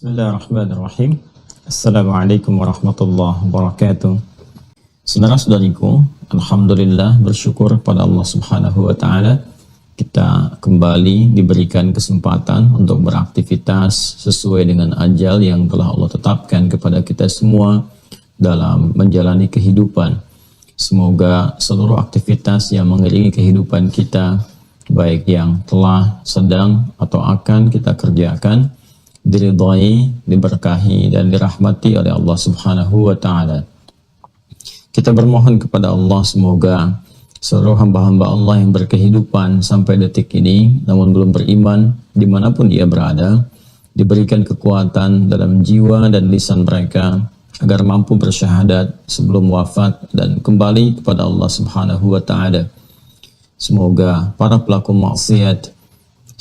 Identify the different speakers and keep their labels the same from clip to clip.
Speaker 1: Bismillahirrahmanirrahim. Assalamualaikum warahmatullahi wabarakatuh. Saudara-saudariku, alhamdulillah, bersyukur pada Allah Subhanahu wa taala kita kembali diberikan kesempatan untuk beraktivitas sesuai dengan ajal yang telah Allah tetapkan kepada kita semua dalam menjalani kehidupan. Semoga seluruh aktivitas yang mengiringi kehidupan kita, baik yang telah, sedang, atau akan kita kerjakan, diridhai, diberkahi, dan dirahmati oleh Allah Subhanahu wa ta'ala. Kita bermohon kepada Allah semoga seluruh hamba-hamba Allah yang berkehidupan sampai detik ini namun belum beriman, dimanapun dia berada, diberikan kekuatan dalam jiwa dan lisan mereka agar mampu bersyahadat sebelum wafat dan kembali kepada Allah Subhanahu wa ta'ala. Semoga para pelaku maksiat,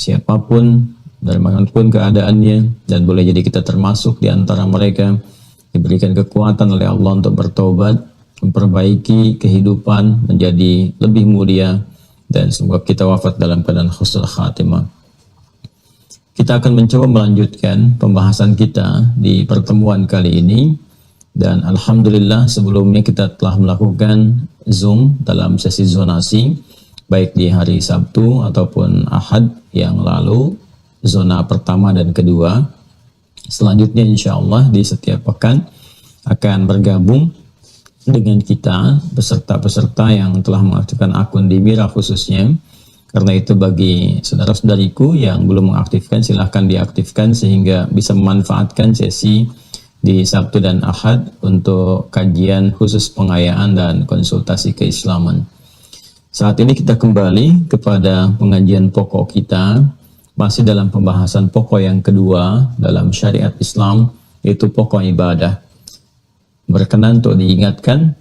Speaker 1: siapapun dari manapun keadaannya, dan boleh jadi kita termasuk di antara mereka, diberikan kekuatan oleh Allah untuk bertobat, memperbaiki kehidupan menjadi lebih mulia, dan semoga kita wafat dalam keadaan husnul khatimah. Kita akan mencoba melanjutkan pembahasan kita di pertemuan kali ini, dan alhamdulillah sebelumnya kita telah melakukan Zoom dalam sesi zonasi, baik di hari Sabtu ataupun Ahad yang lalu, zona pertama dan kedua. Selanjutnya insya Allah di setiap pekan akan bergabung dengan kita peserta-peserta yang telah mengaktifkan akun di Mira khususnya. Karena itu bagi saudara-saudariku yang belum mengaktifkan, silahkan diaktifkan sehingga bisa memanfaatkan sesi di Sabtu dan Ahad untuk kajian khusus pengayaan dan konsultasi keislaman. Saat ini kita kembali kepada pengajian pokok kita, masih dalam pembahasan pokok yang kedua dalam syariat Islam, yaitu pokok ibadah. Berkenan untuk diingatkan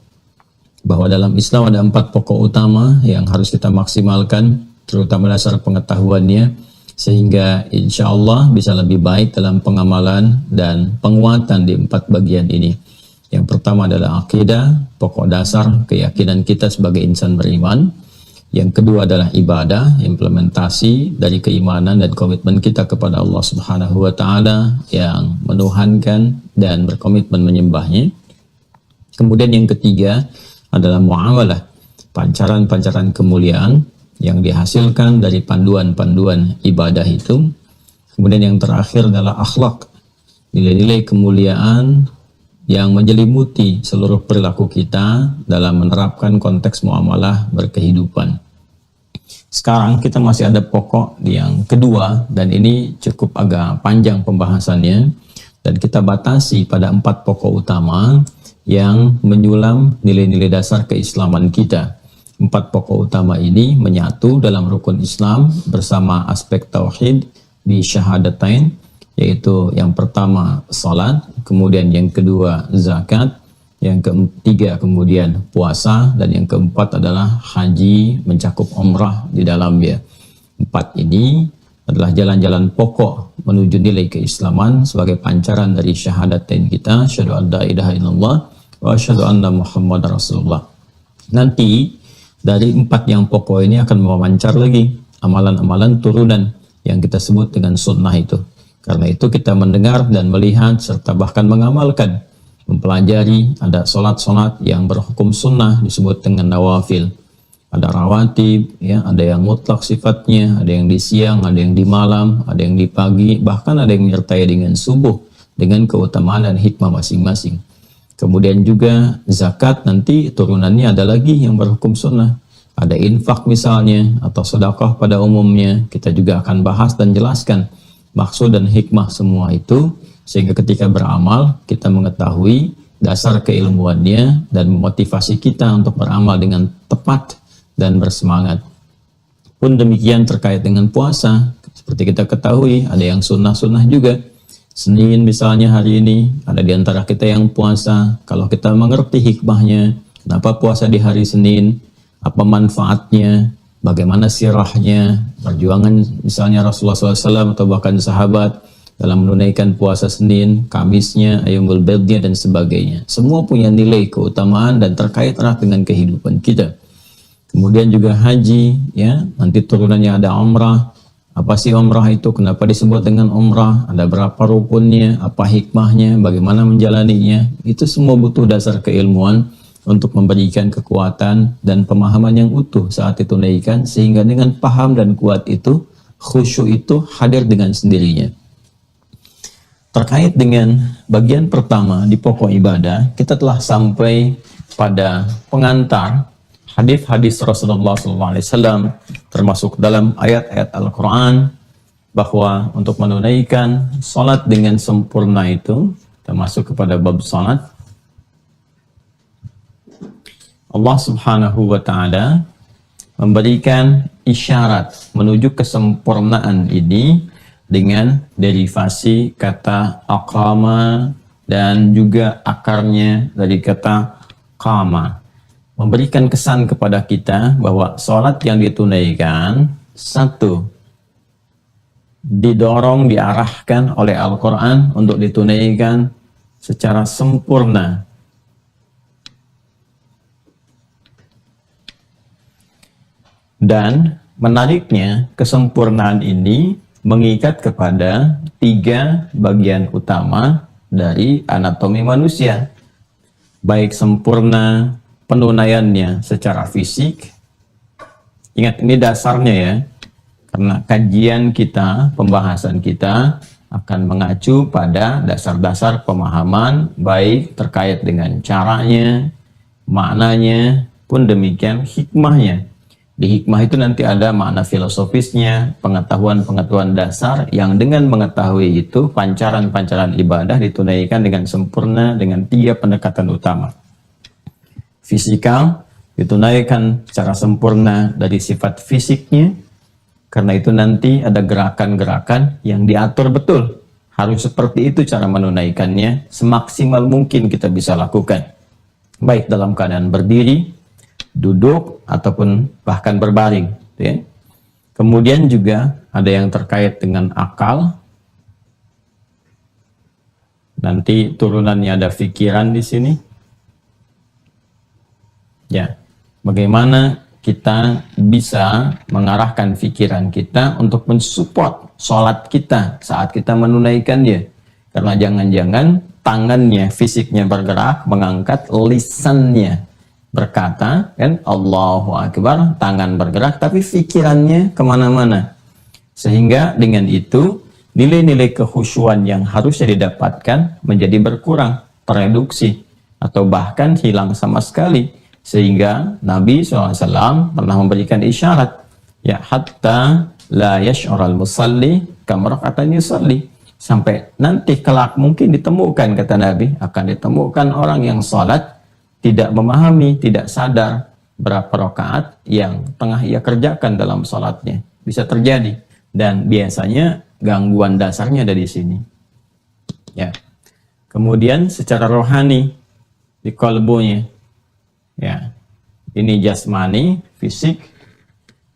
Speaker 1: bahwa dalam Islam ada 4 pokok utama yang harus kita maksimalkan, terutama dasar pengetahuannya, sehingga insya Allah bisa lebih baik dalam pengamalan dan penguatan di 4 bagian ini. Yang pertama adalah akidah, pokok dasar keyakinan kita sebagai insan beriman. Yang kedua adalah ibadah, implementasi dari keimanan dan komitmen kita kepada Allah Subhanahu wa ta'ala yang menuhankan dan berkomitmen menyembahnya. Kemudian yang ketiga adalah muamalah, pancaran-pancaran kemuliaan yang dihasilkan dari panduan-panduan ibadah itu. Kemudian yang terakhir adalah akhlak, nilai-nilai kemuliaan yang menjelimuti seluruh perilaku kita dalam menerapkan konteks muamalah berkehidupan. Sekarang kita masih ada pokok yang kedua, dan ini cukup agak panjang pembahasannya, dan kita batasi pada 4 pokok utama yang menyulam nilai-nilai dasar keislaman kita. 4 pokok utama ini menyatu dalam rukun Islam bersama aspek tauhid di syahadatain, yaitu yang pertama salat, kemudian yang kedua zakat, yang ketiga kemudian puasa, dan yang keempat adalah haji mencakup umrah di dalamnya. 4 ini adalah jalan-jalan pokok menuju nilai keislaman sebagai pancaran dari syahadatain kita, asyhadu an la ilaha illallah wa asyhadu anna muhammadar rasulullah. Nanti dari 4 yang pokok ini akan memancar lagi amalan-amalan turunan yang kita sebut dengan sunnah itu. Karena itu kita mendengar dan melihat serta bahkan mengamalkan, mempelajari, ada solat-solat yang berhukum sunnah disebut dengan nawafil. Ada rawatib, ya, ada yang mutlak sifatnya, ada yang di siang, ada yang di malam, ada yang di pagi, bahkan ada yang menyertai dengan subuh dengan keutamaan dan hikmah masing-masing. Kemudian juga zakat, nanti turunannya ada lagi yang berhukum sunnah. Ada infak misalnya, atau sedekah pada umumnya, kita juga akan bahas dan jelaskan maksud dan hikmah semua itu, sehingga ketika beramal kita mengetahui dasar keilmuannya dan memotivasi kita untuk beramal dengan tepat dan bersemangat. Pun demikian terkait dengan puasa, seperti kita ketahui ada yang sunnah-sunnah juga. Senin misalnya hari ini ada di antara kita yang puasa. Kalau kita mengerti hikmahnya, kenapa puasa di hari Senin, apa manfaatnya, bagaimana sirahnya, perjuangan misalnya Rasulullah SAW atau bahkan sahabat dalam menunaikan puasa Senin, Kamisnya, Ayyamul Bidnya, dan sebagainya. Semua punya nilai keutamaan dan terkait erat dengan kehidupan kita. Kemudian juga haji, ya, nanti turunannya ada umrah, Apa sih umrah itu? Kenapa disebut dengan umrah? Ada berapa rukunnya? Apa hikmahnya? Bagaimana menjalaninya? Itu semua butuh dasar keilmuan untuk memberikan kekuatan dan pemahaman yang utuh saat ditunaikan, sehingga dengan paham dan kuat itu, khusyuk itu hadir dengan sendirinya. Terkait dengan bagian pertama di pokok ibadah, kita telah sampai pada pengantar hadis-hadis Rasulullah SAW, termasuk dalam ayat-ayat Al-Quran, bahwa untuk menunaikan salat dengan sempurna itu, termasuk kepada bab salat, Allah Subhanahu wa Ta'ala memberikan isyarat menuju kesempurnaan ini dengan derivasi kata aqama dan juga akarnya dari kata qama, memberikan kesan kepada kita bahwa sholat yang ditunaikan, satu, didorong, diarahkan oleh Al-Quran untuk ditunaikan secara sempurna. Dan menariknya, kesempurnaan ini mengikat kepada 3 bagian utama dari anatomi manusia. Baik sempurna penunaiannya secara fisik. Ingat, ini dasarnya ya, karena kajian kita, pembahasan kita akan mengacu pada dasar-dasar pemahaman, baik terkait dengan caranya, maknanya, pun demikian hikmahnya. Di hikmah itu nanti ada makna filosofisnya, pengetahuan-pengetahuan dasar yang dengan mengetahui itu pancaran-pancaran ibadah ditunaikan dengan sempurna dengan 3 pendekatan utama. Fisikal ditunaikan secara sempurna dari sifat fisiknya, karena itu nanti ada gerakan-gerakan yang diatur betul. Harus seperti itu cara menunaikannya, semaksimal mungkin kita bisa lakukan. Baik dalam keadaan berdiri, duduk, ataupun bahkan berbaring. Ya. Kemudian juga ada yang terkait dengan akal. Nanti turunannya ada pikiran di sini. Ya, bagaimana kita bisa mengarahkan pikiran kita untuk mensupport sholat kita saat kita menunaikan dia. Karena jangan-jangan tangannya, fisiknya bergerak, mengangkat, lisannya berkata, kan, Allahu Akbar, tangan bergerak, tapi pikirannya kemana-mana. Sehingga dengan itu, nilai-nilai kekhusyuan yang harusnya didapatkan menjadi berkurang, tereduksi, atau bahkan hilang sama sekali. Sehingga Nabi SAW pernah memberikan isyarat, ya, hatta la yash'ural musalli kamrakatan yusalli. Sampai nanti kelak mungkin ditemukan, kata Nabi, akan ditemukan orang yang salat tidak memahami, tidak sadar berapa rakaat yang tengah ia kerjakan dalam salatnya. Bisa terjadi, dan biasanya gangguan dasarnya ada di sini. Ya. Kemudian secara rohani di kalbunya, ya, ini jasmani, fisik,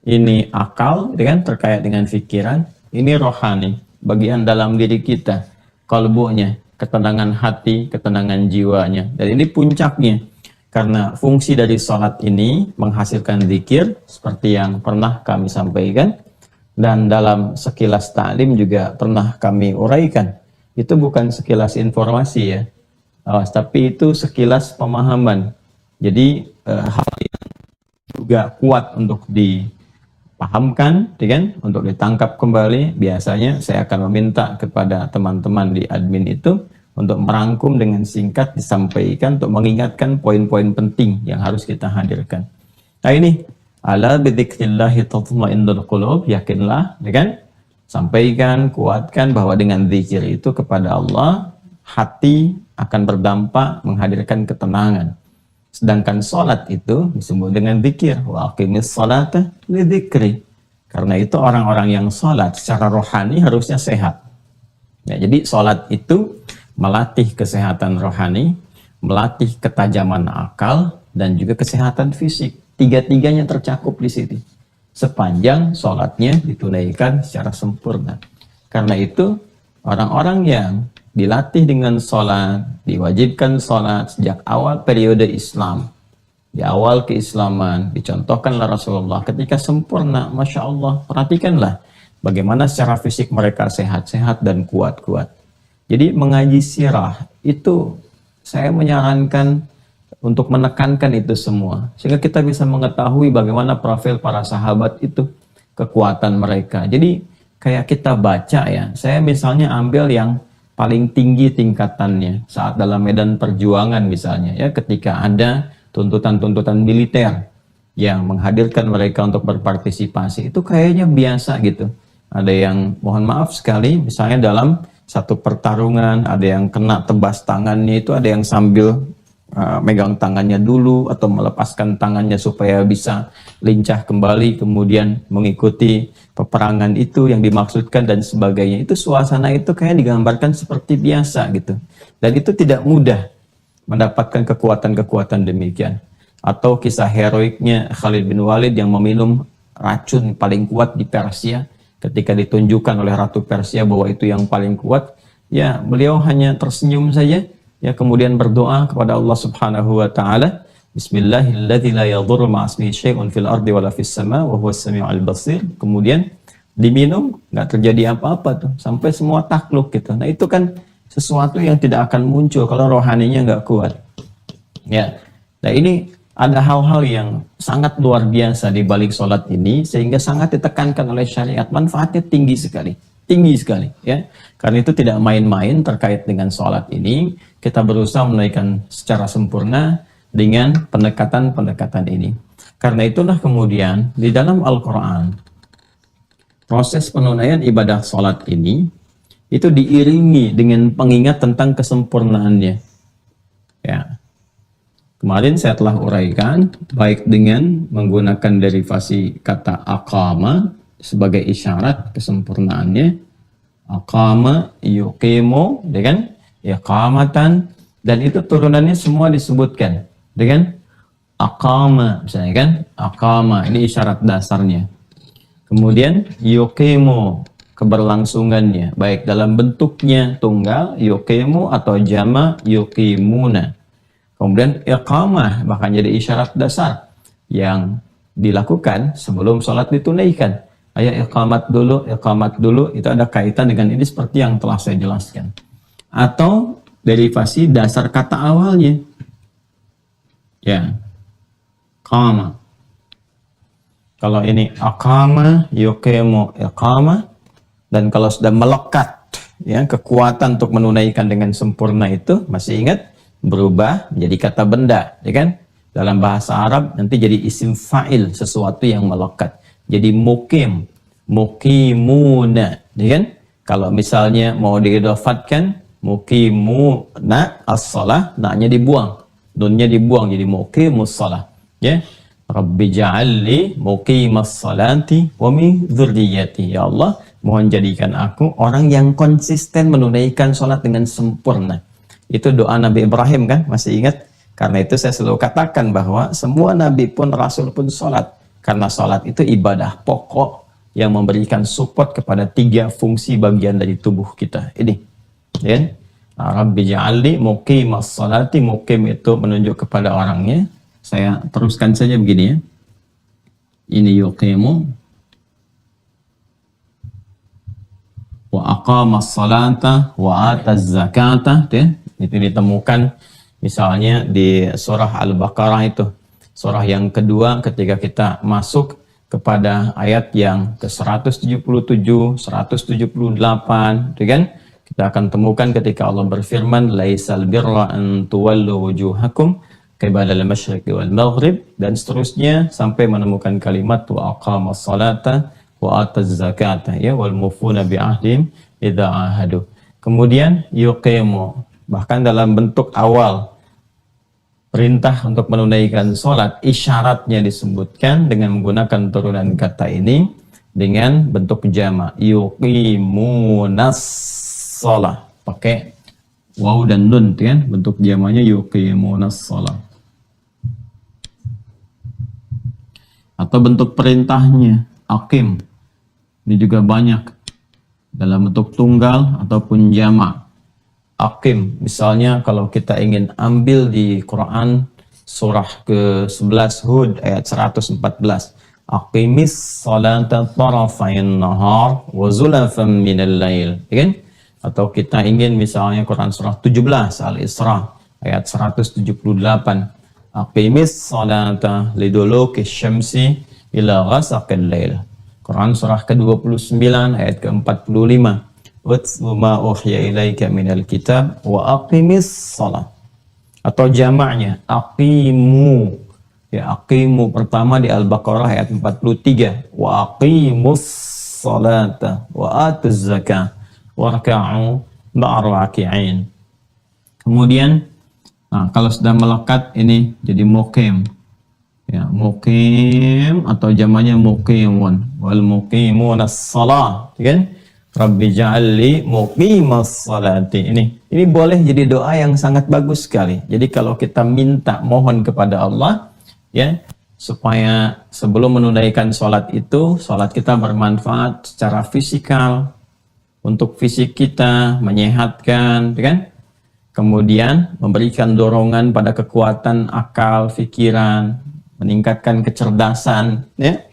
Speaker 1: ini akal, kan, terkait dengan pikiran, ini rohani, bagian dalam diri kita, kalbunya, ketenangan hati, ketenangan jiwanya. Dan ini puncaknya. Karena fungsi dari sholat ini menghasilkan zikir, seperti yang pernah kami sampaikan, dan dalam sekilas ta'lim juga pernah kami uraikan. Itu bukan sekilas informasi ya, tapi itu sekilas pemahaman. Jadi hal yang juga kuat untuk dipahamkan, kan? Untuk ditangkap kembali, biasanya saya akan meminta kepada teman-teman di admin itu untuk merangkum dengan singkat disampaikan untuk mengingatkan poin-poin penting yang harus kita hadirkan. Nah ini, ala bidzikrillahi tatma'innul qulub, yakinlah, kan? Sampaikan, kuatkan bahwa dengan zikir itu kepada Allah, hati akan berdampak menghadirkan ketenangan. Sedangkan sholat itu disebut dengan zikir, wa aqimis sholata lidzikri. Karena itu orang-orang yang sholat secara rohani harusnya sehat. Ya, jadi sholat itu melatih kesehatan rohani, melatih ketajaman akal, dan juga kesehatan fisik. Tiga-tiganya tercakup di sini. Sepanjang sholatnya ditunaikan secara sempurna. Karena itu, orang-orang yang dilatih dengan sholat, diwajibkan sholat sejak awal periode Islam, di awal keislaman, dicontohkanlah Rasulullah ketika sempurna, Masya Allah, perhatikanlah, bagaimana secara fisik mereka sehat-sehat dan kuat-kuat. Jadi mengaji sirah itu saya menyarankan untuk menekankan itu semua, sehingga kita bisa mengetahui bagaimana profil para sahabat itu, kekuatan mereka. Jadi kayak kita baca ya, saya misalnya ambil yang paling tinggi tingkatannya saat dalam medan perjuangan misalnya ya, ketika ada tuntutan-tuntutan militer yang menghadirkan mereka untuk berpartisipasi, itu kayaknya biasa gitu. Ada yang mohon maaf sekali, misalnya dalam satu pertarungan ada yang kena tebas tangannya, itu ada yang sambil megang tangannya dulu atau melepaskan tangannya supaya bisa lincah kembali, kemudian mengikuti peperangan itu yang dimaksudkan dan sebagainya. Itu suasana itu kayak digambarkan seperti biasa gitu, dan itu tidak mudah mendapatkan kekuatan-kekuatan demikian. Atau kisah heroiknya Khalid bin Walid yang meminum racun paling kuat di Persia, ketika ditunjukkan oleh Ratu Persia bahwa itu yang paling kuat, ya beliau hanya tersenyum saja, ya kemudian berdoa kepada Allah Subhanahu wa taala, Bismillahilladzi la yadhurru ma'asmihi syai'un fil ardi wala fis sama wa huwas samiul basir. Kemudian diminum, nggak terjadi apa-apa tuh, sampai semua takluk gitu. Nah itu kan sesuatu yang tidak akan muncul kalau rohaninya nggak kuat. Ya, nah ini ada hal-hal yang sangat luar biasa di balik sholat ini, sehingga sangat ditekankan oleh syariat. Manfaatnya tinggi sekali ya. Karena itu tidak main-main terkait dengan sholat ini. Kita berusaha menunaikan secara sempurna dengan pendekatan-pendekatan ini. Karena itulah kemudian di dalam Al-Quran, proses penunaian ibadah sholat ini itu diiringi dengan pengingat tentang kesempurnaannya. Ya. Kemarin saya telah uraikan, baik dengan menggunakan derivasi kata aqama sebagai isyarat kesempurnaannya, aqama yuqimu dengan iqamatan, dan itu turunannya semua disebutkan dengan aqama, misalnya kan, aqama ini isyarat dasarnya. Kemudian yuqimu, keberlangsungannya, baik dalam bentuknya tunggal yuqimu atau jama yuqimuna. Kemudian iqamah bahkan jadi isyarat dasar yang dilakukan sebelum sholat ditunaikan. Ayo iqamat dulu, itu ada kaitan dengan ini seperti yang telah saya jelaskan. Atau derivasi dasar kata awalnya. Ya. Qama. Kalau ini aqama, yuqimu, iqamah, dan kalau sudah melekat ya kekuatan untuk menunaikan dengan sempurna itu, masih ingat, berubah menjadi kata benda, ya kan? Dalam bahasa Arab nanti jadi isim fa'il, sesuatu yang melekat. Jadi mukim, mukimuna, ya kan? Kalau misalnya mau diidofatkan, mukimuna as-salah, na-nya dibuang, nunnya dibuang, jadi mukimus salah, ya. Rabbi ja'alli muqimas salati wa min dzurriyyati. Ya Allah, mohon jadikan aku orang yang konsisten menunaikan sholat dengan sempurna. Itu doa Nabi Ibrahim kan, masih ingat? Karena itu saya selalu katakan bahwa semua Nabi pun, Rasul pun sholat. Karena sholat itu ibadah pokok yang memberikan support kepada 3 fungsi bagian dari tubuh kita. Ini, ya. Rabbi ja'alli muqimas salati, muqim itu menunjuk kepada orangnya. Saya teruskan saja begini ya. Ini yuqimu wa aqamas salata wa ataz zakata, ya. Itu ditemukan misalnya di surah Al-Baqarah, itu surah yang kedua, ketika kita masuk kepada ayat yang ke-177, 178, gitu kan? Kita akan temukan ketika Allah berfirman, laisal birra an tuwallu wujuhakum qibalal masyriqi wal maghrib, dan seterusnya sampai menemukan kalimat wa aqamas salata wa ataz zakata, ya, wal mufuna bi ahdihim idza ahadu. Kemudian yuqimu, bahkan dalam bentuk awal perintah untuk menunaikan sholat, isyaratnya disebutkan dengan menggunakan turunan kata ini dengan bentuk jama, yuqimunas sholat, pakai waw dan nun, kan? Bentuk jamanya yuqimunas sholat. Atau bentuk perintahnya aqim, ini juga banyak dalam bentuk tunggal ataupun jama. Aqim, misalnya kalau kita ingin ambil di Quran surah ke-11 Hud ayat 114, Aqimis salata tarafain nahar wa zulafan minal lail. Ya kan? Atau kita ingin misalnya Quran surah 17 Al-Isra ayat 178. Aqimis salata liduluki syamsi ila ghasaqil lail. Quran surah ke-29 ayat ke-45. Watlu ma uhiya ilaika minal kitab wa aqimis salat. Atau jamaknya aqimu. Ya, aqimu pertama di Al-Baqarah ayat 43. Wa aqimus salata wa atuz zakah warka'u ma'ar raki'in. Kemudian kalau sudah melekat ini jadi muqim. Ya, muqim atau jamaknya muqimun. Wal muqimunas shalah, kan? Rabbi ja'alli muqimas salati. Ini boleh jadi doa yang sangat bagus sekali. Jadi kalau kita minta mohon kepada Allah, ya, supaya sebelum menunaikan sholat itu, sholat kita bermanfaat secara fisikal, untuk fisik kita, menyehatkan, kan? Kemudian memberikan dorongan pada kekuatan akal, pikiran, meningkatkan kecerdasan, ya.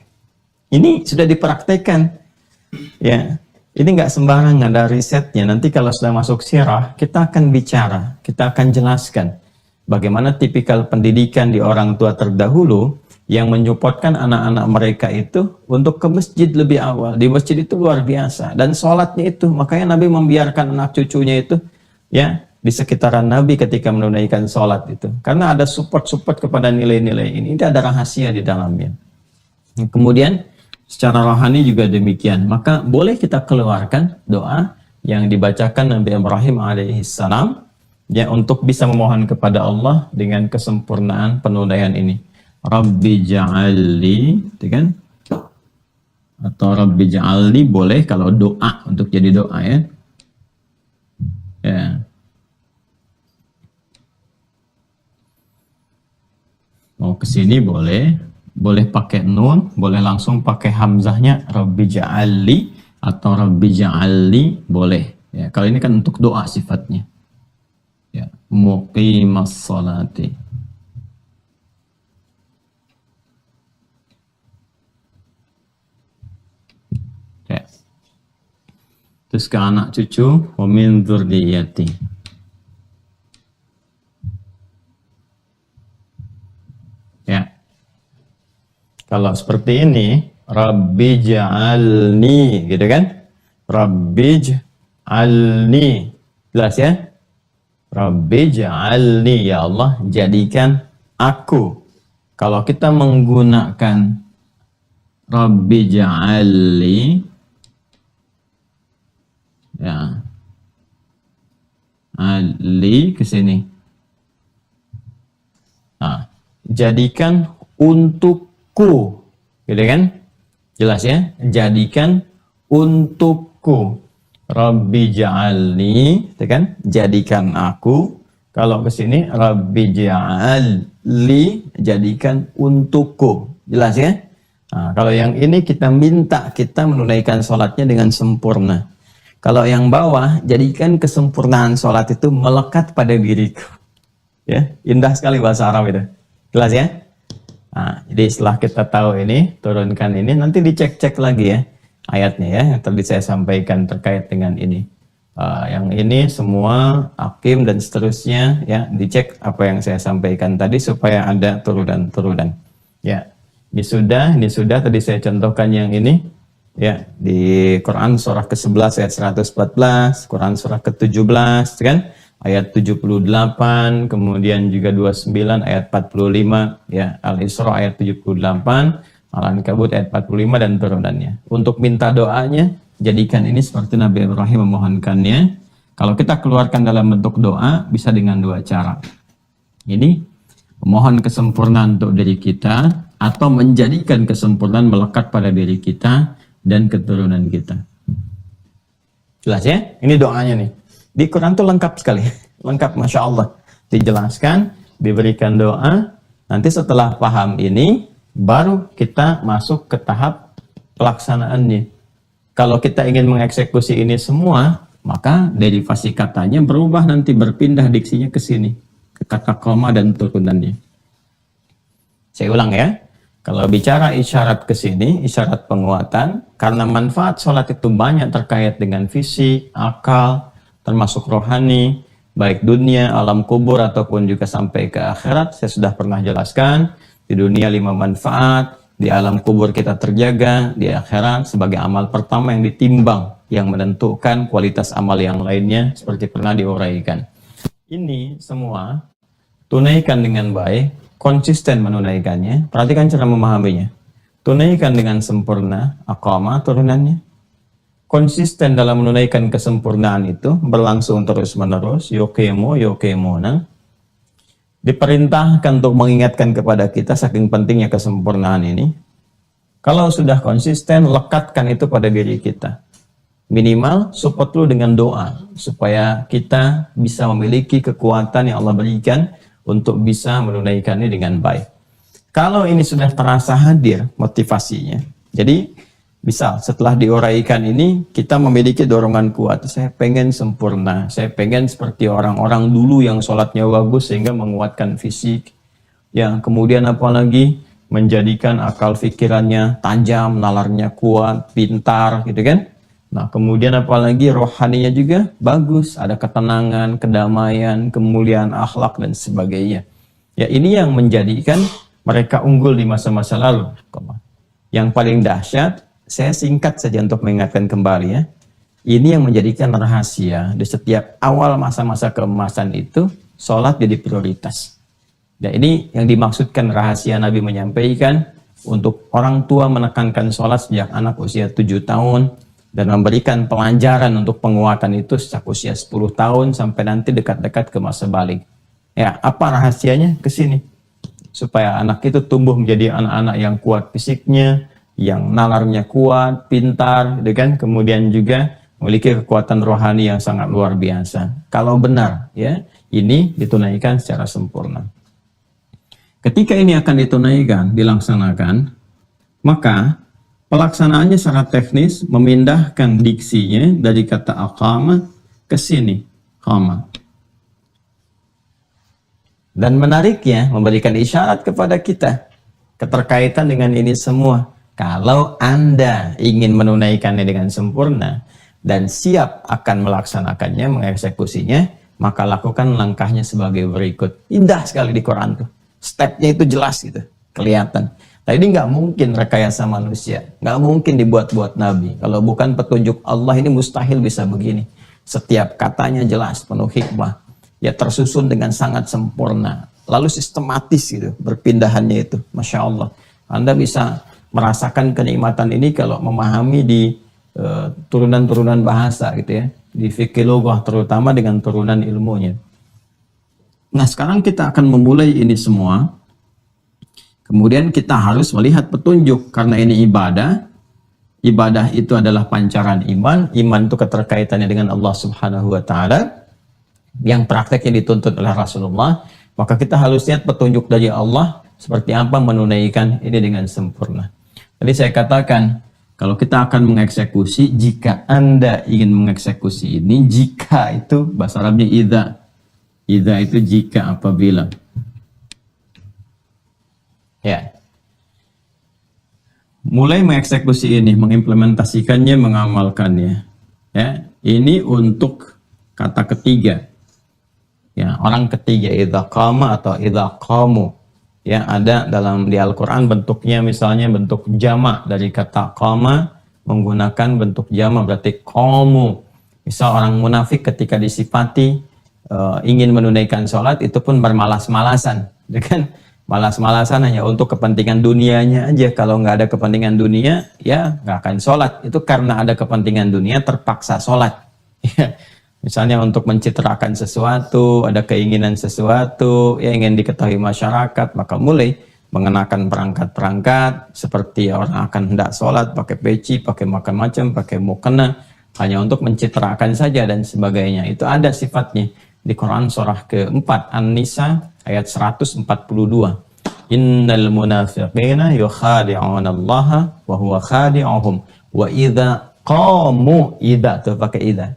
Speaker 1: Ini sudah dipraktekkan, ya. Ini nggak sembarang, ada risetnya. Nanti kalau sudah masuk sirah, kita akan bicara, kita akan jelaskan bagaimana tipikal pendidikan di orang tua terdahulu yang menyupportkan anak-anak mereka itu untuk ke masjid lebih awal. Di masjid itu luar biasa. Dan sholatnya itu, makanya Nabi membiarkan anak cucunya itu, ya, di sekitaran Nabi ketika menunaikan sholat itu. Karena ada support-support kepada nilai-nilai ini. Ini ada rahasia di dalamnya. Kemudian, secara rohani juga demikian. Maka boleh kita keluarkan doa yang dibacakan Nabi Ibrahim alaihissalam, ya, untuk bisa memohon kepada Allah dengan kesempurnaan penunaian ini. Rabbi ja'alli, kan? Atau Rabbi ja'alli boleh kalau doa, untuk jadi doa, ya. Ya. Mau ke sini boleh pakai nun, boleh langsung pakai hamzahnya Rabbi ja'alli atau Rabbi ja'alli boleh. Ya, kalau ini kan untuk doa sifatnya. Ya, muqimas salati. Ya. Terus ke anak cucu, wa min dzurriyyati. Ya. Kalau seperti ini, Rabbi ja'alni, gitu kan? Rabbi ja'alni. Jelas ya? Rabbi ja'alni, ya Allah, jadikan aku. Kalau kita menggunakan Rabbi ja'alni, ya, Ali ke sini. Nah, jadikan untukku, gitu kan? Jelas ya? Jadikan untukku. Rabbi ja'alni, gitu kan? Jadikan aku. Kalau ke sini Rabbi ja'alli, jadikan untukku. Jelas ya? Nah, kalau yang ini kita minta kita menunaikan sholatnya dengan sempurna. Kalau yang bawah, jadikan kesempurnaan sholat itu melekat pada diriku. Ya, indah sekali bahasa Arab itu. Jelas ya? Nah, jadi setelah kita tahu ini, turunkan ini, nanti dicek-cek lagi ya ayatnya ya, yang tadi saya sampaikan terkait dengan ini. Yang ini semua akim dan seterusnya ya, dicek apa yang saya sampaikan tadi supaya ada turunan-turunan. Ya, ini sudah tadi saya contohkan yang ini ya, di Quran surah ke-11 ayat 114, Quran surah ke-17 kan? Ayat 78, kemudian juga 29 ayat 45, ya, Al-Isra ayat 78, Al-Ankabut ayat 45 dan turunannya. Untuk minta doanya, jadikan ini seperti Nabi Ibrahim memohonkannya. Kalau kita keluarkan dalam bentuk doa, bisa dengan dua cara. Ini memohon kesempurnaan untuk diri kita, atau menjadikan kesempurnaan melekat pada diri kita dan keturunan kita. Jelas ya? Ini doanya nih. Di Quran tuh lengkap sekali, lengkap, Masya Allah. Dijelaskan, diberikan doa, nanti setelah paham ini, baru kita masuk ke tahap pelaksanaannya. Kalau kita ingin mengeksekusi ini semua, maka derivasi katanya berubah, nanti berpindah diksinya ke sini, ke kata koma dan turunannya. Saya ulang ya, Kalau bicara isyarat ke sini, isyarat penguatan, karena manfaat sholat itu banyak terkait dengan fisik, akal, termasuk rohani, baik dunia, alam kubur, ataupun juga sampai ke akhirat. Saya sudah pernah jelaskan, di dunia 5 manfaat, di alam kubur kita terjaga, di akhirat sebagai amal pertama yang ditimbang, yang menentukan kualitas amal yang lainnya, seperti pernah diuraikan. Ini semua tunaikan dengan baik, konsisten menunaikannya. Perhatikan cara memahaminya. Tunaikan dengan sempurna, aqama turunannya. Konsisten dalam menunaikan kesempurnaan itu, berlangsung terus-menerus, yokemona. Diperintahkan untuk mengingatkan kepada kita saking pentingnya kesempurnaan ini. Kalau sudah konsisten, lekatkan itu pada diri kita. Minimal support dulu dengan doa, supaya kita bisa memiliki kekuatan yang Allah berikan untuk bisa menunaikannya dengan baik. Kalau ini sudah terasa hadir motivasinya, jadi misal setelah diuraikan ini kita memiliki dorongan kuat, saya pengen sempurna, saya pengen seperti orang-orang dulu yang sholatnya bagus sehingga menguatkan fisik, yang kemudian apalagi menjadikan akal pikirannya tajam, nalarnya kuat, pintar gitu kan. Nah kemudian apalagi rohaninya juga bagus, ada ketenangan, kedamaian, kemuliaan akhlak dan sebagainya. Ya ini yang menjadikan mereka unggul di masa-masa lalu. Yang paling dahsyat, saya singkat saja untuk mengingatkan kembali ya. Ini yang menjadikan rahasia di setiap awal masa-masa keemasan itu, sholat jadi prioritas. Dan ini yang dimaksudkan rahasia Nabi menyampaikan untuk orang tua menekankan sholat sejak anak usia 7 tahun, dan memberikan pelajaran untuk penguatan itu sejak usia 10 tahun sampai nanti dekat-dekat ke masa balik. Ya, apa rahasianya? Ke sini. Supaya anak itu tumbuh menjadi anak-anak yang kuat fisiknya, yang nalarnya kuat, pintar, gitu kan? Kemudian juga memiliki kekuatan rohani yang sangat luar biasa. Kalau benar, ya, ini ditunaikan secara sempurna. Ketika ini akan ditunaikan, dilaksanakan, maka pelaksanaannya secara teknis memindahkan diksinya dari kata aqama ke sini, qama. Dan menariknya memberikan isyarat kepada kita keterkaitan dengan ini semua. Kalau Anda ingin menunaikannya dengan sempurna dan siap akan melaksanakannya, mengeksekusinya, maka lakukan langkahnya sebagai berikut. Indah sekali di Quran tuh. Stepnya itu jelas gitu, kelihatan. Nah ini nggak mungkin rekayasa manusia, nggak mungkin dibuat-buat Nabi. Kalau bukan petunjuk Allah ini mustahil bisa begini. Setiap katanya jelas, penuh hikmah, ya tersusun dengan sangat sempurna, lalu sistematis gitu, berpindahannya itu, Masya Allah. Anda bisa merasakan kenikmatan ini kalau memahami di turunan-turunan bahasa gitu ya, di fikih lughah terutama dengan turunan ilmunya. Nah sekarang kita akan memulai ini semua. Kemudian kita harus melihat petunjuk, karena ini ibadah. Ibadah itu adalah pancaran iman. Iman itu keterkaitannya dengan Allah Subhanahu wa Ta'ala, yang prakteknya dituntut oleh Rasulullah. Maka kita harus lihat petunjuk dari Allah seperti apa menunaikan ini dengan sempurna. Tadi saya katakan, kalau kita akan mengeksekusi, jika Anda ingin mengeksekusi ini, jika itu bahasa Arabnya idza. Idza itu jika, apabila. Ya, mulai mengeksekusi ini, mengimplementasikannya, mengamalkannya. Ya, ini untuk kata ketiga. Ya, orang ketiga, idza qama atau idza qamu. Ya, ada dalam di Al-Quran bentuknya misalnya bentuk jamak dari kata qama, menggunakan bentuk jamak berarti qamu. Misal orang munafik ketika disifati ingin menunaikan sholat itu pun bermalas-malasan, kan? Malas-malasan hanya untuk kepentingan dunianya aja. Kalau nggak ada kepentingan dunia, ya nggak akan sholat. Itu karena ada kepentingan dunia terpaksa sholat. Misalnya untuk mencitrakan sesuatu, ada keinginan sesuatu, ya ingin diketahui masyarakat, maka mulai mengenakan perangkat-perangkat seperti orang akan hendak sholat, pakai peci, pakai macam-macam, pakai mukena, hanya untuk mencitrakan saja dan sebagainya. Itu ada sifatnya di Quran surah keempat An-Nisa ayat 142. Innal munafiqina yukhadi'una Allah wa huwa khadi'uhum wa idza qamu, idza tuh pakai idza,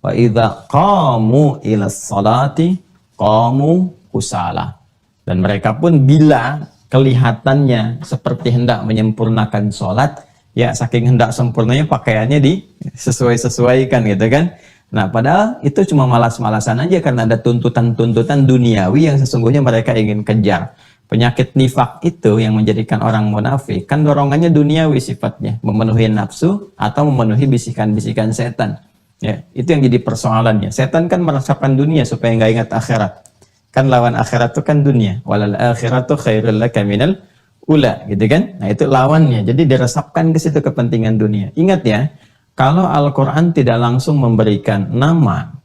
Speaker 1: wa idza qamu ila salati qamu kusala. Dan mereka pun bila kelihatannya seperti hendak menyempurnakan sholat, ya saking hendak sempurnanya pakaiannya disesuaikan gitu kan. Nah padahal itu cuma malas-malasan aja karena ada tuntutan-tuntutan duniawi yang sesungguhnya mereka ingin kejar. Penyakit nifak itu yang menjadikan orang munafik kan dorongannya duniawi sifatnya, memenuhi nafsu atau memenuhi bisikan-bisikan setan. Ya, itu yang jadi persoalannya. Setan kan merasakan dunia supaya nggak ingat akhirat. Kan lawan akhirat itu kan dunia. Walal akhiratu khairul laka minal ula, gitu kan? Nah, itu lawannya. Jadi diresapkan ke situ kepentingan dunia. Ingat ya, kalau Al-Qur'an tidak langsung memberikan nama,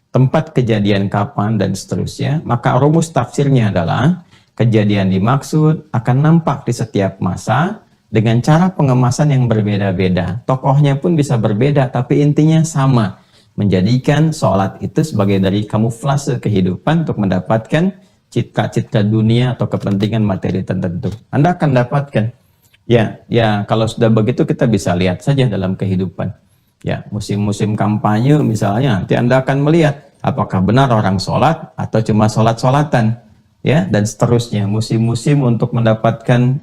Speaker 1: tempat kejadian kapan dan seterusnya, maka rumus tafsirnya adalah kejadian dimaksud akan nampak di setiap masa dengan cara pengemasan yang berbeda-beda. Tokohnya pun bisa berbeda, tapi intinya sama. Menjadikan sholat itu sebagai dari kamuflase kehidupan untuk mendapatkan cita-cita dunia atau kepentingan materi tertentu. Anda akan dapatkan. Ya, kalau sudah begitu kita bisa lihat saja dalam kehidupan. Ya, musim-musim kampanye misalnya, nanti Anda akan melihat apakah benar orang sholat atau cuma sholat-sholatan. Ya, dan seterusnya. Musim-musim untuk mendapatkan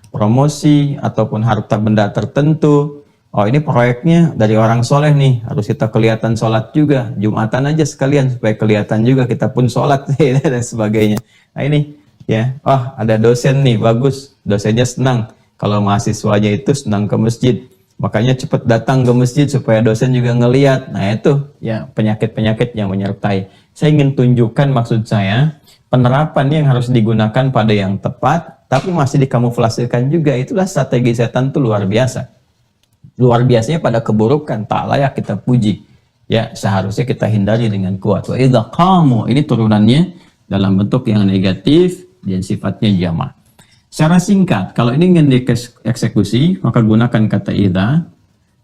Speaker 1: promosi ataupun harta benda tertentu. Oh ini proyeknya dari orang soleh nih, harus kita kelihatan sholat juga, Jumatan aja sekalian supaya kelihatan juga kita pun sholat dan sebagainya. Nah ini ya, oh ada dosen nih, bagus, dosennya senang kalau mahasiswanya itu senang ke masjid, makanya cepat datang ke masjid supaya dosen juga ngelihat. Nah itu ya penyakit-penyakit yang menyertai. Saya ingin tunjukkan maksud saya, penerapan yang harus digunakan pada yang tepat, tapi masih dikamuflasekan juga, itulah strategi setan itu luar biasa. Luar biasanya pada keburukan, tak layak kita puji. Ya, seharusnya kita hindari dengan kuat. Wa idza qamu, ini turunannya dalam bentuk yang negatif dan sifatnya jamak. Secara singkat, kalau ini ingin dieksekusi, maka gunakan kata idza.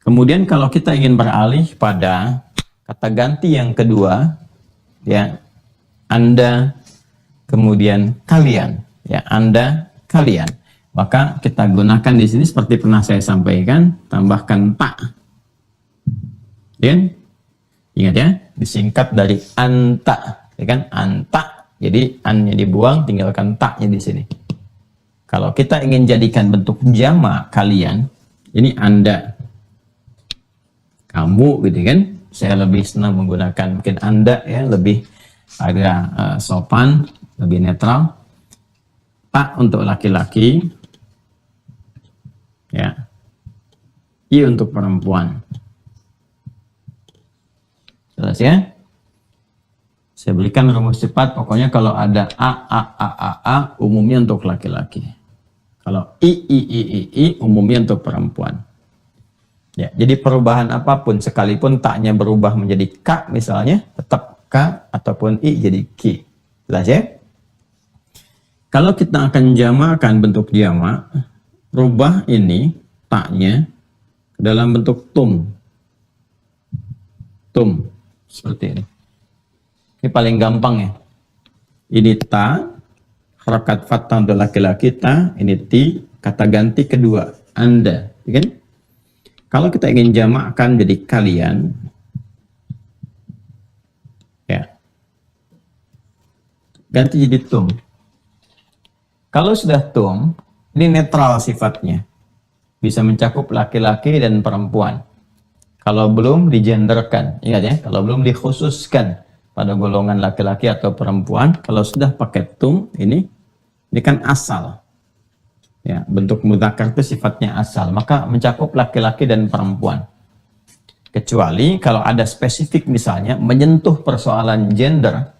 Speaker 1: Kemudian kalau kita ingin beralih pada kata ganti yang kedua, ya, Anda, kemudian kalian, ya, Anda, kalian. Maka kita gunakan di sini seperti pernah saya sampaikan, tambahkan tak. Ya? Ingat ya, disingkat dari anta, ya kan? Anta. Jadi an-nya dibuang, tinggalkan taknya di sini. Kalau kita ingin jadikan bentuk jamak kalian, ini Anda, kamu, gitu kan? Saya lebih senang menggunakan mungkin Anda ya, lebih agak sopan, lebih netral. Tak untuk laki-laki. Ya, I untuk perempuan. Jelas ya? Saya berikan rumus cepat. Pokoknya kalau ada a umumnya untuk laki-laki. Kalau i umumnya untuk perempuan. Ya, jadi perubahan apapun, sekalipun taknya berubah menjadi k misalnya, tetap k ataupun i jadi ki. Jelas ya? Kalau kita akan jamakkan bentuk jamak, rubah ini taknya dalam bentuk tum seperti ini. Ini paling gampang ya. Ini ta, harakat fathah untuk laki-laki ta, ini ti, kata ganti kedua Anda, ya kan? Kalau kita ingin jamakkan jadi kalian, ya, ganti jadi tum. Kalau sudah tum, ini netral sifatnya. Bisa mencakup laki-laki dan perempuan. Kalau belum digenderkan, ingat ya, kalau belum dikhususkan pada golongan laki-laki atau perempuan, kalau sudah pakai tum, ini kan asal. Ya, bentuk mudzakkar itu sifatnya asal, maka mencakup laki-laki dan perempuan. Kecuali kalau ada spesifik misalnya menyentuh persoalan gender,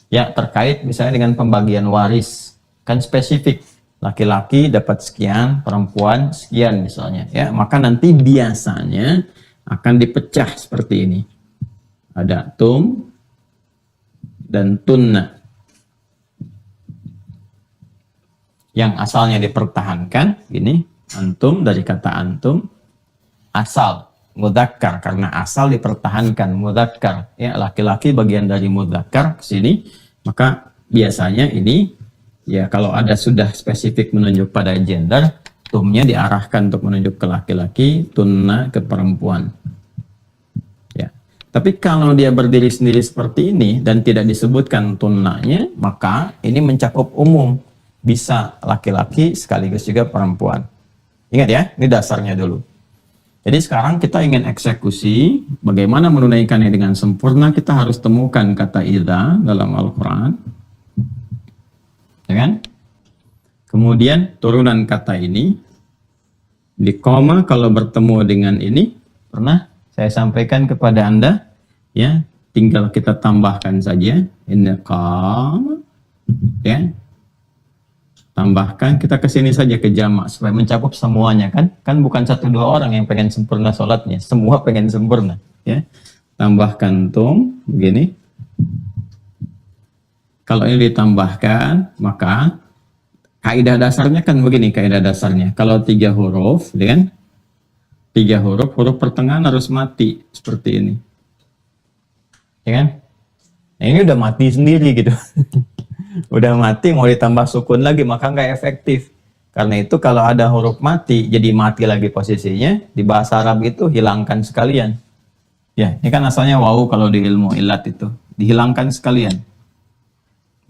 Speaker 1: ya terkait misalnya dengan pembagian waris, kan spesifik. Laki-laki dapat sekian, perempuan sekian misalnya, ya maka nanti biasanya akan dipecah seperti ini. Ada tum dan tunna. Yang asalnya dipertahankan, ini antum dari kata antum, asal mudzakkar karena asal dipertahankan mudzakkar, ya laki-laki bagian dari mudzakkar ke sini, maka biasanya ini ya kalau ada sudah spesifik menunjuk pada gender, tumnya diarahkan untuk menunjuk ke laki-laki, tunna ke perempuan. Ya. Tapi kalau dia berdiri sendiri seperti ini dan tidak disebutkan tunnanya, maka ini mencakup umum. bisa laki-laki sekaligus juga perempuan. Ingat ya, ini dasarnya dulu. Jadi sekarang kita ingin eksekusi, bagaimana menunaikannya dengan sempurna, kita harus temukan kata idza dalam Al-Quran. Ya kan? Kemudian turunan kata ini, di koma kalau bertemu dengan ini, pernah saya sampaikan kepada Anda, ya, tinggal kita tambahkan saja, ini koma, ya. Tambahkan, kita ke sini saja ke jamak supaya mencakup semuanya kan? Kan bukan 1-2 orang yang pengen sempurna sholatnya, semua pengen sempurna, ya. Tambahkan tum begini. Kalau ini ditambahkan, maka kaidah dasarnya kan begini, kaidah dasarnya. Kalau 3 huruf, kan? 3 huruf, huruf pertengahan harus mati seperti ini. Ya kan? Nah, ini udah mati sendiri gitu. Udah mati, mau ditambah sukun lagi maka nggak efektif. Karena itu kalau ada huruf mati jadi mati lagi posisinya, di bahasa Arab itu hilangkan sekalian. Ya, ini kan asalnya wawu kalau di ilmu ilat itu dihilangkan sekalian.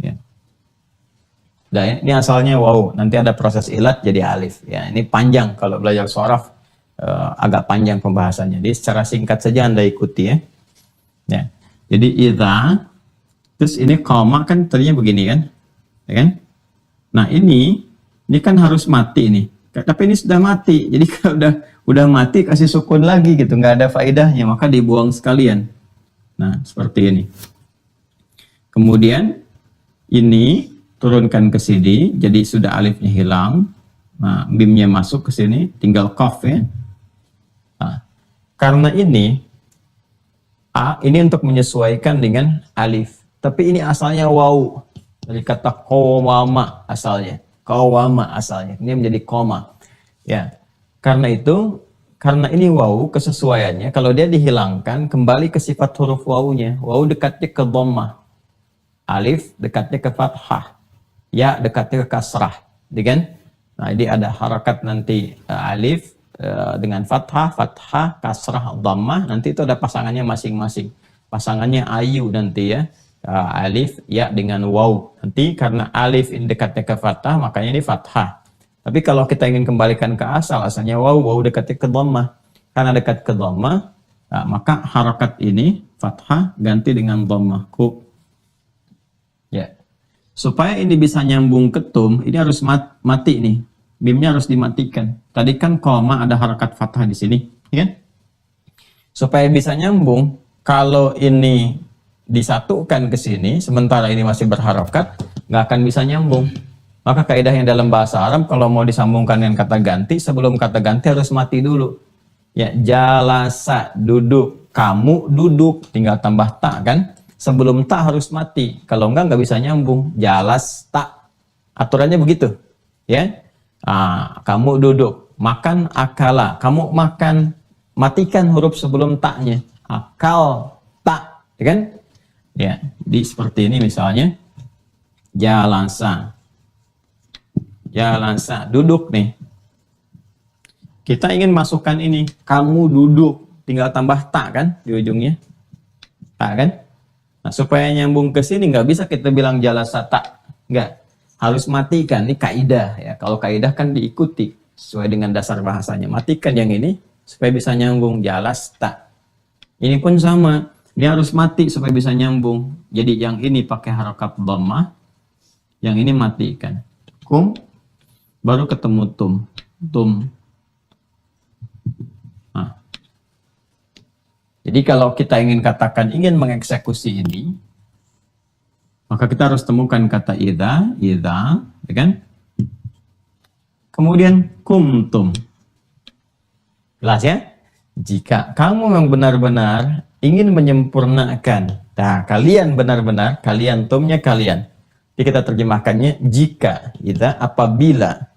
Speaker 1: Ya. Dan ini asalnya wawu, nanti ada proses ilat jadi alif. Ya, ini panjang kalau belajar shoraf, agak panjang pembahasannya. Jadi secara singkat saja Anda ikuti ya. Ya. Jadi idza, terus ini koma kan tadinya begini kan, ya kan? Nah ini kan harus mati nih, tapi ini sudah mati. Jadi kalau udah mati kasih sukun lagi gitu, nggak ada faedahnya, maka dibuang sekalian. Nah seperti ini. Kemudian ini turunkan ke sini, jadi sudah alifnya hilang. Nah bimnya masuk ke sini, tinggal qaf ya. Nah, karena ini A ini untuk menyesuaikan dengan alif. Tapi ini asalnya waw. Dari kata qawama asalnya. Qawama asalnya. Ini menjadi koma. Ya. Karena itu, karena ini waw kesesuaiannya, kalau dia dihilangkan kembali ke sifat huruf wawunya. Waw dekatnya ke dhammah. Alif dekatnya ke fathah. Ya dekatnya ke kasrah. Kan? Nah, ini ada harakat nanti alif dengan fathah, kasrah, dhammah, nanti itu ada pasangannya masing-masing. Pasangannya ayu nanti ya. Alif ya dengan waw. Nanti karena alif ini dekatnya ke fathah, makanya ini fathah. Tapi kalau kita ingin kembalikan ke asal, asalnya waw, waw dekatnya ke dhammah. Karena dekat ke dhammah, nah, maka harakat ini fathah ganti dengan dhammah. Ya. Supaya ini bisa nyambung ke tum, ini harus mati nih. Bimnya harus dimatikan. Tadi kan koma ada harakat fathah di sini, ya kan? Supaya bisa nyambung, kalau ini disatukan ke sini, sementara ini masih berharakat, nggak akan bisa nyambung. Maka kaidahnya dalam bahasa Arab, kalau mau disambungkan dengan kata ganti, sebelum kata ganti harus mati dulu. Ya, jalasa, duduk, kamu duduk, tinggal tambah tak kan? Sebelum tak harus mati. Kalau nggak bisa nyambung. Jalas tak. Aturannya begitu, ya. Kamu duduk, makan akala, kamu makan, matikan huruf sebelum taknya, akal tak, ya kan? Ya, jadi seperti ini misalnya, jalansa, duduk nih. Kita ingin masukkan ini, kamu duduk, tinggal tambah tak kan di ujungnya, tak kan? Nah supaya nyambung ke sini nggak bisa kita bilang jalasa tak, nggak. Harus matikan, ini kaidah ya. Kalau kaidah kan diikuti sesuai dengan dasar bahasanya. Matikan yang ini supaya bisa nyambung, jalas tak. Ini pun sama, dia harus mati supaya bisa nyambung. Jadi yang ini pakai harakat dhammah, yang ini matikan. Kum, baru ketemu tum. Nah. Jadi kalau kita ingin katakan ingin mengeksekusi ini, maka kita harus temukan kata idza, ya kan? Kemudian kumtum. Jelas ya? Jika kamu memang benar-benar ingin menyempurnakan, nah kalian benar-benar, kalian tumnya kalian. Jadi kita terjemahkannya jika, idza apabila,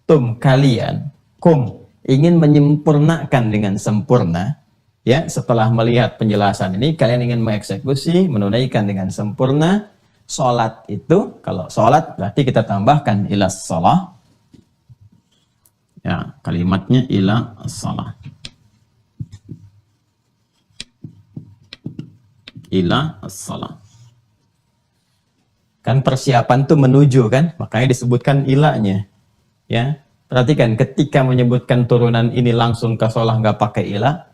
Speaker 1: tum kalian, kum ingin menyempurnakan dengan sempurna, ya setelah melihat penjelasan ini kalian ingin mengeksekusi, menunaikan dengan sempurna. Sholat itu, kalau sholat berarti kita tambahkan ila sholah. Ya, kalimatnya ila sholah. Ila sholah. Kan persiapan tuh menuju kan, makanya disebutkan ilahnya. Ya, perhatikan ketika menyebutkan turunan ini langsung ke sholah nggak pakai ilah.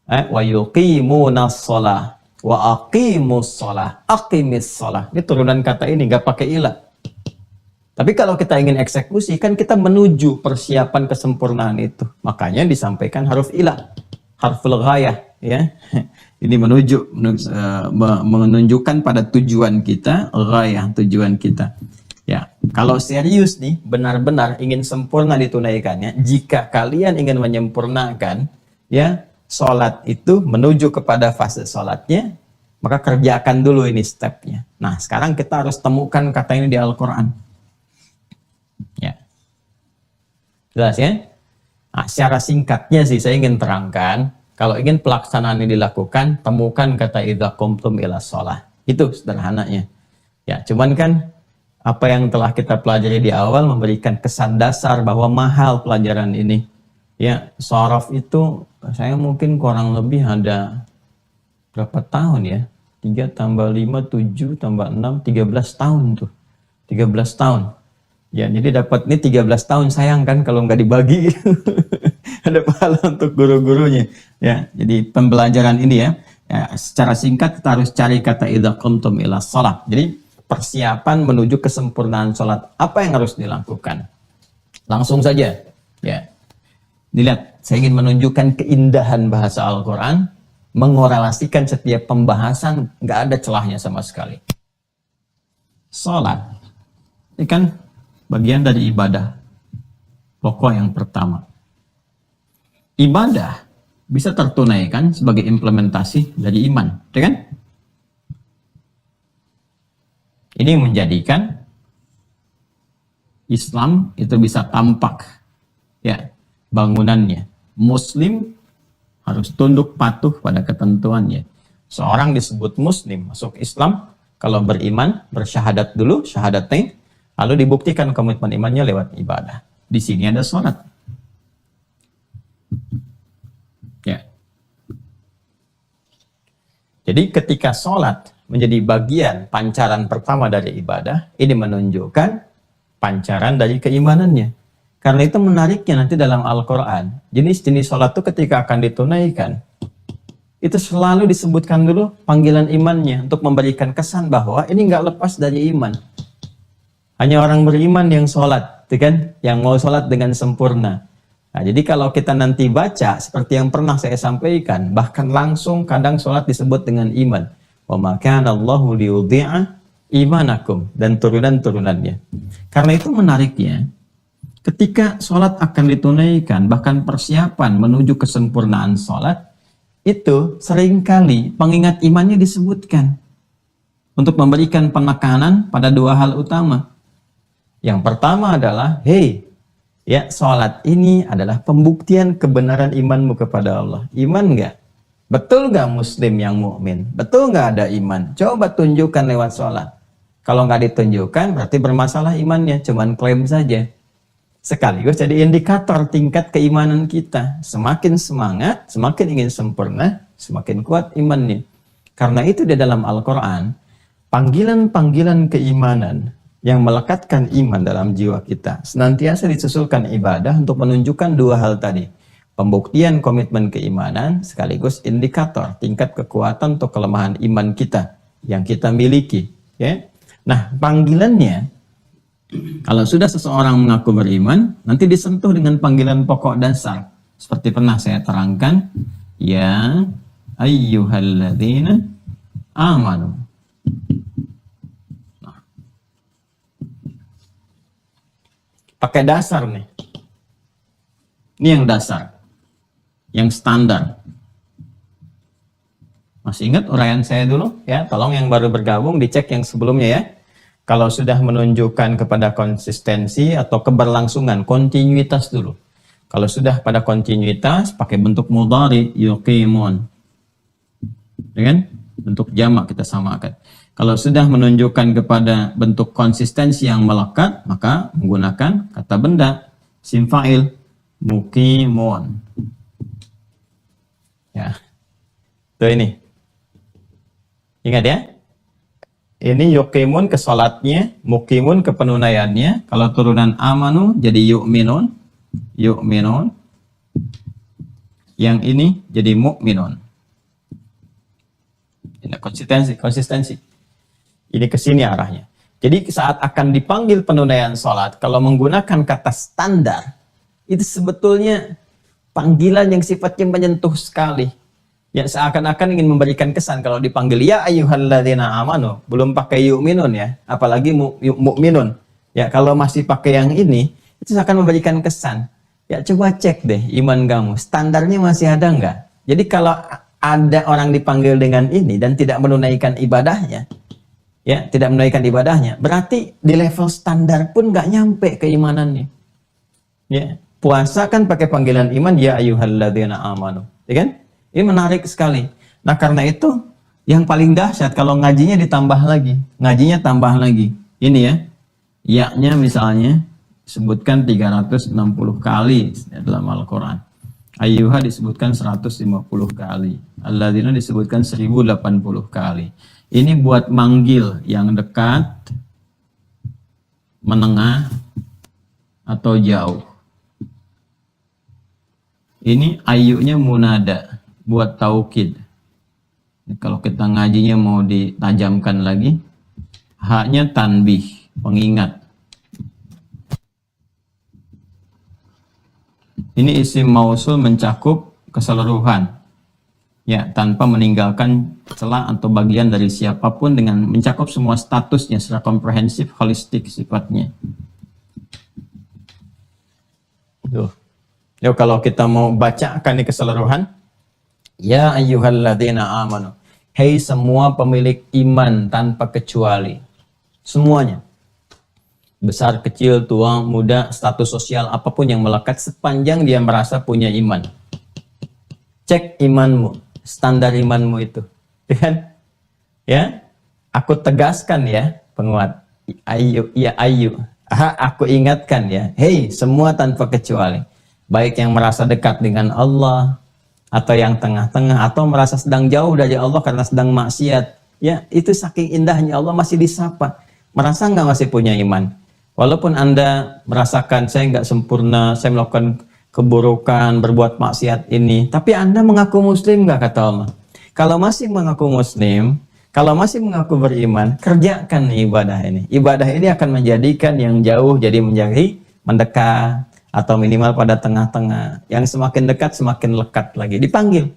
Speaker 1: Wa yuqimunas sholah wa aqimus sholah, aqimis sholah. Ini turunan kata ini nggak pakai ilah. Tapi kalau kita ingin eksekusi, kan kita menuju persiapan kesempurnaan itu. Makanya disampaikan huruf ilah, harful ghayah, ya. Ini menunjukkan pada tujuan kita, ghayah, tujuan kita. Ya, kalau serius nih, benar-benar ingin sempurna ditunaikannya, jika kalian ingin menyempurnakan, ya, sholat itu menuju kepada fase sholatnya, maka kerjakan dulu ini stepnya. Nah, sekarang kita harus temukan kata ini di Al-Quran. Ya, jelas ya. Nah, secara singkatnya sih saya ingin terangkan, kalau ingin pelaksanaan ini dilakukan, temukan kata idza qumtum ila shalah. Itu sederhananya. Ya, cuman kan apa yang telah kita pelajari di awal memberikan kesan dasar bahwa mahal pelajaran ini. Ya, shorof itu saya mungkin kurang lebih ada berapa tahun ya? 3 tambah 5, 7 tambah 6, 13 tahun tuh. 13 tahun. Ya, jadi dapat ini 13 tahun, sayang kan kalau nggak dibagi. Ada pahala untuk guru-gurunya. Ya, jadi pembelajaran ini ya, secara singkat kita harus cari kata idza qumtum ila shalah. Jadi persiapan menuju kesempurnaan sholat. Apa yang harus dilakukan? Langsung saja. Ya. Dilihat, saya ingin menunjukkan keindahan bahasa Al-Quran, mengorelasikan setiap pembahasan, nggak ada celahnya sama sekali. Sholat, ini kan bagian dari ibadah, pokok yang pertama. Ibadah bisa tertunaikan sebagai implementasi dari iman, ya kan? Ini menjadikan Islam itu bisa tampak, ya, bangunannya. Muslim harus tunduk patuh pada ketentuannya. Seorang disebut Muslim, masuk Islam, kalau beriman, bersyahadat dulu, syahadatain, lalu dibuktikan komitmen imannya lewat ibadah. Di sini ada sholat. Ya. Jadi ketika sholat menjadi bagian pancaran pertama dari ibadah, ini menunjukkan pancaran dari keimanannya. Karena itu menariknya nanti dalam Al-Quran, jenis-jenis sholat itu ketika akan ditunaikan, itu selalu disebutkan dulu panggilan imannya untuk memberikan kesan bahwa ini nggak lepas dari iman. Hanya orang beriman yang sholat, kan? Yang mau sholat dengan sempurna. Nah, jadi kalau kita nanti baca, seperti yang pernah saya sampaikan, bahkan langsung kadang sholat disebut dengan iman. Wa ma kana Allahu liyudhi'a imanakum, dan turunan-turunannya. Karena itu menariknya, ketika sholat akan ditunaikan, bahkan persiapan menuju kesempurnaan sholat, itu seringkali pengingat imannya disebutkan untuk memberikan penekanan pada dua hal utama. Yang pertama adalah, hey, ya, sholat ini adalah pembuktian kebenaran imanmu kepada Allah. Iman nggak? Betul nggak Muslim yang mukmin? Betul nggak ada iman? Coba tunjukkan lewat sholat. Kalau nggak ditunjukkan, berarti bermasalah imannya, cuman klaim saja. Sekaligus jadi indikator tingkat keimanan kita. Semakin semangat, semakin ingin sempurna, semakin kuat imannya. Karena itu di dalam Al-Quran, panggilan-panggilan keimanan yang melekatkan iman dalam jiwa kita senantiasa disusulkan ibadah untuk menunjukkan dua hal tadi. Pembuktian komitmen keimanan sekaligus indikator tingkat kekuatan atau kelemahan iman kita yang kita miliki. Ya? Nah, panggilannya, kalau sudah seseorang mengaku beriman, nanti disentuh dengan panggilan pokok dasar. Seperti pernah saya terangkan, ya ayyuhalladzina amanu. Nah, pakai dasar nih. Ini yang dasar, yang standar. Masih ingat uraian saya dulu? Ya, tolong yang baru bergabung dicek yang sebelumnya ya. Kalau sudah menunjukkan kepada konsistensi atau keberlangsungan, kontinuitas dulu. Kalau sudah pada kontinuitas, pakai bentuk mudhari, yuqimun. Dengan bentuk jamak kita samakan. Kalau sudah menunjukkan kepada bentuk konsistensi yang melekat, maka menggunakan kata benda, sim fa'il, muqimun. Ya. Tuh ini. Ingat ya? Ini yuqimun ke salatnya, muqimun ke penunaiannya. Kalau turunan amanu jadi yu'minun, yu'minun. Yang ini jadi mu'minun. Ini konsistensi. Ini ke sini arahnya. Jadi saat akan dipanggil penunaian salat, kalau menggunakan kata standar, itu sebetulnya panggilan yang sifatnya menyentuh sekali. Yang seakan-akan ingin memberikan kesan kalau dipanggil ya ayyuhalladzina amanu, belum pakai yu'minun ya, apalagi mu'minun. Ya, kalau masih pakai yang ini, itu akan memberikan kesan. Ya, coba cek deh iman kamu, standarnya masih ada nggak? Jadi kalau ada orang dipanggil dengan ini dan tidak menunaikan ibadahnya, ya, tidak menunaikan ibadahnya, berarti di level standar pun nggak nyampe keimanannya. Ya, puasa kan pakai panggilan iman ya ayyuhalladzina amanu, ya kan? Ini menarik sekali. Nah, karena itu yang paling dahsyat kalau ngajinya ditambah lagi. Ngajinya tambah lagi. Ini ya. Ya-nya misalnya disebutkan 360 kali dalam Al-Qur'an. Ayyuha disebutkan 150 kali. Alladzina disebutkan 1080 kali. Ini buat manggil yang dekat, menengah, atau jauh. Ini ayyunya munada, buat taukid. Kalau kita ngajinya mau ditajamkan lagi, haknya tanbih, pengingat. Ini isim mausul mencakup keseluruhan, ya, tanpa meninggalkan celah atau bagian dari siapapun, dengan mencakup semua statusnya secara komprehensif, holistik sifatnya. Yuk, kalau kita mau bacakan di keseluruhan, ya ayyuhalladzina amanu, hei semua pemilik iman tanpa kecuali, semuanya, besar, kecil, tua, muda, status sosial, apapun yang melekat, sepanjang dia merasa punya iman. Cek imanmu, standar imanmu itu, kan? Ya, aku tegaskan ya, penguat, ayu, ya ayu, aku ingatkan ya, hei semua tanpa kecuali, baik yang merasa dekat dengan Allah, atau yang tengah-tengah, atau merasa sedang jauh dari Allah karena sedang maksiat, ya, itu saking indahnya Allah masih disapa. Merasa nggak masih punya iman? Walaupun Anda merasakan saya nggak sempurna, saya melakukan keburukan, berbuat maksiat ini, tapi Anda mengaku muslim nggak, kata Allah? Kalau masih mengaku muslim, kalau masih mengaku beriman, kerjakan ibadah ini. Ibadah ini akan menjadikan yang jauh jadi menjadi mendekat, atau minimal pada tengah-tengah. Yang semakin dekat semakin lekat lagi, dipanggil.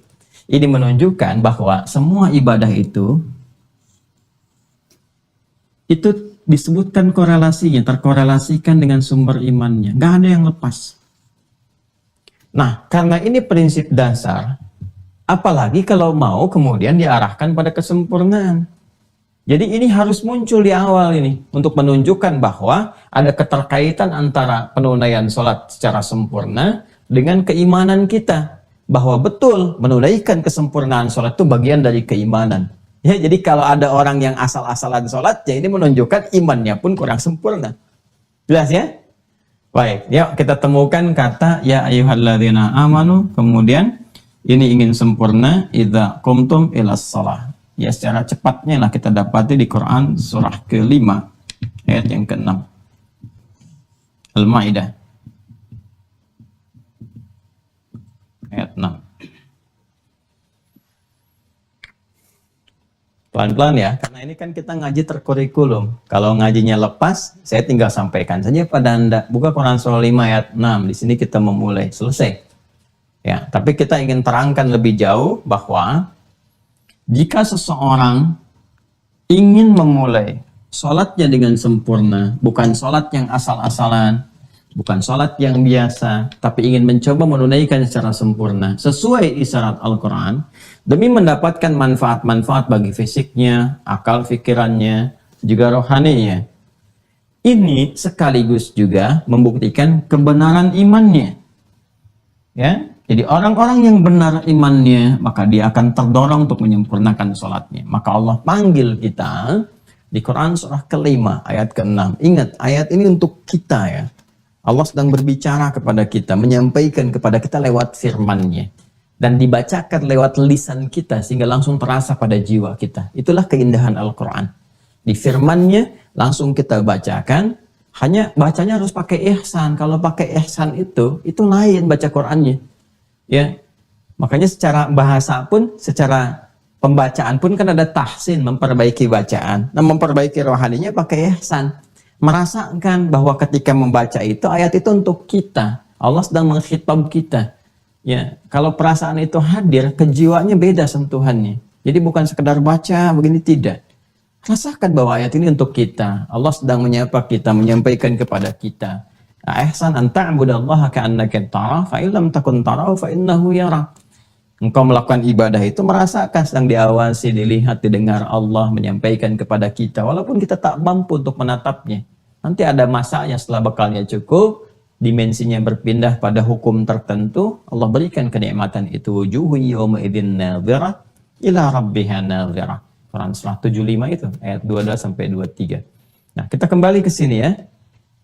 Speaker 1: Ini menunjukkan bahwa semua ibadah itu disebutkan korelasinya, terkorelasikan dengan sumber imannya. Nggak ada yang lepas. Nah, karena ini prinsip dasar, apalagi kalau mau kemudian diarahkan pada kesempurnaan. Jadi ini harus muncul di awal ini, untuk menunjukkan bahwa ada keterkaitan antara penunaian sholat secara sempurna dengan keimanan kita. Bahwa betul menunaikan kesempurnaan sholat itu bagian dari keimanan. Ya, jadi kalau ada orang yang asal-asalan sholat, ya ini menunjukkan imannya pun kurang sempurna. Jelas ya? Baik, yuk kita temukan kata ya ayyuhalladzina amanu, kemudian ini ingin sempurna, idza qumtum ilas shalah. Ya, secara cepatnya lah kita dapati di Quran surah ke-5 ayat yang ke-6. Al-Maidah ayat 6. Pelan-pelan ya, karena ini kan kita ngaji terkurikulum. Kalau ngajinya lepas, saya tinggal sampaikan saja pada Anda. Buka Quran surah 5 ayat 6. Di sini kita memulai, selesai. Ya, tapi kita ingin terangkan lebih jauh bahwa jika seseorang ingin memulai sholatnya dengan sempurna, bukan sholat yang asal-asalan, bukan sholat yang biasa, tapi ingin mencoba menunaikan secara sempurna, sesuai isyarat Al-Quran, demi mendapatkan manfaat-manfaat bagi fisiknya, akal fikirannya, juga rohaninya. Ini sekaligus juga membuktikan kebenaran imannya. Ya, jadi orang-orang yang benar imannya, maka dia akan terdorong untuk menyempurnakan sholatnya. Maka Allah panggil kita di Quran surah ke-5 ayat ke-6. Ingat, ayat ini untuk kita ya. Allah sedang berbicara kepada kita, menyampaikan kepada kita lewat firman-Nya. Dan dibacakan lewat lisan kita, sehingga langsung terasa pada jiwa kita. Itulah keindahan Al-Quran. Di firman-Nya langsung kita bacakan, hanya bacanya harus pakai ihsan. Kalau pakai ihsan itu lain baca Qur'annya. Ya. Makanya secara bahasa pun, secara pembacaan pun kan ada tahsin, memperbaiki bacaan. Nah, memperbaiki rohaninya pakai ihsan. Merasakan bahwa ketika membaca itu, ayat itu untuk kita. Allah sedang mengkhitab kita. Ya, kalau perasaan itu hadir, kejiwaannya beda sentuhannya. Jadi bukan sekedar baca begini, tidak. Rasakan bahwa ayat ini untuk kita. Allah sedang menyapa kita, menyampaikan kepada kita. Ihsan an ta'budallaha ka'annaka tarah, fa illam takun tarahu fa innahu yara. Engkau melakukan ibadah itu merasakan sedang diawasi, dilihat, didengar Allah menyampaikan kepada kita. Walaupun kita tak mampu untuk menatapnya. Nanti ada masanya setelah bekalnya cukup, dimensinya berpindah pada hukum tertentu, Allah berikan kenikmatan itu. Wujuhu yawma idzin nadhirah ila rabbiha nadhirah. Quran surah 75 itu ayat 22 sampai 23. Nah, kita kembali ke sini ya.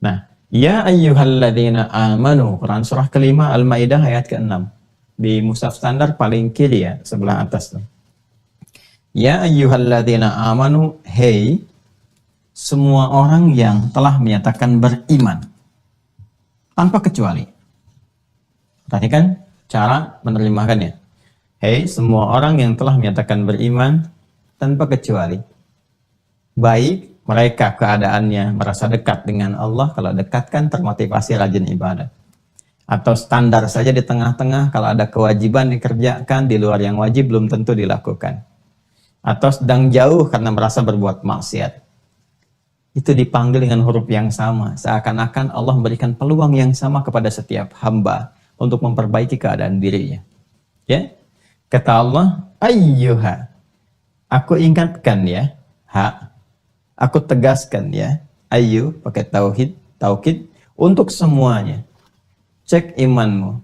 Speaker 1: Nah, ya ayyuhalladzina amanu, Quran surah kelima Al-Maidah ayat ke-6. Di mushaf standar paling kiri ya, sebelah atas tuh. Ya ayyuhalladzina amanu, hey semua orang yang telah menyatakan beriman tanpa kecuali. Tadi kan cara menerjemahkannya. Hey semua orang yang telah menyatakan beriman tanpa kecuali. Baik mereka keadaannya merasa dekat dengan Allah, kalau dekat kan termotivasi rajin ibadah. Atau standar saja di tengah-tengah, kalau ada kewajiban dikerjakan, di luar yang wajib belum tentu dilakukan. Atau sedang jauh karena merasa berbuat maksiat. Itu dipanggil dengan huruf yang sama. Seakan-akan Allah memberikan peluang yang sama kepada setiap hamba untuk memperbaiki keadaan dirinya. Ya, kata Allah, ayyuha. Aku ingatkan ya, aku tegaskan ya, ayu pakai taukid untuk semuanya. Cek imanmu.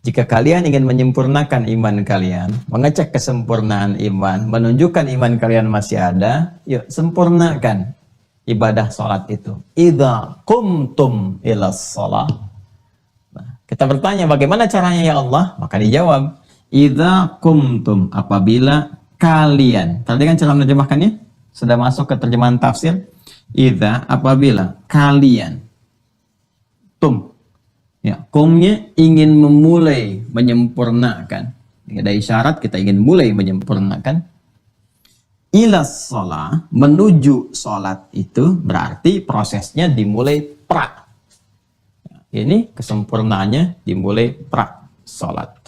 Speaker 1: Jika kalian ingin menyempurnakan iman kalian, mengecek kesempurnaan iman, menunjukkan iman kalian masih ada, yuk sempurnakan ibadah sholat itu. Idza qumtum ila sholat. Nah, kita bertanya bagaimana caranya ya Allah? Maka dijawab, idza qumtum, apabila kalian. Tadi kan cara menerjemahkannya sudah masuk ke terjemahan tafsir. Idza, apabila kalian. Tum. Ya, kumnya ingin memulai menyempurnakan. Ada isyarat kita ingin mulai menyempurnakan. Ila sholat, menuju sholat itu berarti prosesnya dimulai pra. Ini kesempurnaannya dimulai pra sholat.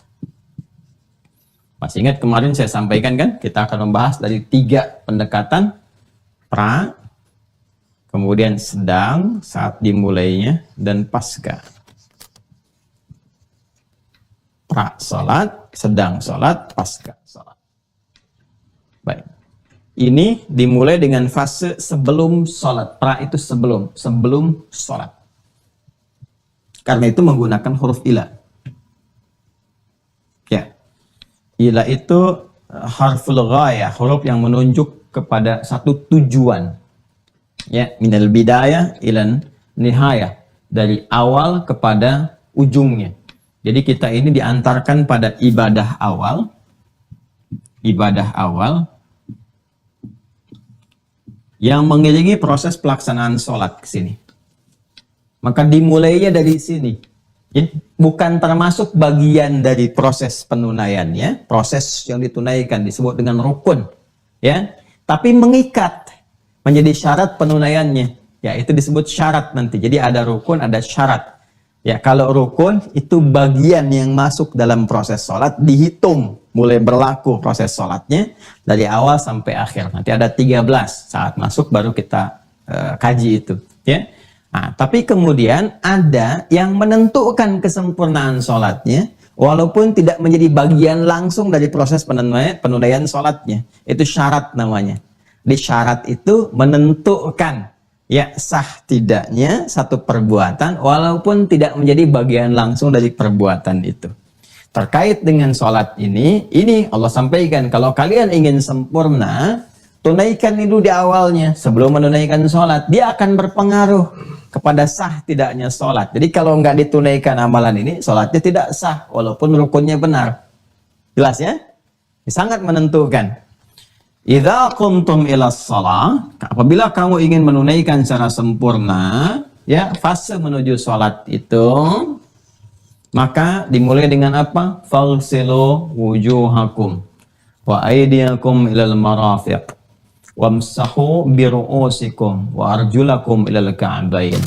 Speaker 1: Masih ingat kemarin saya sampaikan kan, kita akan membahas dari 3 pendekatan. Pra, kemudian sedang saat dimulainya, dan pasca. Pra sholat, sedang sholat, pasca sholat. Baik. Ini dimulai dengan fase sebelum sholat. Pra itu sebelum sholat. Karena itu menggunakan huruf ila. Ya. Ila itu harful ghayah, huruf yang menunjuk kepada satu tujuan. Ya, minal bidayah ilan nihayah, dari awal kepada ujungnya. Jadi kita ini diantarkan pada ibadah awal yang mengiringi proses pelaksanaan sholat ke sini. Maka dimulainya dari sini. Jadi, bukan termasuk bagian dari proses penunaiannya, proses yang ditunaikan disebut dengan rukun, ya. Tapi mengikat menjadi syarat penunaiannya, ya itu disebut syarat nanti. Jadi ada rukun, ada syarat. Ya kalau rukun itu bagian yang masuk dalam proses sholat dihitung mulai berlaku proses sholatnya dari awal sampai akhir. Nanti ada 13 saat masuk baru kita kaji itu, ya. Nah, tapi kemudian ada yang menentukan kesempurnaan sholatnya, walaupun tidak menjadi bagian langsung dari proses penunaian sholatnya. Itu syarat namanya. Di syarat itu menentukan ya sah tidaknya satu perbuatan, walaupun tidak menjadi bagian langsung dari perbuatan itu. Terkait dengan sholat ini Allah sampaikan, kalau kalian ingin sempurna, tunaikan itu di awalnya. Sebelum menunaikan sholat, dia akan berpengaruh kepada sah tidaknya sholat. Jadi kalau nggak ditunaikan amalan ini, sholatnya tidak sah, walaupun rukunnya benar. Jelas ya? Sangat menentukan. Idza qumtum ila shalah, apabila kamu ingin menunaikan secara sempurna, ya, fase menuju salat itu, maka dimulai dengan apa? Faghsilu wujuhakum wa aydiyakum ilal marafiq wamsahu bi ru'usikum wa arjulakum ilal ka'bain.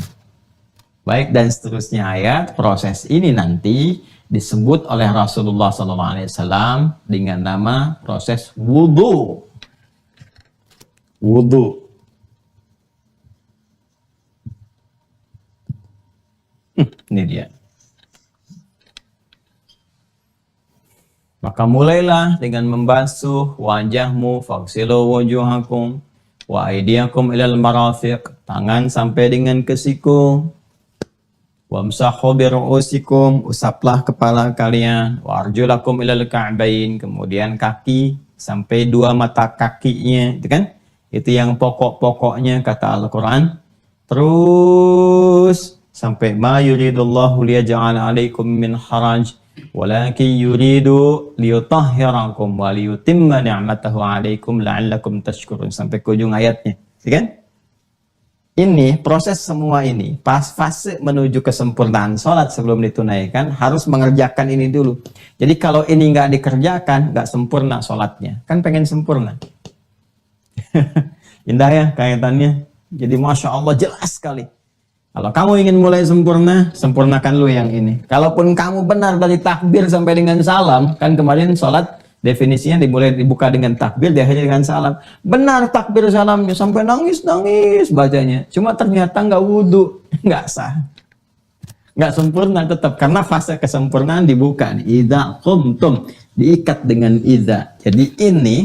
Speaker 1: Baik, dan seterusnya ayat. Proses ini nanti disebut oleh Rasulullah SAW dengan nama proses wudu. Wudu. Ini dia. Maka mulailah dengan membasuh wajahmu, faghsilu wujuhakum wa aydiyakum ilal marafiq, tangan sampai dengan ke siku. Wamsahu bi ru'usikum, usaplah kepala kalian, wa arjulakum ilal ka'bain, kemudian kaki sampai dua mata kakinya, itu kan? Itu yang pokok-pokoknya kata Al-Quran. Terus sampai ma yuridullahu liyaj'ala 'alaikum min haraj walakin yuridu liyutahhirakum wa liyutimma ni'matahu 'alaikum la'allakum tashkurun, sampai ke ujung ayatnya, ya kan? Ini proses semua ini pas fase menuju kesempurnaan sholat sebelum ditunaikan harus mengerjakan ini dulu. Jadi kalau ini nggak dikerjakan nggak sempurna sholatnya. Kan pengen sempurna. Indah ya kaitannya. Jadi Masya Allah jelas sekali. Kalau kamu ingin mulai sempurna, sempurnakan lu yang ini. Kalaupun kamu benar dari takbir sampai dengan salam, kan kemarin sholat definisinya dibuka dengan takbir, diakhiri dengan salam. Benar takbir salamnya sampai nangis-nangis bacanya. Cuma ternyata nggak wudhu, nggak sah. Nggak sempurna tetap, karena fase kesempurnaan dibuka. Idza qumtum, diikat dengan idza. Jadi ini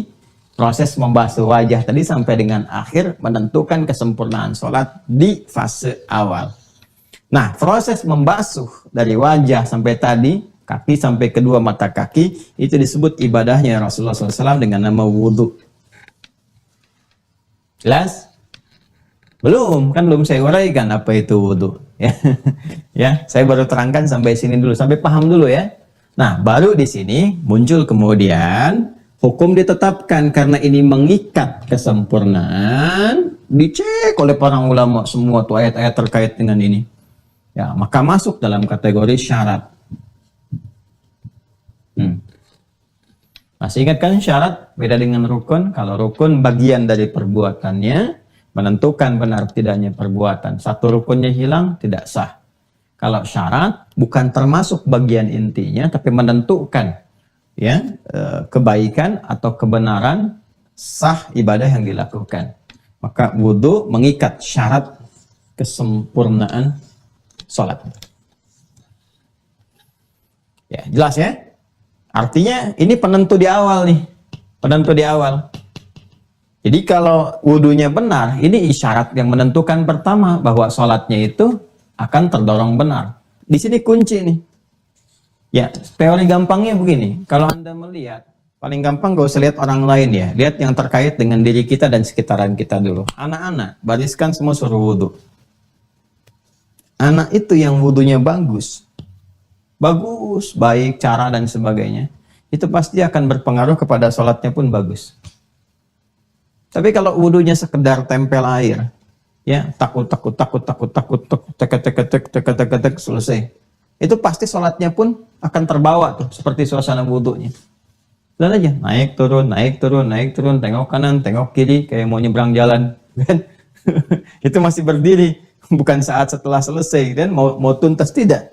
Speaker 1: proses membasuh wajah tadi sampai dengan akhir menentukan kesempurnaan sholat di fase awal. Nah, proses membasuh dari wajah sampai tadi, kaki sampai kedua mata kaki, itu disebut ibadahnya Rasulullah SAW dengan nama wudhu. Jelas? Belum, kan belum saya uraikan apa itu wudhu. Ya, ya, saya baru terangkan sampai sini dulu, sampai paham dulu ya. Nah, baru di sini muncul kemudian hukum ditetapkan karena ini mengikat kesempurnaan, dicek oleh para ulama semua tuh ayat-ayat terkait dengan ini. Ya, maka masuk dalam kategori syarat. Masih ingat kan syarat beda dengan rukun? Kalau rukun bagian dari perbuatannya menentukan benar tidaknya perbuatan. Satu rukunnya hilang tidak sah. Kalau syarat bukan termasuk bagian intinya tapi menentukan ya kebaikan atau kebenaran sah ibadah yang dilakukan. Maka wudhu mengikat syarat kesempurnaan sholat. Ya, jelas ya? Artinya ini penentu di awal nih. Penentu di awal. Jadi kalau wudhunya benar, ini isyarat yang menentukan pertama bahwa sholatnya itu akan terdorong benar. Di sini kunci nih. Ya, teori gampangnya begini. Kalau Anda melihat, paling gampang gak usah lihat orang lain ya. Lihat yang terkait dengan diri kita dan sekitaran kita dulu. Anak-anak, bariskan semua suruh wudhu. Anak itu yang wudhunya bagus, baik cara dan sebagainya, itu pasti akan berpengaruh kepada sholatnya pun bagus. Tapi kalau wudhunya sekedar tempel air, ya takut, tek, selesai. Itu pasti sholatnya pun akan terbawa tuh, seperti suasana wudhunya. Lihat aja, naik turun, tengok kanan, tengok kiri, kayak mau nyebrang jalan. Kan? Itu masih berdiri, bukan saat setelah selesai, dan mau tuntas tidak.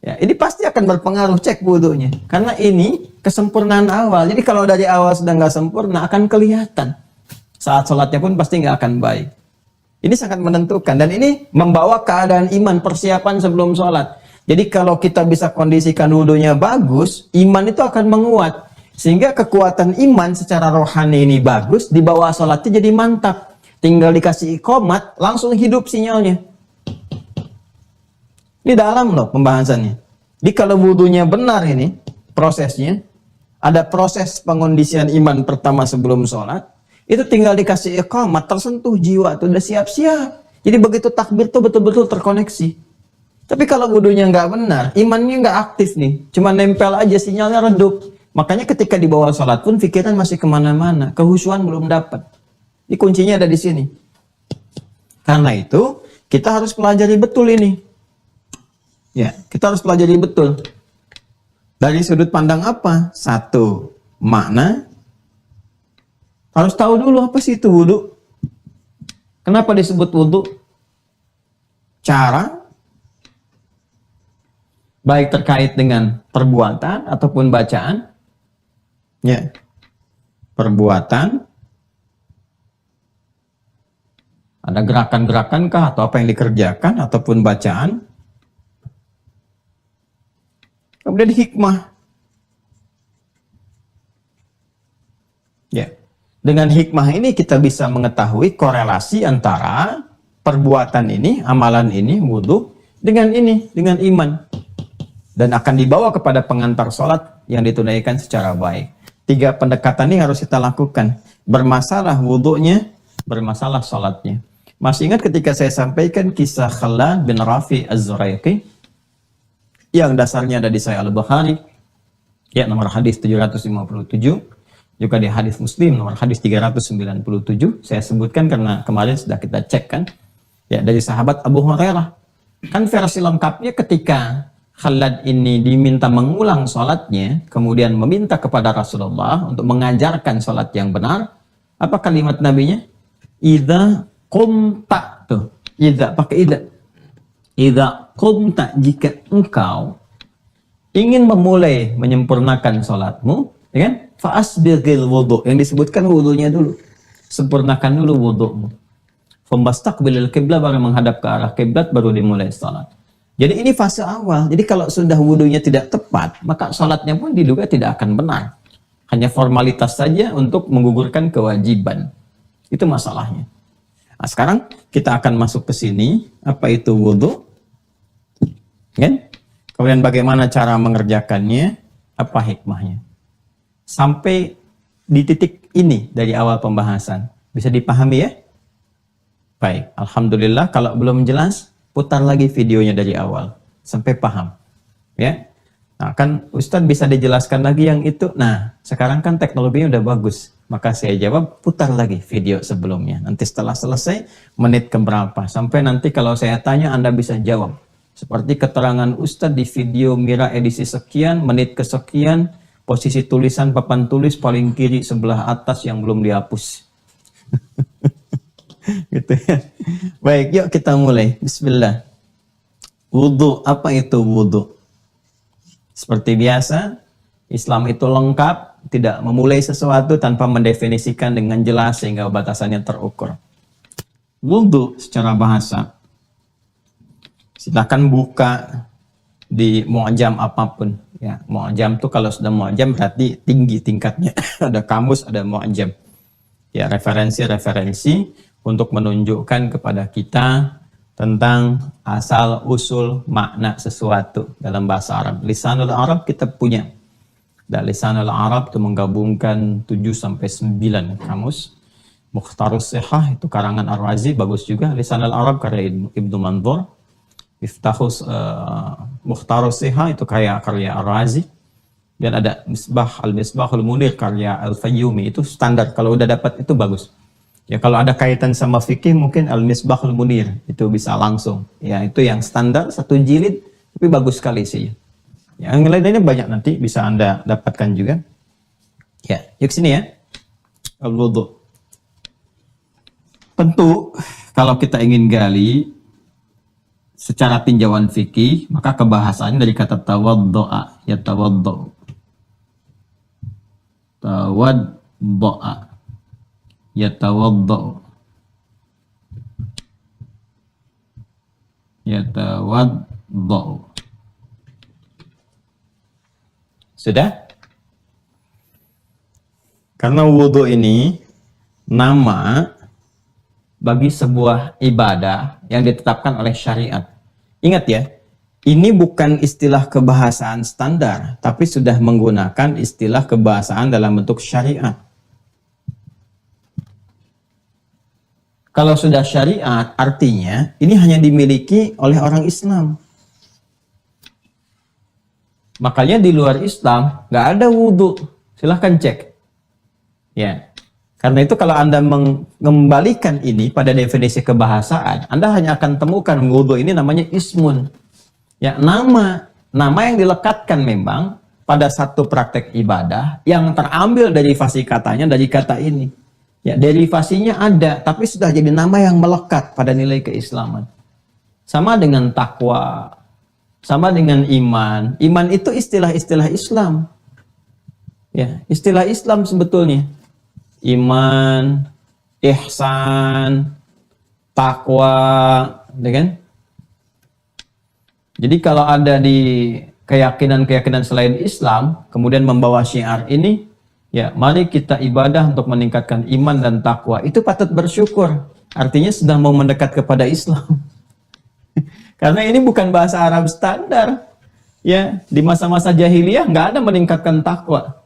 Speaker 1: Ya, ini pasti akan berpengaruh, cek wudhunya. Karena ini kesempurnaan awal. Jadi kalau dari awal sudah nggak sempurna, akan kelihatan. Saat sholatnya pun pasti nggak akan baik. Ini sangat menentukan. Dan ini membawa keadaan iman, persiapan sebelum sholat. Jadi kalau kita bisa kondisikan wudhunya bagus, iman itu akan menguat. Sehingga kekuatan iman secara rohani ini bagus, di bawah sholatnya jadi mantap. Tinggal dikasih iqomat, langsung hidup sinyalnya. Ini dalam loh pembahasannya. Jadi kalau wudhunya benar ini, prosesnya, ada proses pengondisian iman pertama sebelum sholat, itu tinggal dikasih iqamat, tersentuh jiwa, tuh udah siap-siap. Jadi begitu takbir tuh betul-betul terkoneksi. Tapi kalau wudhunya nggak benar, imannya nggak aktif nih, cuma nempel aja, sinyalnya redup. Makanya ketika di bawah sholat pun pikiran masih kemana-mana, kehusuan belum dapat. Ini kuncinya ada di sini. Karena itu kita harus pelajari betul ini. Ya, kita harus pelajari betul. Dari sudut pandang apa? Satu, makna. Harus tahu dulu apa sih itu wudhu. Kenapa disebut wudhu? Cara, baik terkait dengan perbuatan ataupun bacaan. Ya, perbuatan. Ada gerakan-gerakan kah atau apa yang dikerjakan ataupun bacaan. Kemudian hikmah. Ya. Dengan hikmah ini kita bisa mengetahui korelasi antara perbuatan ini, amalan ini, wudhu, dengan ini, dengan iman. Dan akan dibawa kepada pengantar sholat yang ditunaikan secara baik. 3 pendekatan ini harus kita lakukan. Bermasalah wudhunya, bermasalah sholatnya. Masih ingat ketika saya sampaikan kisah Khalad bin Rafi Az-Zuraiqi yang dasarnya ada di Sahih Al-Bukhari, ya, nomor hadis 757, juga di hadis Muslim nomor hadis 397. Saya sebutkan karena kemarin sudah kita cek kan, ya, dari sahabat Abu Hurairah. Kan versi lengkapnya ketika Khalad ini diminta mengulang sholatnya, kemudian meminta kepada Rasulullah untuk mengajarkan sholat yang benar. Apa kalimat nabinya? Idza qumta, tuh, idza pakai idza. Idza qumta, jika engkau ingin memulai menyempurnakan sholatmu, ya kan? Fa'asbiril wudhu, yang disebutkan wudhunya dulu. Sempurnakan dulu wudhumu. Fambastaqbilil qiblah, baru menghadap ke arah kiblat, baru dimulai sholat. Jadi ini fase awal. Jadi kalau sudah wudhunya tidak tepat, maka sholatnya pun diduga tidak akan benar. Hanya formalitas saja untuk menggugurkan kewajiban. Itu masalahnya. Nah, sekarang kita akan masuk ke sini. Apa itu wudhu? Kan? Kemudian bagaimana cara mengerjakannya? Apa hikmahnya? Sampai di titik ini dari awal pembahasan. Bisa dipahami ya? Baik, alhamdulillah. Kalau belum jelas, putar lagi videonya dari awal sampai paham. Ya. Nah, kan Ustadz bisa dijelaskan lagi yang itu. Nah, sekarang kan teknologinya udah bagus. Maka saya jawab, putar lagi video sebelumnya. Nanti setelah selesai, menit keberapa. Sampai nanti kalau saya tanya, Anda bisa jawab. Seperti keterangan Ustadz di video Mira edisi sekian, menit kesekian, posisi tulisan papan tulis paling kiri sebelah atas yang belum dihapus. Gitu ya. Baik, yuk kita mulai. Bismillah. Wudhu, apa itu wudhu? Seperti biasa, Islam itu lengkap, tidak memulai sesuatu tanpa mendefinisikan dengan jelas sehingga batasannya terukur. Wudhu secara bahasa, silakan buka di mu'jam apapun. Ya, mu'jam tuh kalau sudah mu'jam berarti tinggi tingkatnya. Ada kamus, ada mu'jam. Ya, referensi-referensi untuk menunjukkan kepada kita tentang asal usul makna sesuatu dalam bahasa Arab. Lisanul Arab kita punya. Dan Lisanul Arab itu menggabungkan 7-9 kamus. Mukhtarus Sihah itu karangan Ar-Razi, bagus juga. Lisanul Arab karya Ibnu Manzur. Miftahus Mukhtarus Sihah itu karya Ar-Razi. Dan ada Al-Misbahul Munir karya Al-Fayyumi, itu standar. Kalau udah dapat itu bagus. Ya, kalau ada kaitan sama fikih mungkin Al-Misbahul Munir itu bisa langsung. Ya, itu yang standar 1 jilid tapi bagus sekali sih. Yang lainnya banyak nanti bisa Anda dapatkan juga. Ya, yuk sini ya. Al-wudhu. Tentu kalau kita ingin gali secara tinjauan fikih, maka kebahasannya dari kata tawaddu'a, ya tawaddu. Tawaddu'a. Yatawaddu. Yatawaddu. Sudah? Karena wudhu ini nama bagi sebuah ibadah yang ditetapkan oleh syariat. Ingat ya, ini bukan istilah kebahasaan standar, tapi sudah menggunakan istilah kebahasaan dalam bentuk syariat. Kalau sudah syariat, artinya ini hanya dimiliki oleh orang Islam. Makanya di luar Islam nggak ada wudhu. Silahkan cek. Ya. Karena itu kalau Anda mengembalikan ini pada definisi kebahasaan, Anda hanya akan temukan wudhu ini namanya ismun. Ya, nama yang dilekatkan memang pada satu praktek ibadah yang terambil derivasi katanya dari kata ini. Ya, derivasinya ada, tapi sudah jadi nama yang melekat pada nilai keislaman. Sama dengan takwa, sama dengan iman. Iman itu istilah-istilah Islam. Ya, istilah Islam sebetulnya. Iman, ihsan, takwa, ya kan? Jadi kalau ada di keyakinan-keyakinan selain Islam, kemudian membawa syiar ini, ya mari kita ibadah untuk meningkatkan iman dan takwa, itu patut bersyukur. Artinya sudah mau mendekat kepada Islam. Karena ini bukan bahasa Arab standar. Ya, di masa-masa jahiliyah nggak ada meningkatkan takwa.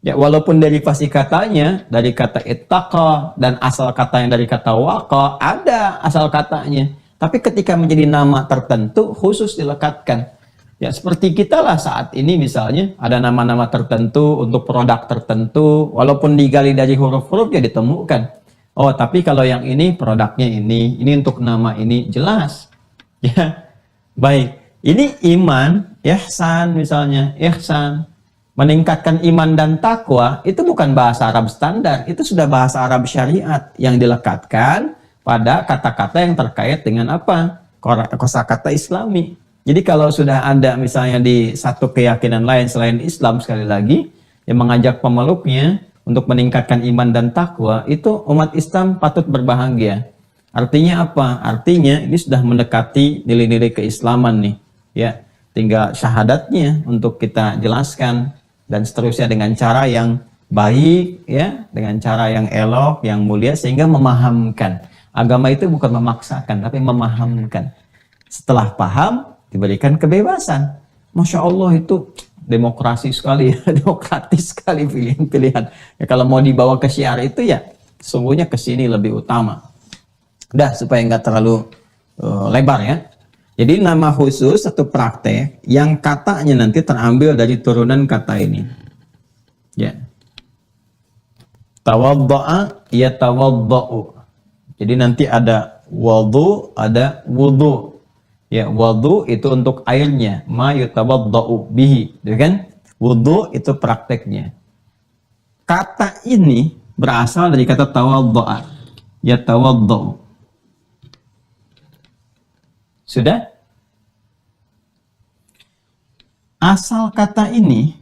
Speaker 1: Ya, walaupun derivasi katanya dari kata ittaqa dan asal katanya dari kata waqa, ada asal katanya. Tapi ketika menjadi nama tertentu khusus dilekatkan. Ya, seperti kita lah saat ini misalnya ada nama-nama tertentu untuk produk tertentu, walaupun digali dari huruf-huruf ya ditemukan. Oh, tapi kalau yang ini produknya ini untuk nama ini jelas. Ya. Baik. Ini iman, ihsan misalnya, ihsan. Meningkatkan iman dan takwa itu bukan bahasa Arab standar, itu sudah bahasa Arab syariat yang dilekatkan pada kata-kata yang terkait dengan apa? Kosakata Islami. Jadi kalau sudah ada misalnya di satu keyakinan lain selain Islam, sekali lagi yang mengajak pemeluknya untuk meningkatkan iman dan takwa, itu umat Islam patut berbahagia. Artinya apa? Artinya ini sudah mendekati nilai-nilai keislaman nih, ya. Tinggal syahadatnya untuk kita jelaskan dan seterusnya dengan cara yang baik, ya, dengan cara yang elok, yang mulia, sehingga memahamkan. Agama itu bukan memaksakan, tapi memahamkan. Setelah paham, diberikan kebebasan. Masya Allah, itu demokrasi sekali, demokratis sekali pilihan-pilihan. Ya, kalau mau dibawa ke syiar itu ya, sungguhnya ke sini lebih utama. Udah, supaya nggak terlalu lebar ya. Jadi nama khusus satu praktek yang katanya nanti terambil dari turunan kata ini. Ya. Tawadda'a yatawadda'u. Jadi nanti ada wudu, ada wudu. Ya, wudu itu untuk airnya, ma yatawadda'u bihi, gitu kan? Wudu itu prakteknya. Kata ini berasal dari kata tawadda'a, yatawadda'u. Sudah? Asal kata ini,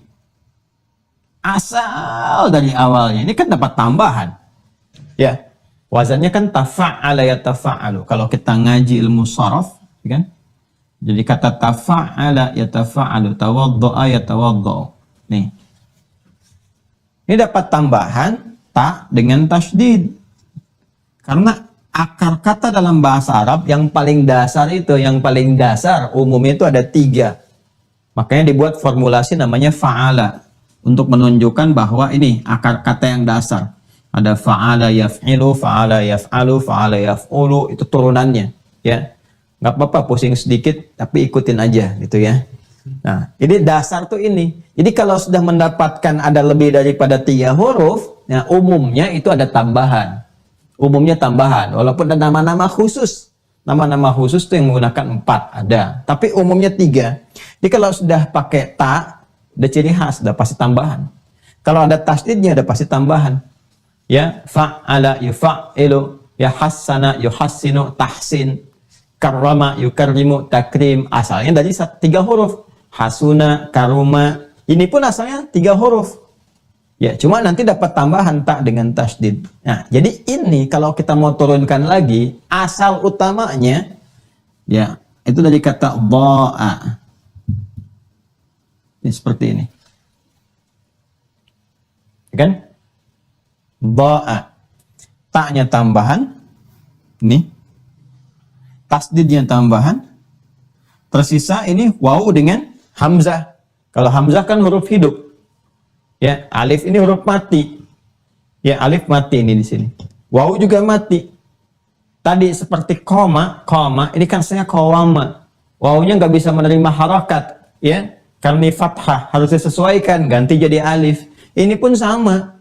Speaker 1: asal dari awalnya, ini kan dapat tambahan. Ya, wazannya kan tafa'ala yatafa'alu. Kalau kita ngaji ilmu sharaf, kan? Jadi kata tafa'ala yatafa'alu, tawadda'a yatawadda'u. Nih. Ini dapat tambahan ta dengan tasydid. Karena akar kata dalam bahasa Arab yang paling dasar itu, yang paling dasar umumnya itu ada 3. Makanya dibuat formulasi namanya fa'ala untuk menunjukkan bahwa ini akar kata yang dasar. Ada fa'ala yaf'ilu, fa'ala yaf'alu, fa'ala yaf'ulu, itu turunannya, ya. Nggak apa-apa pusing sedikit tapi ikutin aja gitu ya. Nah, ini dasar tuh ini. Jadi kalau sudah mendapatkan ada lebih daripada 3 huruf, ya umumnya itu ada tambahan. Umumnya tambahan, walaupun ada nama-nama khusus. Nama-nama khusus itu yang menggunakan 4 ada, tapi umumnya 3. Jadi kalau sudah pakai ta, udah ciri khas, udah pasti tambahan. Kalau ada tasdidnya, udah pasti tambahan. Ya, fa'ala yufa'ilu, ya hassana yuhassinu, tahsin, karrama yukarrimu, takrim. Asalnya dari 3 huruf. Hasuna, karuma. Ini pun asalnya 3 huruf. Ya, cuma nanti dapat tambahan tak dengan tasdid. Nah, jadi ini kalau kita mau turunkan lagi, asal utamanya, ya, itu dari kata dha'a. Ini seperti ini. Kan? Dha'a. Ta'nya tambahan. Ini. Tasdidnya tambahan. Tersisa ini waw dengan hamzah. Kalau hamzah kan huruf hidup. Ya, alif ini huruf mati. Ya, alif mati ini di sini. Waw juga mati. Tadi seperti koma, ini kan saya qawama. Wawnya nggak bisa menerima harakat, ya. Karena ini fathah, harus disesuaikan, ganti jadi alif. Ini pun sama.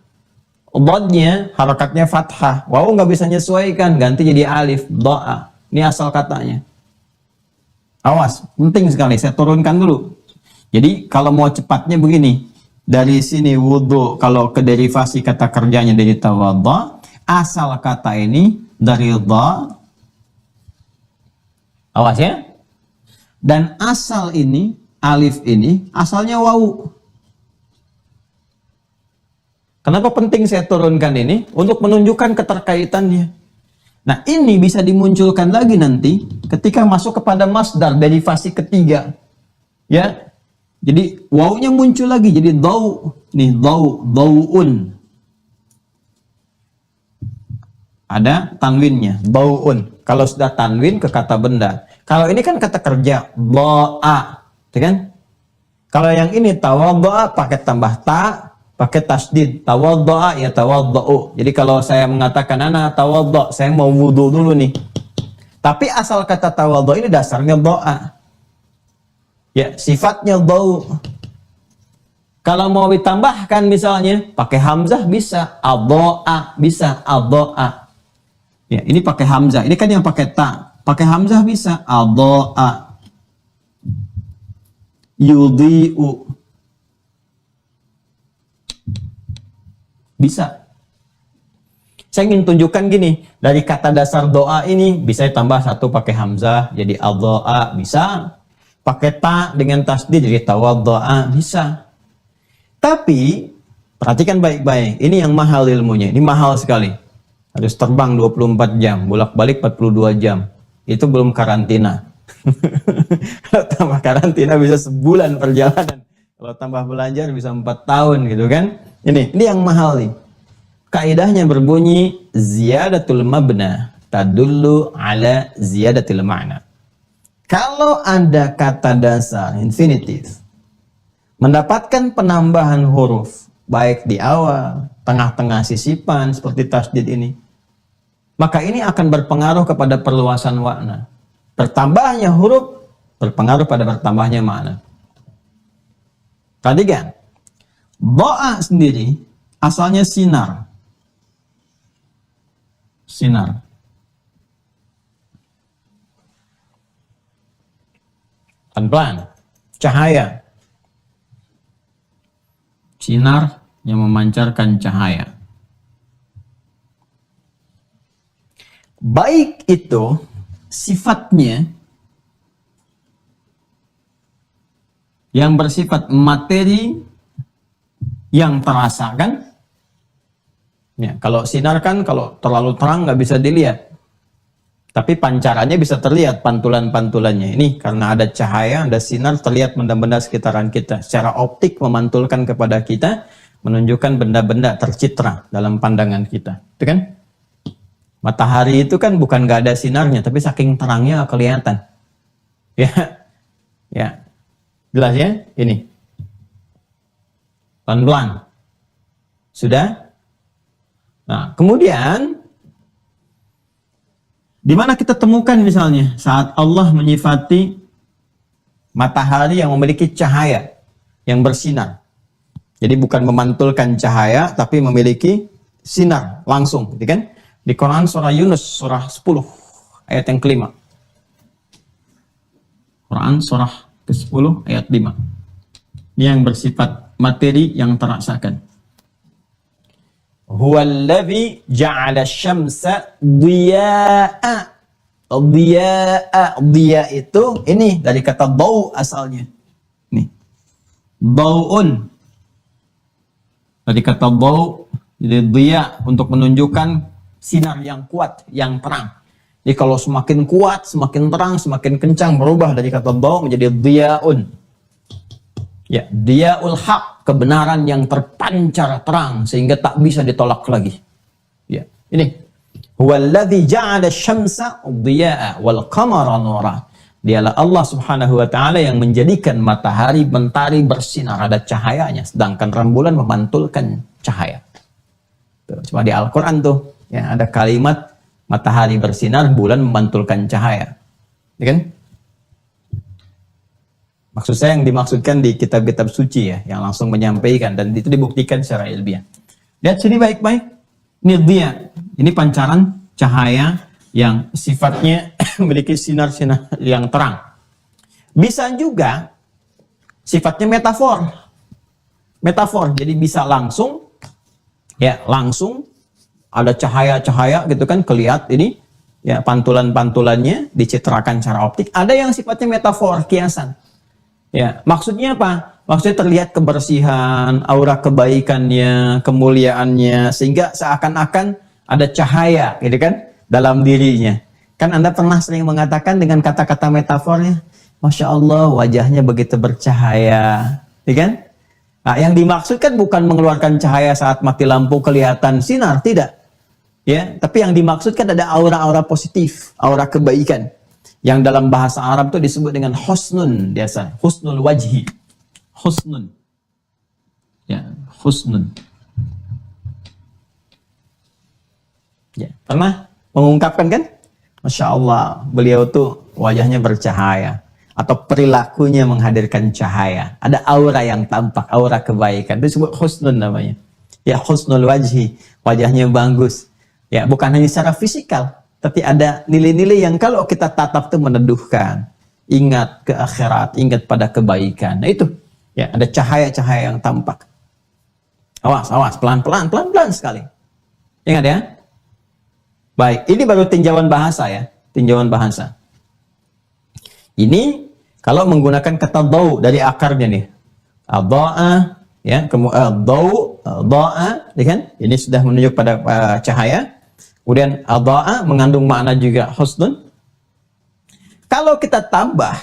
Speaker 1: Dodnya, harakatnya fathah. Wawu nggak bisa menyesuaikan, ganti jadi alif. Doa. Ini asal katanya. Awas, penting sekali. Saya turunkan dulu. Jadi kalau mau cepatnya begini. Dari sini wudhu, kalau ke derivasi kata kerjanya dari tawadha, asal kata ini dari dha. Awas ya. Dan asal ini, alif ini, asalnya wawu. Kenapa penting saya turunkan ini? Untuk menunjukkan keterkaitannya. Nah, ini bisa dimunculkan lagi nanti ketika masuk kepada masdar derivasi ketiga. Ya. Jadi wawunya muncul lagi jadi dau. Nih dauun. Ada tanwinnya, dauun. Kalau sudah tanwin ke kata benda. Kalau ini kan kata kerja, doa, kan? Kalau yang ini tawaddoa pakai tambah ta, pakai tasdid. Tawaddoa ya tawaddau. Jadi kalau saya mengatakan ana tawaddo, saya mau wudu dulu nih. Tapi asal kata tawaddo ini dasarnya doa. Ya, sifatnya dau. Kalau mau ditambahkan misalnya pakai hamzah bisa, addoa bisa, addoa. Ya, ini pakai hamzah. Ini kan yang pakai ta. Pakai hamzah bisa, addoa. Yudhi'u. Bisa. Saya ingin tunjukkan gini, dari kata dasar doa ini bisa ditambah satu pakai hamzah jadi addoa, bisa. Pakai ta dengan tasdid jadi tawaddoa, bisa. Tapi perhatikan baik-baik, ini yang mahal ilmunya, ini mahal sekali. Harus terbang 24 jam, bolak-balik 42 jam. Itu belum karantina. Kalau tambah karantina bisa sebulan perjalanan. Kalau tambah belajar bisa 4 tahun gitu kan. Ini yang mahal nih. Kaidahnya berbunyi ziyadatul mabna tadullu ala ziyadatil ma'na. Kalau ada kata dasar infinitif mendapatkan penambahan huruf baik di awal, tengah-tengah sisipan seperti tasdid ini, maka ini akan berpengaruh kepada perluasan makna. Bertambahnya huruf berpengaruh pada bertambahnya makna. Tadi kan doa sendiri asalnya sinar. Sinar. Pelan-pelan. Cahaya. Sinar yang memancarkan cahaya. Baik itu sifatnya yang bersifat materi yang terasa kan? Ya, kalau sinar kan kalau terlalu terang nggak bisa dilihat. Tapi pancarannya bisa terlihat, pantulan-pantulannya. Ini karena ada cahaya, ada sinar, terlihat benda-benda sekitaran kita. Secara optik memantulkan kepada kita, menunjukkan benda-benda tercitra dalam pandangan kita. Itu kan? Matahari itu kan bukan nggak ada sinarnya, tapi saking terangnya kelihatan. Ya, ya, jelas ya? Ini. Pelan-pelan. Sudah? Nah, kemudian di mana kita temukan misalnya saat Allah menyifati matahari yang memiliki cahaya yang bersinar. Jadi bukan memantulkan cahaya tapi memiliki sinar langsung, gitu kan? Di Quran surah Yunus surah 10 ayat yang kelima. Quran surah ke-10 ayat 5. Ini yang bersifat materi yang terasakan. Huwallazi ja'ala syamsa diya'a. Diya itu ini dari kata dau asalnya. Nih. Dauun. Dari kata dau jadi diya untuk menunjukkan sinar yang kuat, yang terang. Jadi kalau semakin kuat, semakin terang, semakin kencang berubah dari kata dau menjadi diyaun. Ya, diyaul haq, kebenaran yang terpancar terang sehingga tak bisa ditolak lagi. Ya, ini. Huwallazi ja'ala syamsa diya'a wal qamara nura. Dialah Allah Subhanahu wa taala yang menjadikan matahari mentari bersinar, ada cahayanya, sedangkan rembulan memantulkan cahaya. Tuh, cuma di Al-Qur'an tuh, ya ada kalimat matahari bersinar, bulan memantulkan cahaya. Ya kan? Maksud saya yang dimaksudkan di kitab-kitab suci ya, yang langsung menyampaikan, dan itu dibuktikan secara ilmiah. Lihat sini baik-baik. Ini dia. Ini pancaran cahaya yang sifatnya memiliki sinar-sinar yang terang. Bisa juga sifatnya metafor. Metafor, jadi bisa langsung, ya langsung ada cahaya-cahaya gitu kan, kelihat ini, ya pantulan-pantulannya dicitrakan secara optik. Ada yang sifatnya metafor, kiasan. Ya, maksudnya apa? Maksudnya terlihat kebersihan, aura kebaikannya, kemuliaannya, sehingga seakan-akan ada cahaya, gitu kan, dalam dirinya. Kan Anda pernah sering mengatakan dengan kata-kata metafornya, Masya Allah, wajahnya begitu bercahaya, gitu kan? Nah, yang dimaksudkan bukan mengeluarkan cahaya saat mati lampu kelihatan sinar, tidak. Ya, tapi yang dimaksudkan ada aura-aura positif, aura kebaikan. Yang dalam bahasa Arab itu disebut dengan husnun biasa, husnul wajhi. Husnun. Ya, husnun. Ya, pernah mengungkapkan kan? Masya Allah, beliau tuh wajahnya bercahaya. Atau perilakunya menghadirkan cahaya. Ada aura yang tampak, aura kebaikan. Itu disebut husnun namanya. Ya, husnul wajhi. Wajahnya bagus. Ya, bukan hanya secara fisikal. Tapi ada nilai-nilai yang kalau kita tatap itu meneduhkan. Ingat ke akhirat, ingat pada kebaikan. Nah itu, ya ada cahaya-cahaya yang tampak. Awas, awas, pelan-pelan, pelan-pelan sekali. Ingat ya. Baik, ini baru tinjauan bahasa ya. Tinjauan bahasa. Ini kalau menggunakan kata dau dari akarnya nih. Adha'a, ya, kemudian dau, adha'a, ya kan? Ini sudah menunjuk pada cahaya. Kemudian adha'a mengandung makna juga husnun. Kalau kita tambah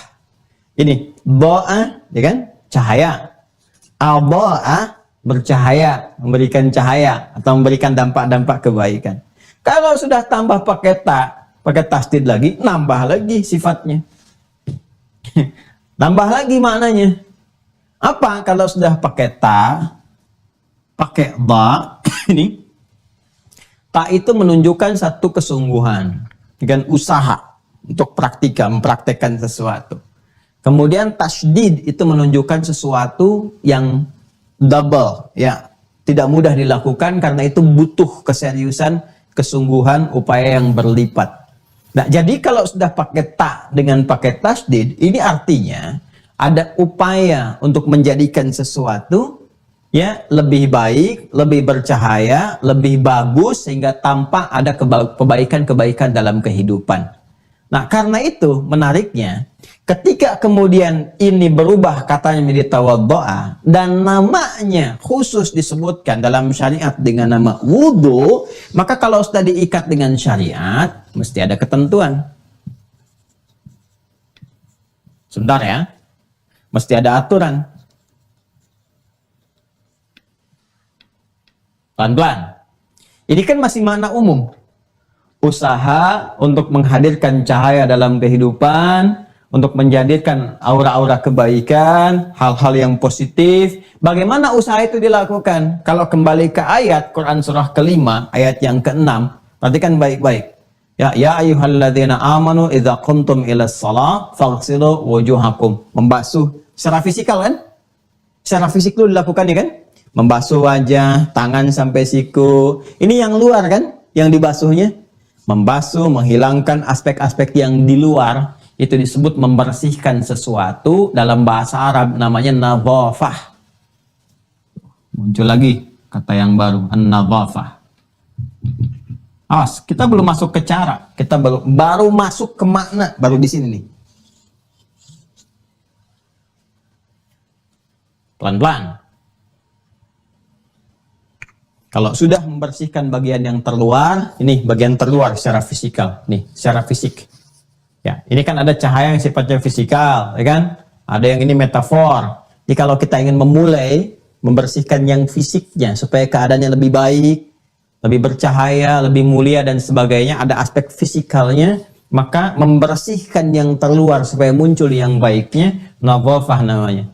Speaker 1: ini dha'a, ya kan? Cahaya. Adha'a bercahaya, memberikan cahaya atau memberikan dampak-dampak kebaikan. Kalau sudah tambah pakai tasdid lagi, nambah lagi sifatnya. Tambah lagi maknanya. Apa kalau sudah pakai pakai dha ini? Ta itu menunjukkan satu kesungguhan dengan usaha untuk mempraktekkan sesuatu. Kemudian tasydid itu menunjukkan sesuatu yang double, ya, tidak mudah dilakukan karena itu butuh keseriusan, kesungguhan, upaya yang berlipat. Nah, jadi kalau sudah pakai ta dengan pakai tasydid, ini artinya ada upaya untuk menjadikan sesuatu ya lebih baik, lebih bercahaya, lebih bagus sehingga tampak ada kebaikan-kebaikan dalam kehidupan. Nah, karena itu menariknya ketika kemudian ini berubah katanya menjadi tawaddu'a dan namanya khusus disebutkan dalam syariat dengan nama wudu, maka kalau sudah diikat dengan syariat mesti ada ketentuan. Sebentar ya. Mesti ada aturan. Pelan-pelan. Ini kan masih makna umum. Usaha untuk menghadirkan cahaya dalam kehidupan, untuk menjadikan aura-aura kebaikan, hal-hal yang positif. Bagaimana usaha itu dilakukan? Kalau kembali ke ayat Quran surah kelima, ayat yang ke-6, perhatikan baik-baik. Ya ayyuhalladzina amanu idza qumtum ilas shalah faghsilu wujuhakum. Membasuh secara fisikal kan? Secara fisik itu dilakukan ya kan? Membasuh wajah, tangan sampai siku. Ini yang luar kan? Yang dibasuhnya. Membasuh, menghilangkan aspek-aspek yang di luar. Itu disebut membersihkan sesuatu. Dalam bahasa Arab namanya nadhafah. Muncul lagi kata yang baru, an-nadhafah. Kita belum masuk ke cara. Kita baru masuk ke makna. Baru di sini nih. Pelan-pelan. Kalau sudah membersihkan bagian yang terluar, ini bagian terluar secara fisikal, nih, secara fisik. Ya, ini kan ada cahaya yang sifatnya fisikal, ya kan? Ada yang ini metafor. Jadi kalau kita ingin memulai membersihkan yang fisiknya supaya keadaannya lebih baik, lebih bercahaya, lebih mulia dan sebagainya, ada aspek fisikalnya, maka membersihkan yang terluar supaya muncul yang baiknya, nadhafah namanya.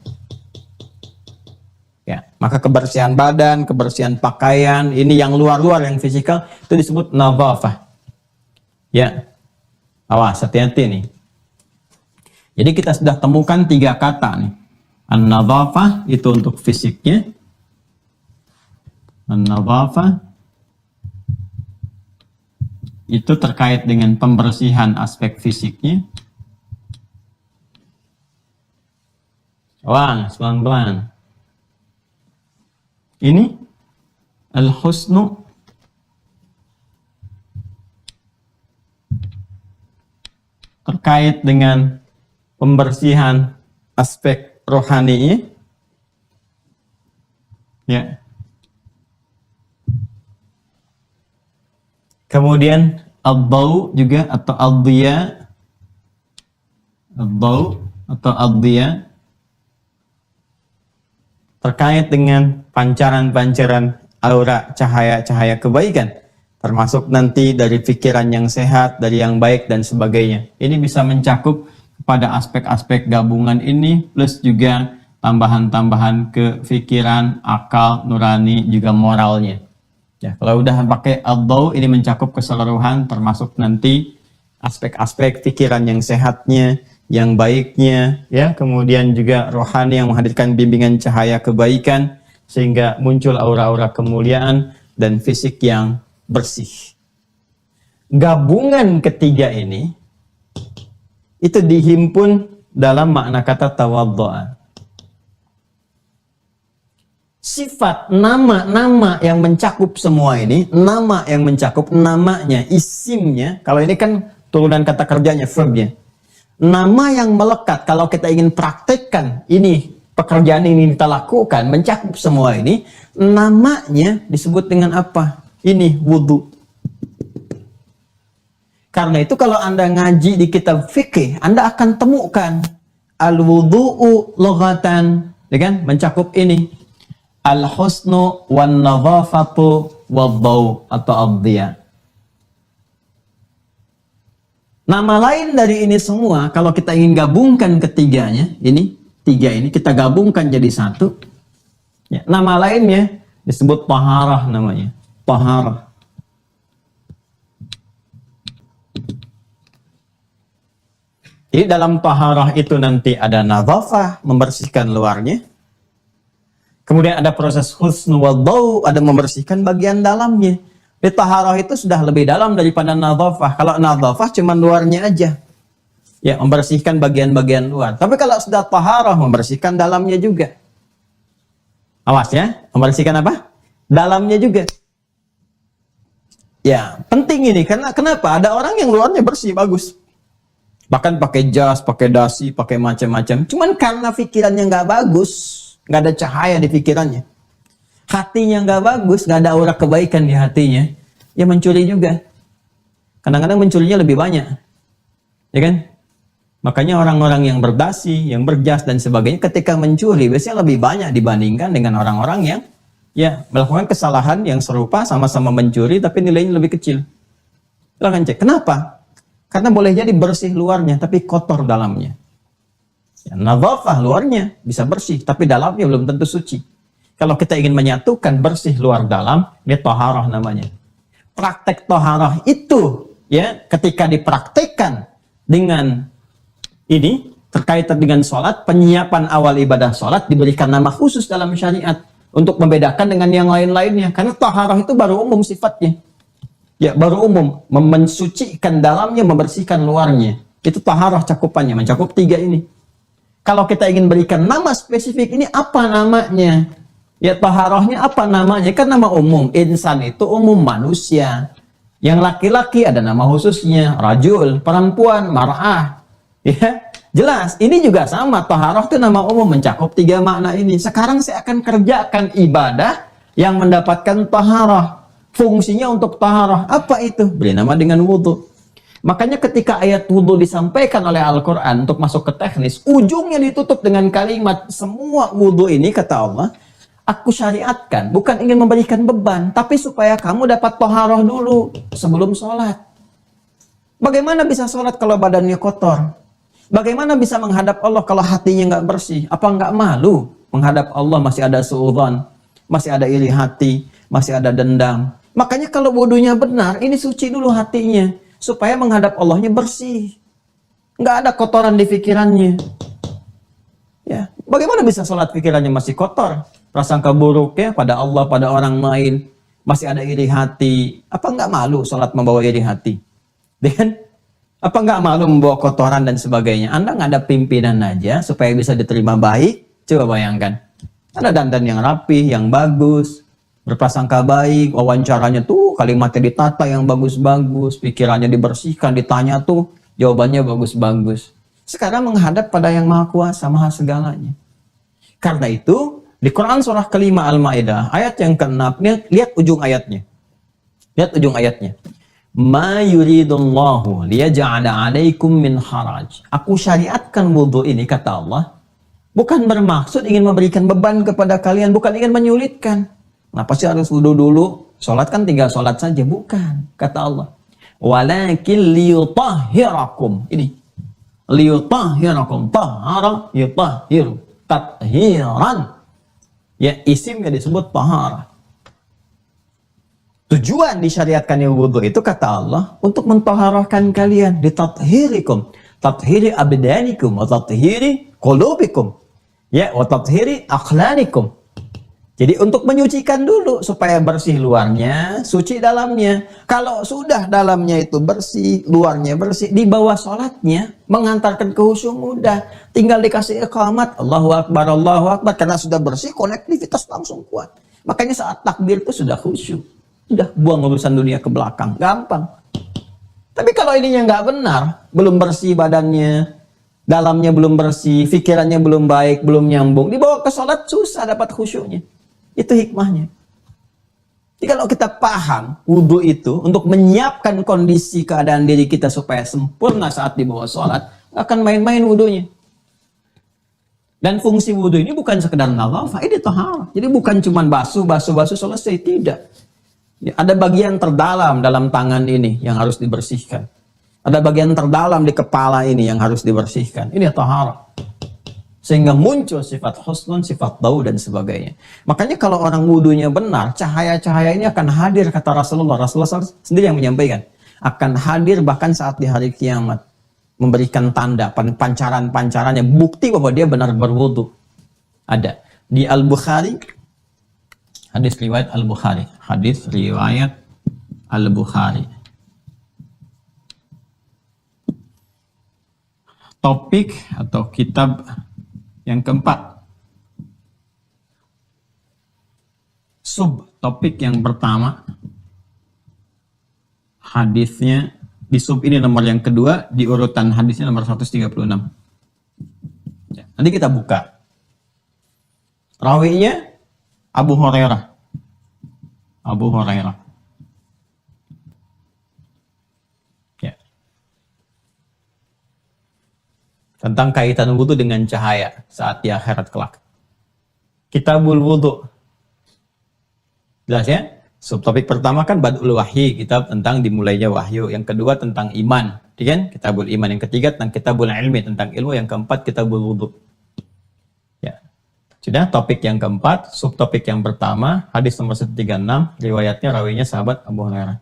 Speaker 1: Ya, maka kebersihan badan, kebersihan pakaian, ini yang luar-luar yang fisikal itu disebut nadhafah. Ya. Awas, hati-hati nih. Jadi kita sudah temukan 3 kata nih. An-nadhafah itu untuk fisiknya. An-nadhafah itu terkait dengan pembersihan aspek fisiknya. Wah, pelan-pelan. Ini al-husnu terkait dengan pembersihan aspek rohani. Ya. Kemudian ad-dau juga atau ad-diya. Ad-dau atau ad-diya terkait dengan pancaran-pancaran aura cahaya-cahaya kebaikan, termasuk nanti dari pikiran yang sehat, dari yang baik dan sebagainya. Ini bisa mencakup pada aspek-aspek gabungan ini plus juga tambahan-tambahan ke pikiran, akal, nurani, juga moralnya. Ya, kalau udah pakai ad-dau ini mencakup keseluruhan termasuk nanti aspek-aspek pikiran yang sehatnya, yang baiknya, ya, kemudian juga rohani yang menghadirkan bimbingan cahaya kebaikan sehingga muncul aura-aura kemuliaan dan fisik yang bersih. Gabungan ketiga ini itu dihimpun dalam makna kata tawaddu'a. Sifat nama-nama yang mencakup semua ini, nama yang mencakup namanya, isimnya, kalau ini kan turunan kata kerjanya, verbnya. Nama yang melekat, kalau kita ingin praktekkan ini, pekerjaan ini kita lakukan, mencakup semua ini, namanya disebut dengan apa? Ini wudu. Karena itu kalau Anda ngaji di kitab fikih, Anda akan temukan al-wudu'u lughatan, ya kan? Mencakup ini. Al-husnu wan nadhafatu wad-dau atau ad-diya. Nama lain dari ini semua, kalau kita ingin gabungkan ketiganya, ini, 3 ini, kita gabungkan jadi satu. Ya, nama lainnya disebut taharah namanya. Taharah. Jadi dalam taharah itu nanti ada nadhafah, membersihkan luarnya. Kemudian ada proses husnu wad-dau, ada membersihkan bagian dalamnya. Di taharah itu sudah lebih dalam daripada nadhafah. Kalau nadhafah cuma luarnya aja. Ya, membersihkan bagian-bagian luar. Tapi kalau sudah taharah, membersihkan dalamnya juga. Awas ya, membersihkan apa? Dalamnya juga. Ya, penting ini. Karena kenapa? Ada orang yang luarnya bersih, bagus. Bahkan pakai jas, pakai dasi, pakai macam-macam. Cuman karena pikirannya nggak bagus, nggak ada cahaya di pikirannya, hatinya nggak bagus, nggak ada aura kebaikan di hatinya, ya mencuri juga. Kadang-kadang mencurinya lebih banyak, ya kan? Makanya orang-orang yang berdasi, yang berjas dan sebagainya, ketika mencuri biasanya lebih banyak dibandingkan dengan orang-orang yang ya melakukan kesalahan yang serupa, sama-sama mencuri tapi nilainya lebih kecil. Silahkan cek. Kenapa? Karena boleh jadi bersih luarnya tapi kotor dalamnya. Ya, nadhafah luarnya bisa bersih, tapi dalamnya belum tentu suci. Kalau kita ingin menyatukan bersih luar dalam, ini taharah namanya. Praktek taharah itu, ya, ketika dipraktekkan dengan ini, terkaitan dengan sholat, penyiapan awal ibadah sholat diberikan nama khusus dalam syariat untuk membedakan dengan yang lain-lainnya. Karena taharah itu baru umum sifatnya. Ya, baru umum, mensucikan dalamnya, membersihkan luarnya. Itu taharah cakupannya, mencakup 3 ini. Kalau kita ingin berikan nama spesifik, ini apa namanya? Ya, taharahnya apa namanya? Kan nama umum. Insan itu umum manusia. Yang laki-laki ada nama khususnya. Rajul, perempuan, mar'ah. Ya, jelas. Ini juga sama. Taharah itu nama umum, mencakup 3 makna ini. Sekarang saya akan kerjakan ibadah yang mendapatkan taharah. Fungsinya untuk taharah. Apa itu? Beri nama dengan wudu. Makanya ketika ayat wudhu disampaikan oleh Al-Quran untuk masuk ke teknis, ujungnya ditutup dengan kalimat, semua wudhu ini, kata Allah, aku syariatkan, bukan ingin memberikan beban, tapi supaya kamu dapat taharah dulu sebelum sholat. Bagaimana bisa sholat kalau badannya kotor? Bagaimana bisa menghadap Allah kalau hatinya nggak bersih? Apa nggak malu menghadap Allah masih ada suudzon, masih ada iri hati, masih ada dendam? Makanya kalau wudhunya benar, ini suci dulu hatinya. Supaya menghadap Allahnya bersih. nggak ada kotoran di pikirannya. Ya, bagaimana bisa sholat pikirannya masih kotor? Prasangka buruk ya pada Allah, pada orang lain, masih ada iri hati. Apa nggak malu sholat membawa iri hati? Dan apa nggak malu membawa kotoran dan sebagainya? Anda nggak ada pimpinan aja supaya bisa diterima baik. Coba bayangkan. Anda dandan yang rapi, yang bagus, berprasangka baik, wawancaranya tuh kalimatnya ditata yang bagus-bagus, pikirannya dibersihkan, ditanya tuh jawabannya bagus-bagus. Sekarang menghadap pada yang maha kuasa, maha segalanya. Karena itu, di Quran surah kelima Al-Ma'idah, ayat yang ke-6, lihat ujung ayatnya. Lihat ujung ayatnya. Ma yuridullahu liyaja'ala alaikum min haraj. Aku syariatkan wudhu ini, kata Allah, bukan bermaksud ingin memberikan beban kepada kalian, bukan ingin menyulitkan. Kenapa sih harus wudhu dulu? Sholat kan tinggal sholat saja. Bukan, kata Allah. Walakin liyutahhirakum. Ini. Liyutahhirakum. Tahara yutahhiru. Tathiran. Ya, isimnya disebut tahara. Tujuan disyariatkannya wudhu itu, kata Allah, untuk mentahharahkan kalian. Ditathhirikum. Tathhiri abdanikum. Wa tathhiri qulubikum. Ya, wa tathhiri akhlanikum. Jadi untuk menyucikan dulu supaya bersih luarnya, suci dalamnya. Kalau sudah dalamnya itu bersih, luarnya bersih, di bawah sholatnya mengantarkan ke khusyuk mudah. Tinggal dikasih iqamat, Allahu Akbar, karena sudah bersih, konektivitas langsung kuat. Makanya saat takbir itu sudah khusyuk. Sudah buang urusan dunia ke belakang, gampang. Tapi kalau ininya nggak benar, belum bersih badannya, dalamnya belum bersih, pikirannya belum baik, belum nyambung, dibawa ke sholat susah dapat khusyuknya. Itu hikmahnya. Jadi kalau kita paham wudhu itu untuk menyiapkan kondisi keadaan diri kita supaya sempurna saat di bawah sholat, akan main-main wudhunya. Dan fungsi wudhu ini bukan sekedar nadhafah, ini taharah. Jadi bukan cuma basuh selesai, tidak. Ya, ada bagian terdalam dalam tangan ini yang harus dibersihkan. Ada bagian terdalam di kepala ini yang harus dibersihkan. Ini taharah. Sehingga muncul sifat husnun, sifat bau, dan sebagainya. Makanya kalau orang wudhunya benar, cahaya-cahaya ini akan hadir, kata Rasulullah. Rasulullah sendiri yang menyampaikan. Akan hadir bahkan saat di hari kiamat. Memberikan tanda, pancaran-pancarannya, bukti bahwa dia benar berwudhu. Ada. Di Al-Bukhari, hadis riwayat Al-Bukhari. Hadis riwayat Al-Bukhari. Topik atau kitab yang keempat, subtopik yang pertama, hadisnya di sub ini nomor yang kedua, di urutan hadisnya nomor 136. Nanti kita buka. Rawinya Abu Hurairah. Abu Hurairah. Ya. Tentang kaitan wudhu dengan cahaya saat di akhirat kelak. Kitabul wudhu. Jelas ya? Subtopik pertama kan Badul Wahyi, kitab tentang dimulainya wahyu. Yang kedua tentang iman, kan? Kitabul iman. Yang ketiga tentang kitabul ilmi, tentang ilmu. Yang keempat kitabul wudhu. Ya. Sudah, topik yang keempat, subtopik yang pertama, hadis nomor 136, riwayatnya rawinya sahabat Abu Hurairah.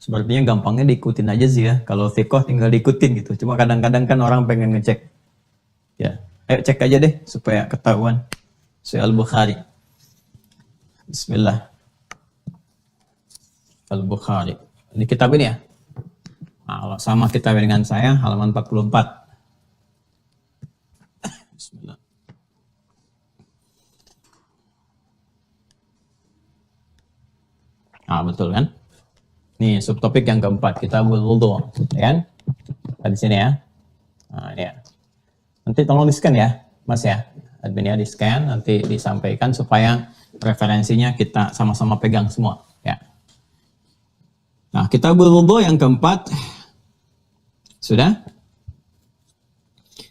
Speaker 1: Sepertinya gampangnya diikutin aja sih ya. Kalau fiqh tinggal diikutin gitu. Cuma kadang-kadang kan orang pengen ngecek. Ya, ayo cek aja deh supaya ketahuan. Sahih Al-Bukhari. Bismillah. Al-Bukhari. Ini kitab ini ya. Nah, sama kitab dengan saya, halaman 44. Bismillah. Ah, betul kan? Nih, subtopik yang keempat, kitabul wudhu, ya kan? Di sini ya. Nah, ini ya. Nanti tolong di-scan ya, Mas ya. Admin ya, di-scan, nanti disampaikan supaya referensinya kita sama-sama pegang semua, ya. Nah, kitabul wudhu yang keempat. Sudah?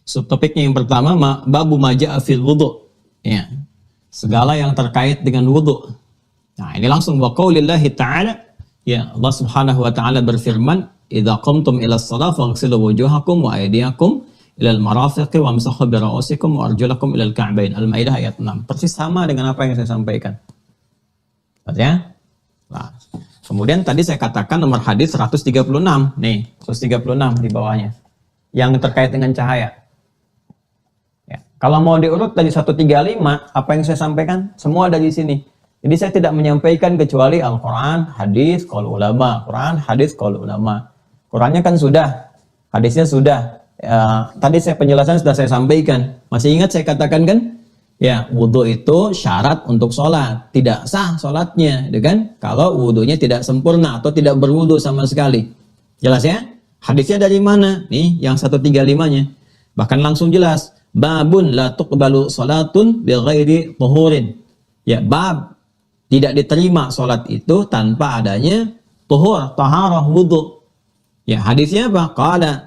Speaker 1: Subtopiknya yang pertama, babu maja'a fil wudhu. Ya. Segala yang terkait dengan wudhu. Nah, ini langsung wa qaulillahi ta'ala. Ya, Allah Subhanahu wa taala berfirman, "Idza qumtum ila shalah faghsilu wujuhakum wa aydiyakum ila al-marafiqi wamsahu bi ra'usikum wa arjulakum ila al-ka'bain." Al-Maidah ayat 6. Persis sama dengan apa yang saya sampaikan. Ya? Nah, kemudian tadi saya katakan nomor hadis 136. Nih, 136 di bawahnya. yang terkait dengan cahaya. Ya. Kalau mau diurut dari 135, apa yang saya sampaikan semua ada di sini. Jadi saya tidak menyampaikan kecuali Al-Quran, hadis, qaul ulama. Quran, hadis, qaul ulama. Qurannya kan sudah, hadisnya sudah. Tadi saya penjelasan sudah saya sampaikan. Masih ingat saya katakan kan? Ya, wudhu itu syarat untuk sholat. Tidak sah sholatnya, gitu kan? Kalau wudhunya tidak sempurna atau tidak berwudhu sama sekali. Jelas ya? Hadisnya dari mana? Nih, yang 135-nya. Bahkan langsung jelas. Babun la tuqbalu sholatun bi ghairi tuhurin. Ya, bab. Tidak diterima sholat itu tanpa adanya tuhur, taharah, wudhu. Ya, hadisnya apa?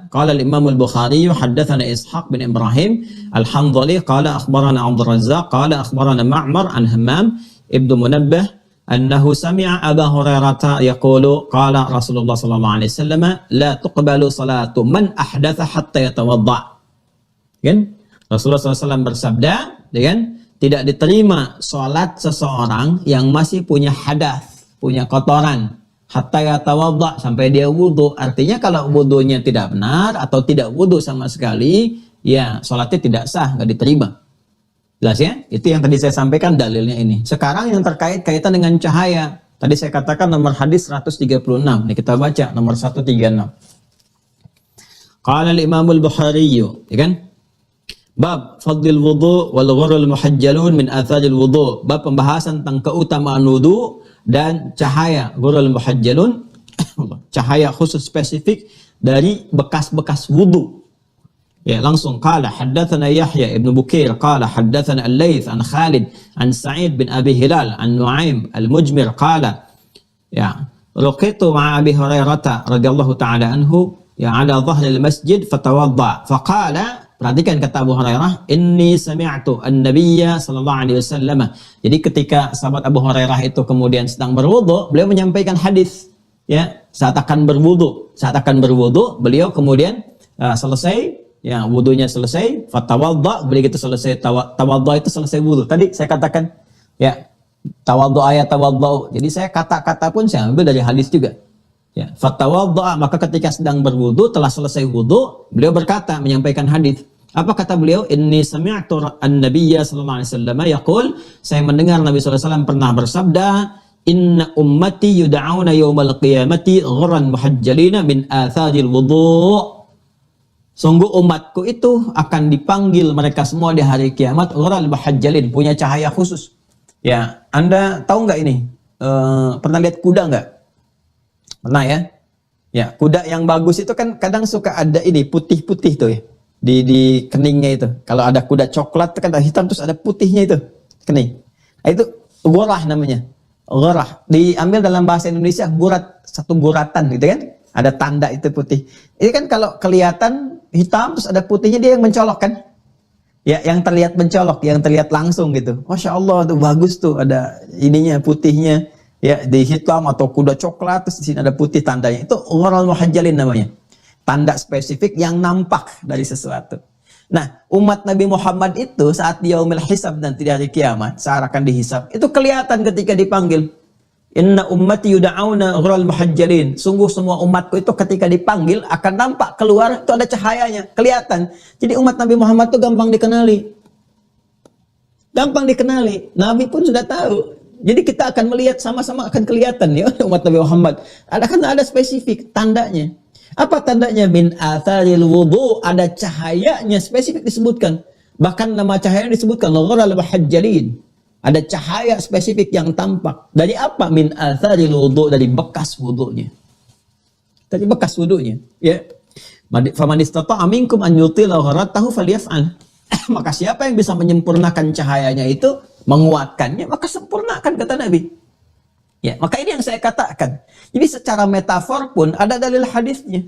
Speaker 1: Qala al-Imam al-Bukhari haddatsana Ishaq bin Ibrahim al-Hanzali qala akhbarana Abdul Razzaq qala akhbarana Ma'mar an Hammam ibn Munabbih annahu sami'a Abu Hurairah yaqulu qala Rasulullah sallallahu alaihi wasallam la tuqbalu salatu man ahdatha hatta yatawadda. Kan? Rasulullah SAW bersabda, kan? Tidak diterima salat seseorang yang masih punya hadas, punya kotoran. Hatta yatawadda, sampai dia wudhu. Artinya kalau wudhunya tidak benar atau tidak wudhu sama sekali, ya sholatnya tidak sah, nggak diterima. Jelas ya? Itu yang tadi saya sampaikan dalilnya ini. Sekarang yang terkait kaitan dengan cahaya. Tadi saya katakan nomor hadis 136. Ini kita baca nomor 136. Qala al-Imam al-Bukhari, ya kan? Bab fadlil wudu wal ghurul muhajjalun min atharil wudu. Bab pembahasan tentang keutamaan wudu dan cahaya ghurul muhajjalun, cahaya khusus spesifik dari bekas-bekas wudu. Ya, langsung qala haddatsana Yahya ibn Bukair qala haddatsana Al-Laits an Khalid an Sa'id bin Abi Hilal an Nu'aim al-Mujmir qala ya laqitu ma'a Abi Hurairah radhiyallahu ta'ala anhu ya ala dhahri al-masjid fatawadda faqala. Perhatikan kata Abu Hurairah, inni sami'tu an-nabiyya sallallahu alaihi wasallam. Jadi ketika sahabat Abu Hurairah itu kemudian sedang berwudu, beliau menyampaikan hadis. Ya, saat akan berwudu, beliau kemudian selesai, ya wudunya selesai, fatawadda, begitu selesai tawadda itu selesai wudu. Tadi saya katakan, ya tawaddu ayat tawaddu. Jadi saya kata-kata pun saya ambil dari hadis juga. Ya, fatawadda, maka ketika sedang berwudu, telah selesai wudu, beliau berkata, menyampaikan hadis. Apa kata beliau? Inni sami'tu an-nabiyya sallallahu alaihi wasallam yaqul, saya mendengar Nabi sallallahu alaihi wasallam pernah bersabda, inna ummati yud'auna yaumal qiyamati ghurran muhajjalina min atharil wudu. Sungguh umatku itu akan dipanggil mereka semua di hari kiamat ghurran muhajjalin, punya cahaya khusus. Ya, Anda tahu nggak ini? Pernah lihat kuda nggak? Pernah ya? Ya, kuda yang bagus itu kan kadang suka ada ini putih-putih tuh ya. Di keningnya itu. Kalau ada kuda coklat itu kan ada hitam terus ada putihnya itu kening. Nah, itu ghurah namanya. Ghurah diambil dalam bahasa Indonesia gurat, satu guratan gitu kan. Ada tanda itu putih. Ini kan kalau kelihatan hitam terus ada putihnya, dia yang mencolok kan. Ya, yang terlihat mencolok, yang terlihat langsung gitu. Masya Allah tuh bagus tuh, ada ininya putihnya. Ya, di hitam atau kuda coklat terus di sini ada putih tandanya. Itu ghurral muhajjalin namanya. Tanda spesifik yang nampak dari sesuatu. Nah, umat Nabi Muhammad itu saat di yaumil hisab nanti di hari kiamat, saat akan dihisab, itu kelihatan ketika dipanggil. Inna ummati yuda'auna ghurral muhajjalin. Sungguh semua umatku itu ketika dipanggil akan nampak keluar, itu ada cahayanya, kelihatan. Jadi umat Nabi Muhammad itu gampang dikenali. Gampang dikenali. Nabi pun sudah tahu. Jadi kita akan melihat sama-sama akan kelihatan ya umat Nabi Muhammad. Ada spesifik tandanya. Apa tandanya? Min atharil wudu, ada cahayanya spesifik disebutkan. Bahkan nama cahaya disebutkan ghurral muhajjalin. Ada cahaya spesifik yang tampak. Dari apa? Min atharil wudu, dari bekas wudunya. Dari bekas wudunya, ya. Faman istata'a minkum an yutila ghurratahu falyaf'al. Maka siapa yang bisa menyempurnakan cahayanya itu, menguatkannya, maka sempurnakan, kata Nabi. Ya, maka ini yang saya katakan. Jadi secara metafor pun ada dalil hadisnya.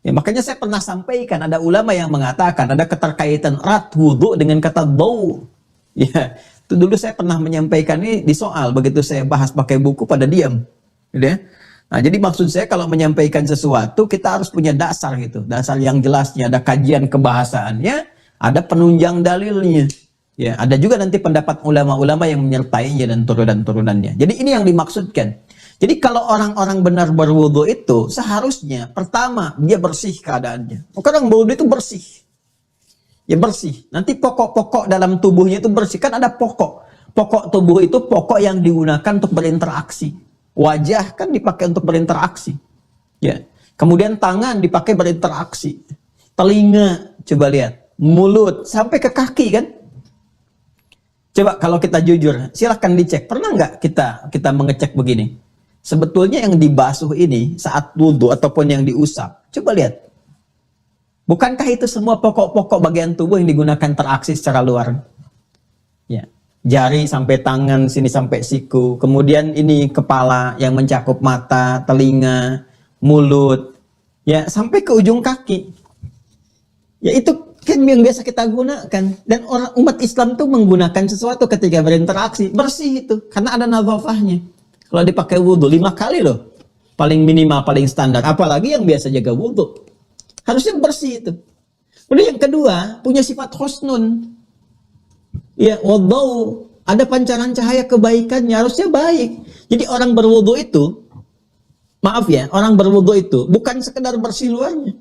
Speaker 1: Ya, makanya saya pernah sampaikan, ada ulama yang mengatakan ada keterkaitan erat wudu dengan kata bau. Ya, itu dulu saya pernah menyampaikan ini di soal, begitu saya bahas pakai buku pada diam. Gitu ya. Nah, jadi maksud saya kalau menyampaikan sesuatu kita harus punya dasar gitu, dasar yang jelasnya, ada kajian kebahasaannya, ada penunjang dalilnya. Ya, ada juga nanti pendapat ulama-ulama yang menyertainya dan turunannya. Jadi ini yang dimaksudkan.
Speaker 2: Jadi kalau orang-orang benar berwudu itu seharusnya pertama dia bersih keadaannya. Orang berwudu itu bersih. Ya bersih. Nanti pokok-pokok dalam tubuhnya itu bersih. Kan ada pokok. Pokok tubuh itu pokok yang digunakan untuk berinteraksi. Wajah kan dipakai untuk berinteraksi. Ya. Kemudian tangan dipakai berinteraksi. Telinga, coba lihat. Mulut, sampai ke kaki kan. Coba kalau kita jujur, silahkan dicek. Pernah nggak kita mengecek begini? Sebetulnya yang dibasuh ini saat wudhu ataupun yang diusap, coba lihat. Bukankah itu semua pokok-pokok bagian tubuh yang digunakan teraksi secara luar? Ya, jari sampai tangan, sini sampai siku. Kemudian ini kepala yang mencakup mata, telinga, mulut. Ya, sampai ke ujung kaki. Ya, itu kan yang biasa kita gunakan. Dan orang umat Islam tuh menggunakan sesuatu ketika berinteraksi. Bersih itu, karena ada nadhafahnya. Kalau dipakai wudhu 5 kali loh. Paling minimal, paling standar. Apalagi yang biasa jaga wudhu. Harusnya bersih itu. Kemudian yang kedua, punya sifat husnun. Ya, wudhu. Ada pancaran cahaya kebaikannya. Harusnya baik. Jadi orang berwudhu itu, maaf ya, orang berwudhu itu bukan sekedar bersih luarnya.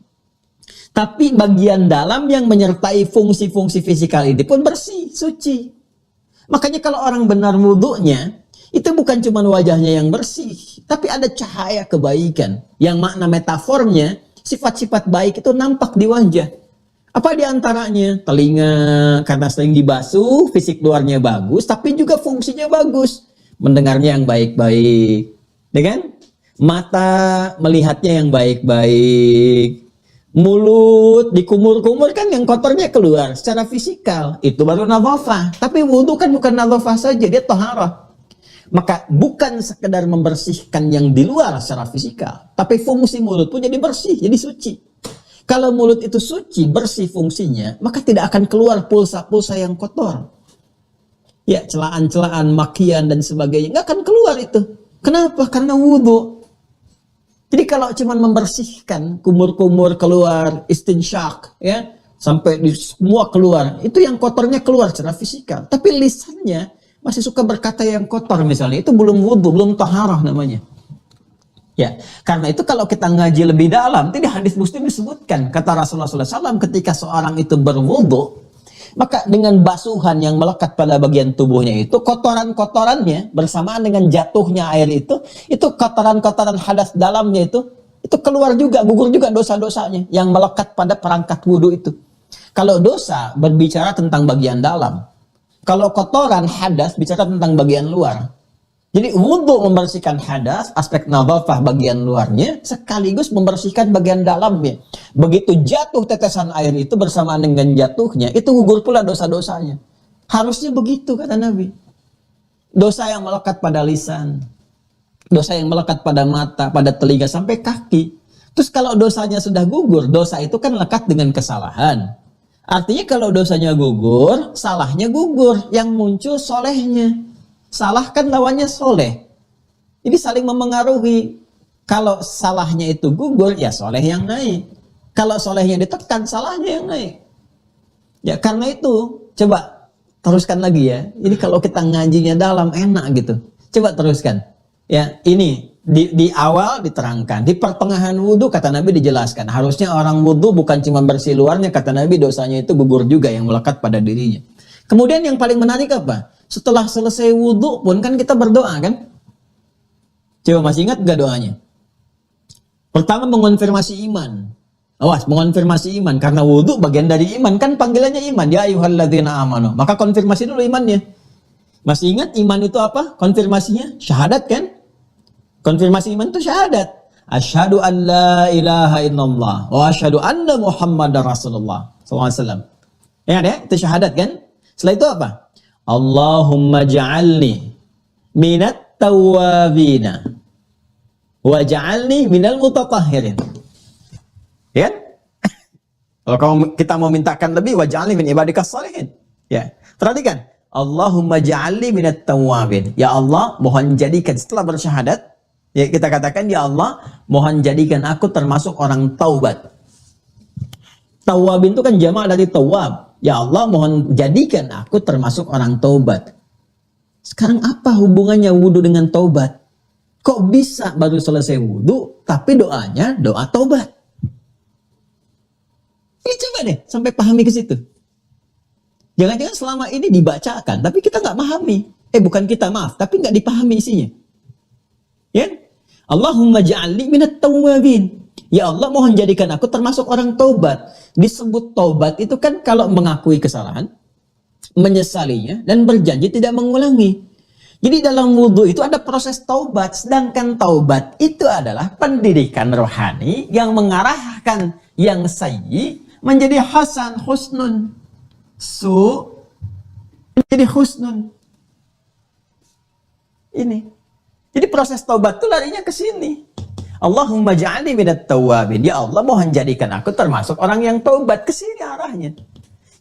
Speaker 2: Tapi bagian dalam yang menyertai fungsi-fungsi fisikal ini pun bersih, suci. Makanya kalau orang benar wudhunya, itu bukan cuma wajahnya yang bersih, tapi ada cahaya kebaikan. Yang makna metafornya, sifat-sifat baik itu nampak di wajah. Apa di antaranya? Telinga, karena sering dibasuh, fisik luarnya bagus, tapi juga fungsinya bagus. Mendengarnya yang baik-baik. Ya kan? Mata, melihatnya yang baik-baik. Mulut, dikumur-kumur kan yang kotornya keluar secara fisikal. Itu baru nadhafah. Tapi wudhu kan bukan nadhafah saja, dia taharah. Maka bukan sekedar membersihkan yang di luar secara fisikal, tapi fungsi mulut pun jadi bersih, jadi suci. Kalau mulut itu suci, bersih fungsinya, maka tidak akan keluar pulsa-pulsa yang kotor. Ya, celaan-celaan, makian dan sebagainya, nggak akan keluar itu. Kenapa? Karena wudhu. Jadi kalau cuma membersihkan, kumur-kumur keluar, istinsyak, ya, sampai di semua keluar, itu yang kotornya keluar secara fisikal. Tapi lisannya masih suka berkata yang kotor misalnya, itu belum wudhu, belum taharah namanya. Ya, karena itu kalau kita ngaji lebih dalam, di hadis Muslim disebutkan, kata Rasulullah SAW, ketika seorang itu berwudhu, maka dengan basuhan yang melekat pada bagian tubuhnya itu, kotoran-kotorannya bersamaan dengan jatuhnya air itu kotoran-kotoran hadas dalamnya itu keluar juga, gugur juga dosa-dosanya yang melekat pada perangkat wudhu itu. Kalau dosa berbicara tentang bagian dalam, kalau kotoran hadas bicara tentang bagian luar. Jadi wudhu membersihkan hadas, aspek nadhafah bagian luarnya, sekaligus membersihkan bagian dalamnya. Begitu jatuh tetesan air itu bersamaan dengan jatuhnya, itu gugur pula dosa-dosanya. Harusnya begitu kata Nabi. Dosa yang melekat pada lisan, dosa yang melekat pada mata, pada telinga sampai kaki. Terus kalau dosanya sudah gugur, dosa itu kan lekat dengan kesalahan. Artinya kalau dosanya gugur, salahnya gugur. Yang muncul solehnya. Salah kan lawannya soleh. Jadi saling memengaruhi. Kalau salahnya itu gugur, ya soleh yang naik. Kalau solehnya ditekan, salahnya yang naik. Ya karena itu, coba teruskan lagi ya. Ini kalau kita ngajinya dalam, enak gitu. Coba teruskan. Ya ini. Di awal diterangkan, di pertengahan wudhu kata Nabi dijelaskan, harusnya orang wudhu bukan cuma bersih luarnya, kata Nabi dosanya itu gugur juga yang melekat pada dirinya. Kemudian yang paling menarik apa? Setelah selesai wudhu pun kan kita berdoa kan? Coba masih ingat gak doanya? Pertama mengonfirmasi iman. Awas, mengonfirmasi iman, karena wudhu bagian dari iman, kan panggilannya iman, ya ayyuhalladzina amanu. Maka konfirmasi dulu imannya. Masih ingat iman itu apa? Konfirmasinya syahadat kan? Konfirmasi iman itu syahadat. Asyhadu an la ilaha illallah wa asyhadu anna Muhammadar Rasulullah SAW. Ya ada, itu syahadat kan? Setelah itu apa? Allahumma ja'alni minat tawwabina wa ja'alni minal mutatahhirin. Ya kan? Kalau kita mau mintakan lebih, wa ja'alni min ibadikas salihin. Ya, perhatikan. Allahumma ja'alni minat tawwabin. Ya Allah, mohon jadikan setelah bersyahadat, ya kita katakan, ya Allah, mohon jadikan aku termasuk orang taubat. Tawabin itu kan jamaah dari tawab. Ya Allah, mohon jadikan aku termasuk orang taubat. Sekarang apa hubungannya wudhu dengan taubat? Kok bisa baru selesai wudhu, tapi doanya doa taubat? Ini coba deh, sampai pahami ke situ. Jangan-jangan selama ini dibacakan, tapi kita nggak pahami. Bukan kita, maaf, tapi nggak dipahami isinya. Ya, Allahumma ja'alni minat tawwabin. Ya Allah, mohon jadikan aku termasuk orang taubat. Disebut taubat itu kan kalau mengakui kesalahan, menyesalinya, dan berjanji tidak mengulangi. Jadi dalam wudhu itu ada proses taubat. Sedangkan taubat itu adalah pendidikan rohani yang mengarahkan yang sayyi menjadi hasan, husnun. Su menjadi husnun. Ini. Jadi proses taubat itu larinya ke sini. Allahumma ja'alni minat tawwabin. Ya Allah, mohon jadikan aku termasuk orang yang taubat. Ke sini arahnya.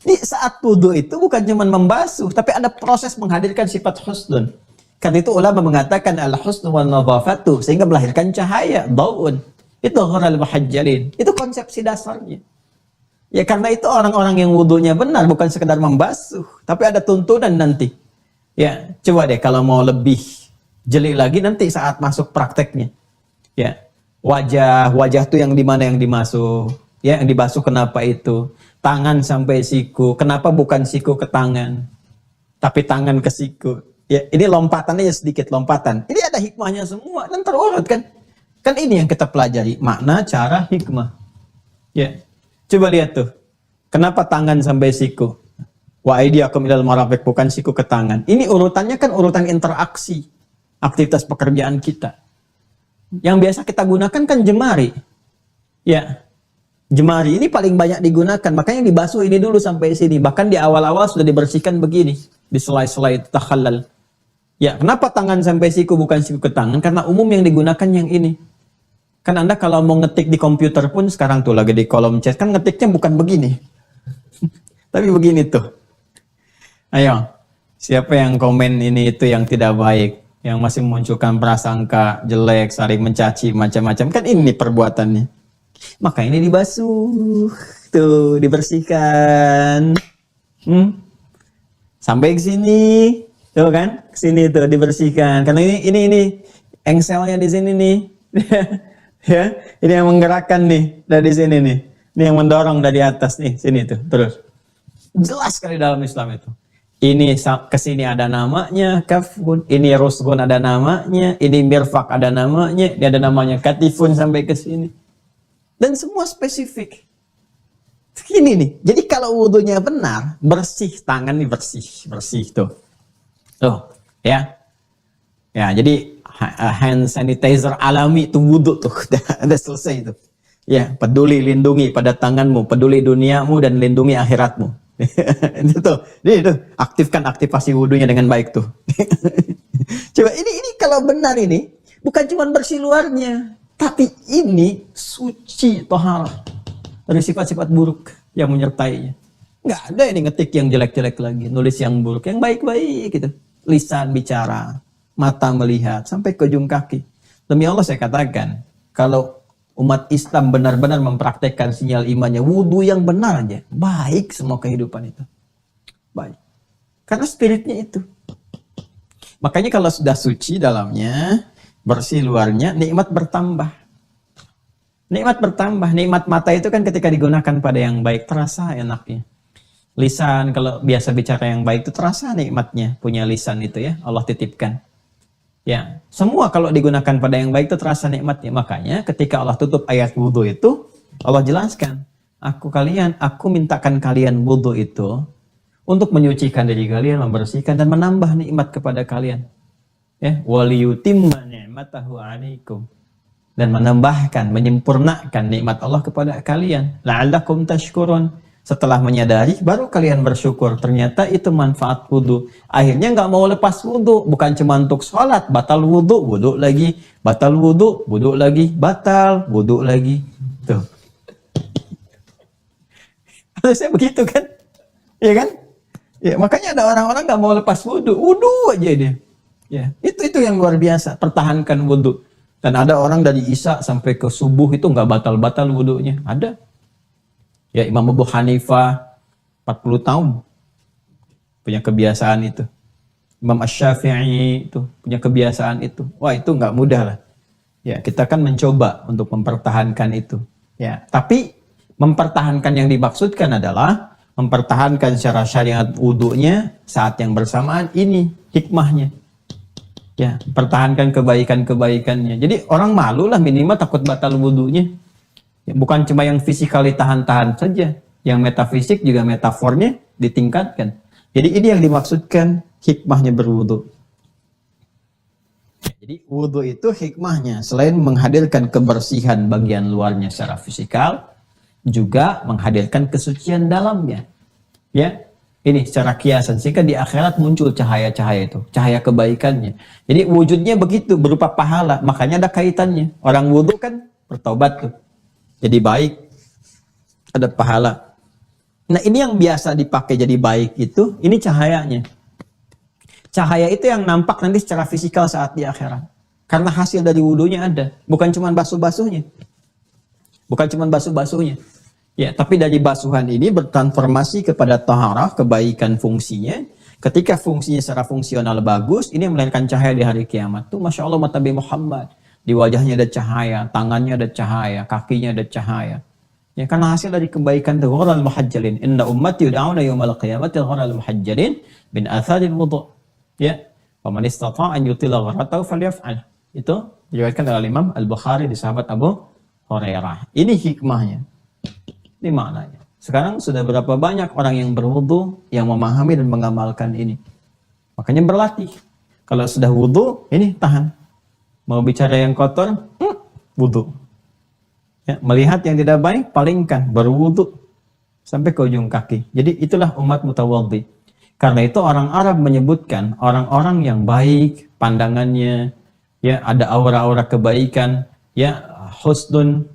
Speaker 2: Di saat wudhu itu bukan cuma membasuh, tapi ada proses menghadirkan sifat husnun. Karena itu ulama mengatakan al-husnu wa nadhafatu, sehingga melahirkan cahaya, daun. Itu ghural muhajjalin. Itu konsepsi dasarnya. Ya karena itu orang-orang yang wudhunya benar bukan sekedar membasuh, tapi ada tuntunan nanti. Ya, coba deh kalau mau lebih jeli lagi nanti saat masuk prakteknya. Ya, wajah tuh yang di mana yang dimasuh, ya yang dibasuh kenapa itu? Tangan sampai siku, kenapa bukan siku ke tangan, tapi tangan ke siku? Ya, ini lompatannya sedikit lompatan. Ini ada hikmahnya semua dan terurut kan? Kan ini yang kita pelajari, makna, cara, hikmah. Ya. Coba lihat tuh. Kenapa tangan sampai siku? Wa aydiyakum ilal marafiq, bukan siku ke tangan. Ini urutannya kan urutan interaksi, aktivitas pekerjaan kita. Yang biasa kita gunakan kan jemari. Ya. Jemari ini paling banyak digunakan, makanya dibasuh ini dulu sampai sini. Bahkan di awal-awal sudah dibersihkan begini, di selai-selai takhallal. Ya, kenapa tangan sampai siku bukan siku ke tangan? Karena umum yang digunakan yang ini. Kan Anda kalau mau ngetik di komputer pun sekarang tuh lagi di kolom chat, kan ngetiknya bukan begini. Tapi begini tuh. Ayo, siapa yang komen ini itu yang tidak baik, yang masih memunculkan prasangka jelek, saling mencaci, macam-macam. Kan ini perbuatannya. Maka ini dibasuh, tuh dibersihkan. Sampai ke sini, tuh kan, ke sini tuh dibersihkan. Karena ini engselnya di sini nih. Ya, ini yang menggerakkan nih dari sini nih. Ini yang mendorong dari atas nih, sini tuh, terus. Jelas sekali dalam Islam itu. Ini ke sini ada namanya kafun, ini rusgun ada namanya, ini mirfak ada namanya, ini ada namanya katifun sampai ke sini. Dan semua spesifik. Ini nih. Jadi kalau wudhunya benar, bersih tangan nih bersih tuh. Tuh, ya. Ya, jadi hand sanitizer alami itu wudhu tuh, udah selesai itu. Ya, peduli lindungi pada tanganmu, peduli duniamu dan lindungi akhiratmu. Itu aktifkan aktivasi wudhunya dengan baik tuh. Coba ini kalau benar ini bukan cuma bersih luarnya, tapi ini suci tohar dari sifat-sifat buruk yang menyertainya. Nggak ada ini ngetik yang jelek-jelek lagi, nulis yang buruk, yang baik-baik gitu. Lisan bicara, mata melihat, sampai ke ujung kaki. Demi Allah saya katakan, kalau umat Islam benar-benar mempraktekkan sinyal imannya, wudhu yang benar aja, baik semua kehidupan itu. Baik. Karena spiritnya itu. Makanya kalau sudah suci dalamnya, bersih luarnya, nikmat bertambah. Nikmat bertambah. Nikmat mata itu kan ketika digunakan pada yang baik, terasa enaknya. Lisan, kalau biasa bicara yang baik itu terasa nikmatnya. Punya lisan itu ya, Allah titipkan. Ya, semua kalau digunakan pada yang baik itu terasa nikmatnya. Makanya ketika Allah tutup ayat wudhu itu, Allah jelaskan, aku mintakan kalian wudhu itu untuk menyucikan diri kalian, membersihkan dan menambah nikmat kepada kalian. Ya, waliyutimma ni'matahu 'alaikum, dan menambahkan, menyempurnakan nikmat Allah kepada kalian. La'allakum tashkurun. Setelah menyadari, baru kalian bersyukur. Ternyata itu manfaat wudhu. Akhirnya nggak mau lepas wudhu. Bukan cuma untuk sholat. Batal wudhu, wudhu lagi. Batal wudhu, wudhu lagi. Batal, wudhu lagi. Tuh. Harusnya begitu kan? Iya kan? Ya, makanya ada orang-orang nggak mau lepas wudhu. Wudhu aja dia. Ya, itu yang luar biasa. Pertahankan wudhu. Dan ada orang dari Isya sampai ke subuh itu nggak batal-batal wudhunya. Ada. Ya, Imam Abu Hanifah 40 tahun punya kebiasaan itu. Imam Asy-Syafi'i itu punya kebiasaan itu. Wah, itu nggak mudah lah. Ya, kita kan mencoba untuk mempertahankan itu. Ya, tapi mempertahankan yang dimaksudkan adalah mempertahankan secara syariat wudunya saat yang bersamaan ini hikmahnya. Ya, pertahankan kebaikan-kebaikannya. Jadi orang malu lah minimal takut batal wudunya. Ya, bukan cuma yang fisikal ditahan-tahan saja, yang metafisik juga metafornya ditingkatkan. Jadi ini yang dimaksudkan hikmahnya berwudu. Jadi wudu itu hikmahnya selain menghadirkan kebersihan bagian luarnya secara fisikal, juga menghadirkan kesucian dalamnya. Ya, ini secara kiasan sehingga di akhirat muncul cahaya-cahaya itu, cahaya kebaikannya. Jadi wujudnya begitu berupa pahala, makanya ada kaitannya. Orang wudu kan bertobat tuh, jadi baik, ada pahala. Nah ini yang biasa dipakai jadi baik itu, ini cahayanya. Cahaya itu yang nampak nanti secara fisikal saat di akhirat. Karena hasil dari wudunya ada, bukan cuma basuh-basuhnya. Bukan cuma basuh-basuhnya. Ya, tapi dari basuhan ini bertransformasi kepada taharah, kebaikan fungsinya. Ketika fungsinya secara fungsional bagus, ini melahirkan cahaya di hari kiamat. Tuh Masya Allah mata Nabi Muhammad. Di wajahnya ada cahaya, tangannya ada cahaya, kakinya ada cahaya. Ya, karena hasil dari kebaikan itu ghural muhajjalin. Inna ummati yud'auna yawmal qiyamati ghural muhajjalin bin atharil wudu'. Ya, faman istata'a an yutila gharatahu falyaf'al. Itu diriwayatkan oleh Imam Al-Bukhari di sahabat Abu Hurairah. Ini hikmahnya. Ini maknanya. Sekarang sudah berapa banyak orang yang berwudu yang memahami dan mengamalkan ini. Makanya berlatih. Kalau sudah wudu, ini tahan. Mau bicara yang kotor, wudu. Ya, melihat yang tidak baik, palingkan, berwudu sampai ke ujung kaki. Jadi itulah umat mutawaddi. Karena itu orang Arab menyebutkan orang-orang yang baik pandangannya, ya ada aura-aura kebaikan, ya husnun,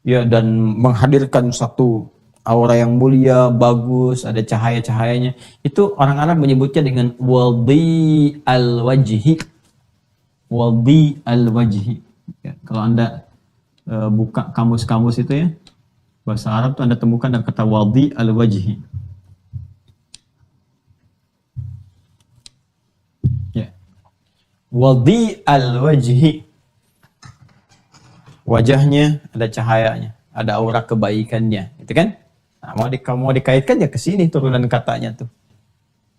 Speaker 2: ya dan menghadirkan satu aura yang mulia, bagus, ada cahaya-cahayanya. Itu orang Arab menyebutnya dengan wadi al-wajhi. Wadi al-wajhi. Ya, kalau Anda buka kamus-kamus itu ya, bahasa Arab itu Anda temukan ada kata wadi al-wajhi. Ya. Wadi al-wajhi. Wajahnya ada cahayanya, ada aura kebaikannya, gitu kan? Nah, mau dikaitkan ya ke sini turunan katanya tuh.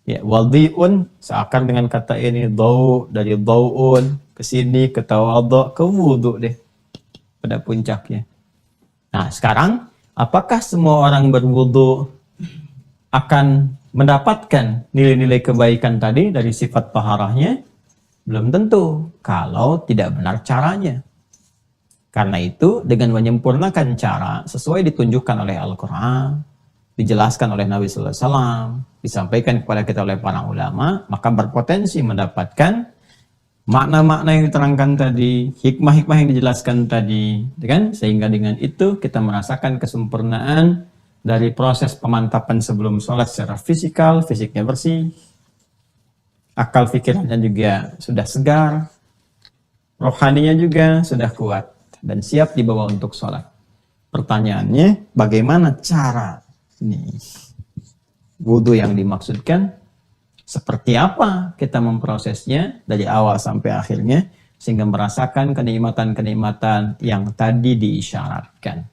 Speaker 2: Ya, wadhi'un seakar dengan kata ini, dau dari dau'un ke sini ke tawadhu ke wudu deh pada puncaknya. Nah, sekarang apakah semua orang berwudu akan mendapatkan nilai-nilai kebaikan tadi dari sifat taharahnya? Belum tentu kalau tidak benar caranya. Karena itu dengan menyempurnakan cara sesuai ditunjukkan oleh Al-Quran, dijelaskan oleh Nabi Sallallahu Alaihi Wasallam, disampaikan kepada kita oleh para ulama, maka berpotensi mendapatkan makna-makna yang diterangkan tadi, hikmah-hikmah yang dijelaskan tadi, kan? Sehingga dengan itu kita merasakan kesempurnaan dari proses pemantapan sebelum sholat secara fisikal, fisiknya bersih, akal pikirannya juga sudah segar, rohaninya juga sudah kuat dan siap dibawa untuk sholat. Pertanyaannya, bagaimana cara ini wudhu yang dimaksudkan? Seperti apa kita memprosesnya dari awal sampai akhirnya sehingga merasakan kenikmatan-kenikmatan yang tadi diisyaratkan?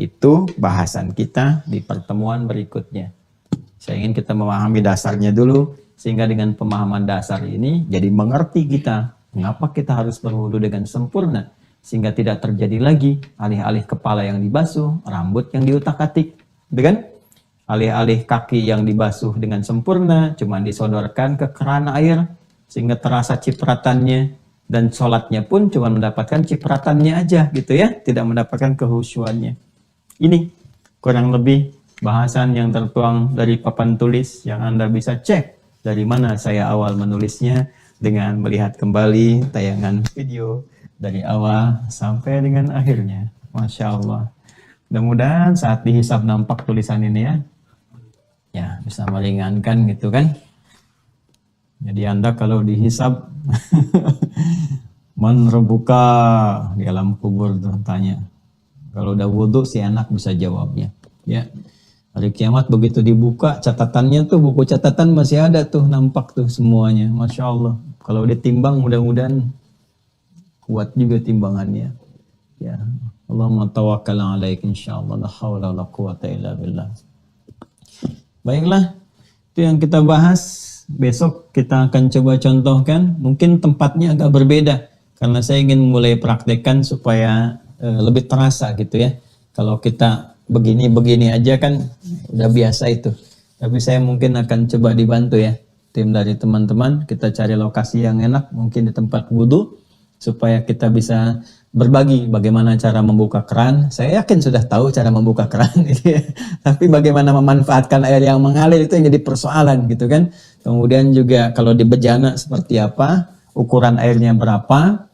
Speaker 2: Itu bahasan kita di pertemuan berikutnya. Saya ingin kita memahami dasarnya dulu sehingga dengan pemahaman dasar ini jadi mengerti kita mengapa kita harus berwudhu dengan sempurna. Sehingga tidak terjadi lagi alih-alih kepala yang dibasuh, rambut yang diutak-atik, kan? Alih-alih kaki yang dibasuh dengan sempurna, cuma disodorkan ke keran air, sehingga terasa cipratannya, dan sholatnya pun cuma mendapatkan cipratannya aja, gitu ya, tidak mendapatkan kehusyuannya. Ini kurang lebih bahasan yang tertuang dari papan tulis yang Anda bisa cek dari mana saya awal menulisnya dengan melihat kembali tayangan video dari awal sampai dengan akhirnya. Masya Allah. Mudah-mudahan saat dihisab nampak tulisan ini ya. Ya, bisa meringankan gitu kan. Jadi Anda kalau dihisab man rebuka di alam kubur tuh tanya. Kalau udah wudhu si anak bisa jawabnya. Ya.
Speaker 1: Hari kiamat begitu dibuka catatannya tuh, buku catatan masih ada tuh, nampak tuh semuanya. Masya Allah. Kalau ditimbang mudah-mudahan kuat juga timbangannya. Ya, Allahumma tawakkal alaik insyaallah, la haula wala quwata illa billah. Baiklah, itu yang kita bahas. Besok kita akan coba contohkan, mungkin tempatnya agak berbeda karena saya ingin mulai praktekkan supaya lebih terasa gitu ya. Kalau kita begini-begini aja kan udah biasa itu. Tapi saya mungkin akan coba dibantu ya, tim dari teman-teman, kita cari lokasi yang enak mungkin di tempat wudhu supaya kita bisa berbagi bagaimana cara membuka keran. Saya yakin sudah tahu cara membuka keran gitu ya. Tapi bagaimana memanfaatkan air yang mengalir itu yang jadi persoalan gitu kan. Kemudian juga kalau di bejana seperti apa, ukuran airnya berapa,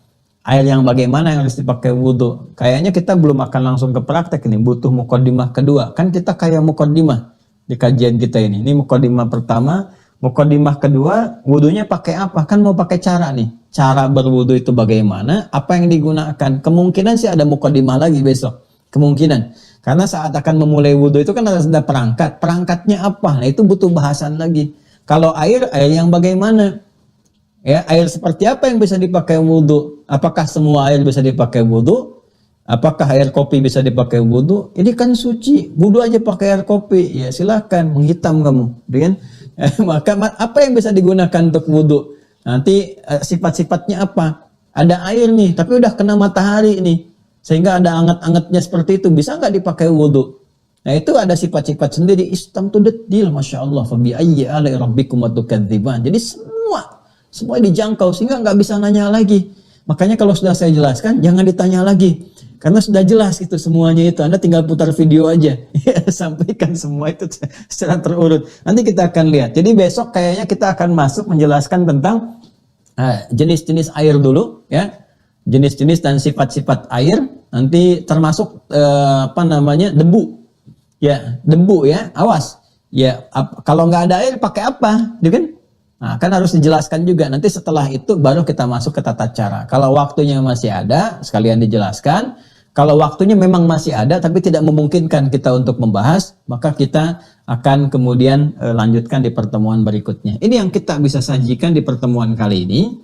Speaker 1: air yang bagaimana yang harus dipakai wudhu. Kayaknya kita belum akan langsung ke praktek ini, butuh mukaddimah kedua. Kan kita kayak mukaddimah di kajian kita ini. Ini mukaddimah pertama, mukaddimah kedua, wudhunya pakai apa? Kan mau pakai cara nih. Cara berwudhu itu bagaimana? Apa yang digunakan? Kemungkinan sih ada mukaddimah lagi besok. Kemungkinan. Karena saat akan memulai wudhu itu kan harus ada perangkat. Perangkatnya apa? Nah itu butuh bahasan lagi. Kalau air yang bagaimana? Ya, air seperti apa yang bisa dipakai wudhu? Apakah semua air bisa dipakai wudhu? Apakah air kopi bisa dipakai wudhu? Ini kan suci. Wudhu aja pakai air kopi. Ya silahkan, menghitam kamu. Kan? Maka apa yang bisa digunakan untuk wudhu? Nanti sifat-sifatnya apa? Ada air nih, tapi udah kena matahari nih. Sehingga ada anget-angetnya seperti itu. Bisa nggak dipakai wudhu? Nah itu ada sifat-sifat sendiri. Istam tu detil, Masya Allah. Fabi ayyi alai rabbikum watukadziban. Jadi semua dijangkau sehingga nggak bisa nanya lagi. Makanya kalau sudah saya jelaskan, jangan ditanya lagi. Karena sudah jelas itu semuanya itu. Anda tinggal putar video aja. Sampaikan semua itu secara terurut. Nanti kita akan lihat. Jadi besok kayaknya kita akan masuk menjelaskan tentang jenis-jenis air dulu. Ya, jenis-jenis dan sifat-sifat air. Nanti termasuk debu. Ya, debu ya. Awas. Ya, kalau nggak ada air pakai apa? Gitu kan? Nah, kan harus dijelaskan juga. Nanti setelah itu baru kita masuk ke tata cara. Kalau waktunya masih ada, sekalian dijelaskan. Kalau waktunya memang masih ada, tapi tidak memungkinkan kita untuk membahas, maka kita akan kemudian lanjutkan di pertemuan berikutnya. Ini yang kita bisa sajikan di pertemuan kali ini.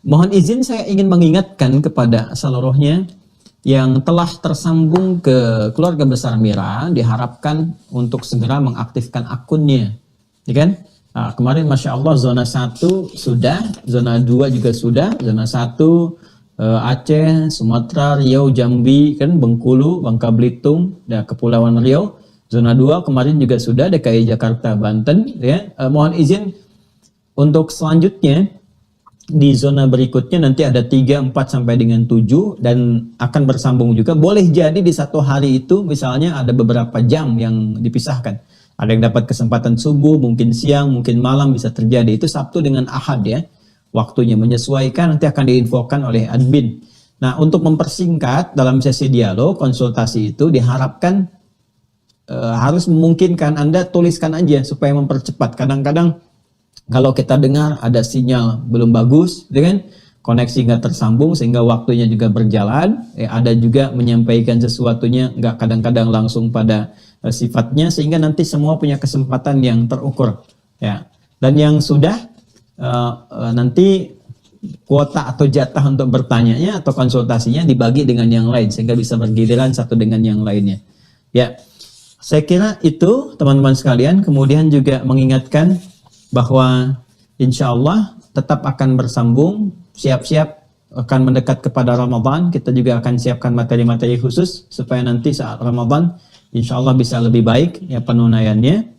Speaker 1: Mohon izin saya ingin mengingatkan kepada seluruhnya yang telah tersambung ke keluarga besar Mira, diharapkan untuk segera mengaktifkan akunnya. Ya kan? Nah, kemarin Masya Allah zona 1 sudah, zona 2 juga sudah, zona 1 Aceh, Sumatera, Riau, Jambi, kan Bengkulu, Bangka Belitung, dan Kepulauan Riau. Zona 2 kemarin juga sudah, DKI Jakarta, Banten. Ya. Mohon izin untuk selanjutnya di zona berikutnya nanti ada 3, 4 sampai dengan 7 dan akan bersambung juga. Boleh jadi di satu hari itu misalnya ada beberapa jam yang dipisahkan. Ada yang dapat kesempatan subuh, mungkin siang, mungkin malam bisa terjadi. Itu Sabtu dengan Ahad ya. Waktunya menyesuaikan nanti akan diinfokan oleh admin. Nah, untuk mempersingkat dalam sesi dialog, konsultasi itu diharapkan harus memungkinkan Anda tuliskan aja supaya mempercepat. Kadang-kadang kalau kita dengar ada sinyal belum bagus, kan? Koneksi nggak tersambung sehingga waktunya juga berjalan. Ada juga menyampaikan sesuatunya nggak kadang-kadang langsung pada sifatnya sehingga nanti semua punya kesempatan yang terukur. Ya. Dan yang sudah nanti kuota atau jatah untuk bertanyanya atau konsultasinya dibagi dengan yang lain sehingga bisa bergiliran satu dengan yang lainnya. Ya, saya kira itu teman-teman sekalian. Kemudian juga mengingatkan bahwa insya Allah tetap akan bersambung, siap-siap akan mendekat kepada Ramadan. Kita juga akan siapkan materi-materi khusus supaya nanti saat Ramadan insya Allah bisa lebih baik ya penunaiannya.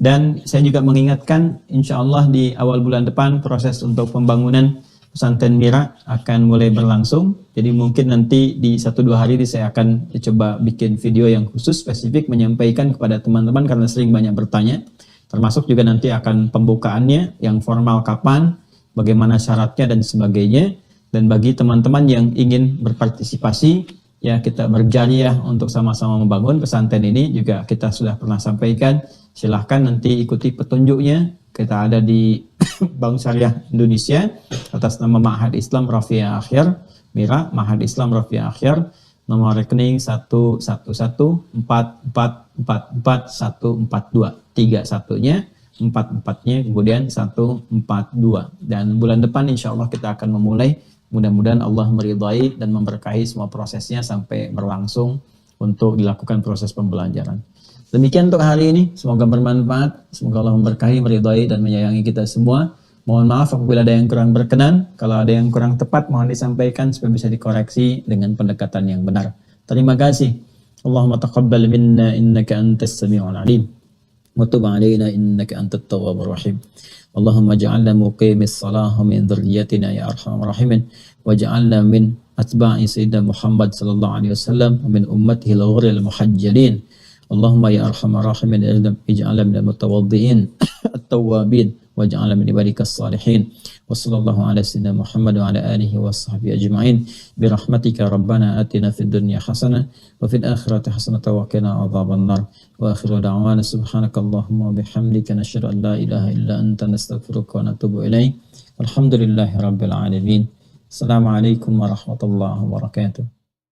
Speaker 1: Dan saya juga mengingatkan insya Allah di awal bulan depan proses untuk pembangunan pesantren Mira akan mulai berlangsung. Jadi mungkin nanti di 1-2 hari ini saya akan coba bikin video yang khusus spesifik menyampaikan kepada teman-teman karena sering banyak bertanya. Termasuk juga nanti akan pembukaannya yang formal kapan, bagaimana syaratnya dan sebagainya. Dan bagi teman-teman yang ingin berpartisipasi, ya kita berjariah untuk sama-sama membangun pesantren ini juga kita sudah pernah sampaikan. Silahkan nanti ikuti petunjuknya. Kita ada di Bank Syariah Indonesia atas nama Ma'had Islam Rafi'a Akhir Mira, Ma'had Islam Rafi'a Akhir. nomor rekening 11144444142, 31-nya, 44-nya, kemudian 142. Dan bulan depan insya Allah kita akan memulai, mudah-mudahan Allah meridhai dan memberkahi semua prosesnya sampai berlangsung untuk dilakukan proses pembelajaran. Demikian untuk hari ini, semoga bermanfaat, semoga Allah memberkahi, meridhai dan menyayangi kita semua. Mohon maaf apabila ada yang kurang berkenan, kalau ada yang kurang tepat mohon disampaikan supaya bisa dikoreksi dengan pendekatan yang benar. Terima kasih. Allahumma taqabbal minna innaka antas sami'ul alim. Wa tub 'alaina innaka antat tawwabur rahim. Allahumma ja'alna muqimis salah min dzurriyyatina ya arhamar rahimin waj'alna min atba'i sayyidina Muhammad sallallahu alaihi wasallam wa min ummatihi al-ghurril muhajjalin. Allahumma ya arhamar rahimin ij'alna minal mutawaddi'in at-tawwabin waj'alna min ibadikas salihin. Wa sallallahu ala sayyidina Muhammad wa ala alihi wa sahbihi ajma'in bi rahmatika rabbana atina fid dunya hasanah wa fil akhirati hasanah wa qina adzaban nar. Wa akhiru da'wana subhanakallahumma wa bihamdika nasyhadu an la ilaha illa anta nastaghfiruka wa natubu ilaik. Alhamdulillahi rabbil alamin. Assalamualaikum warahmatullahi wabarakatuh.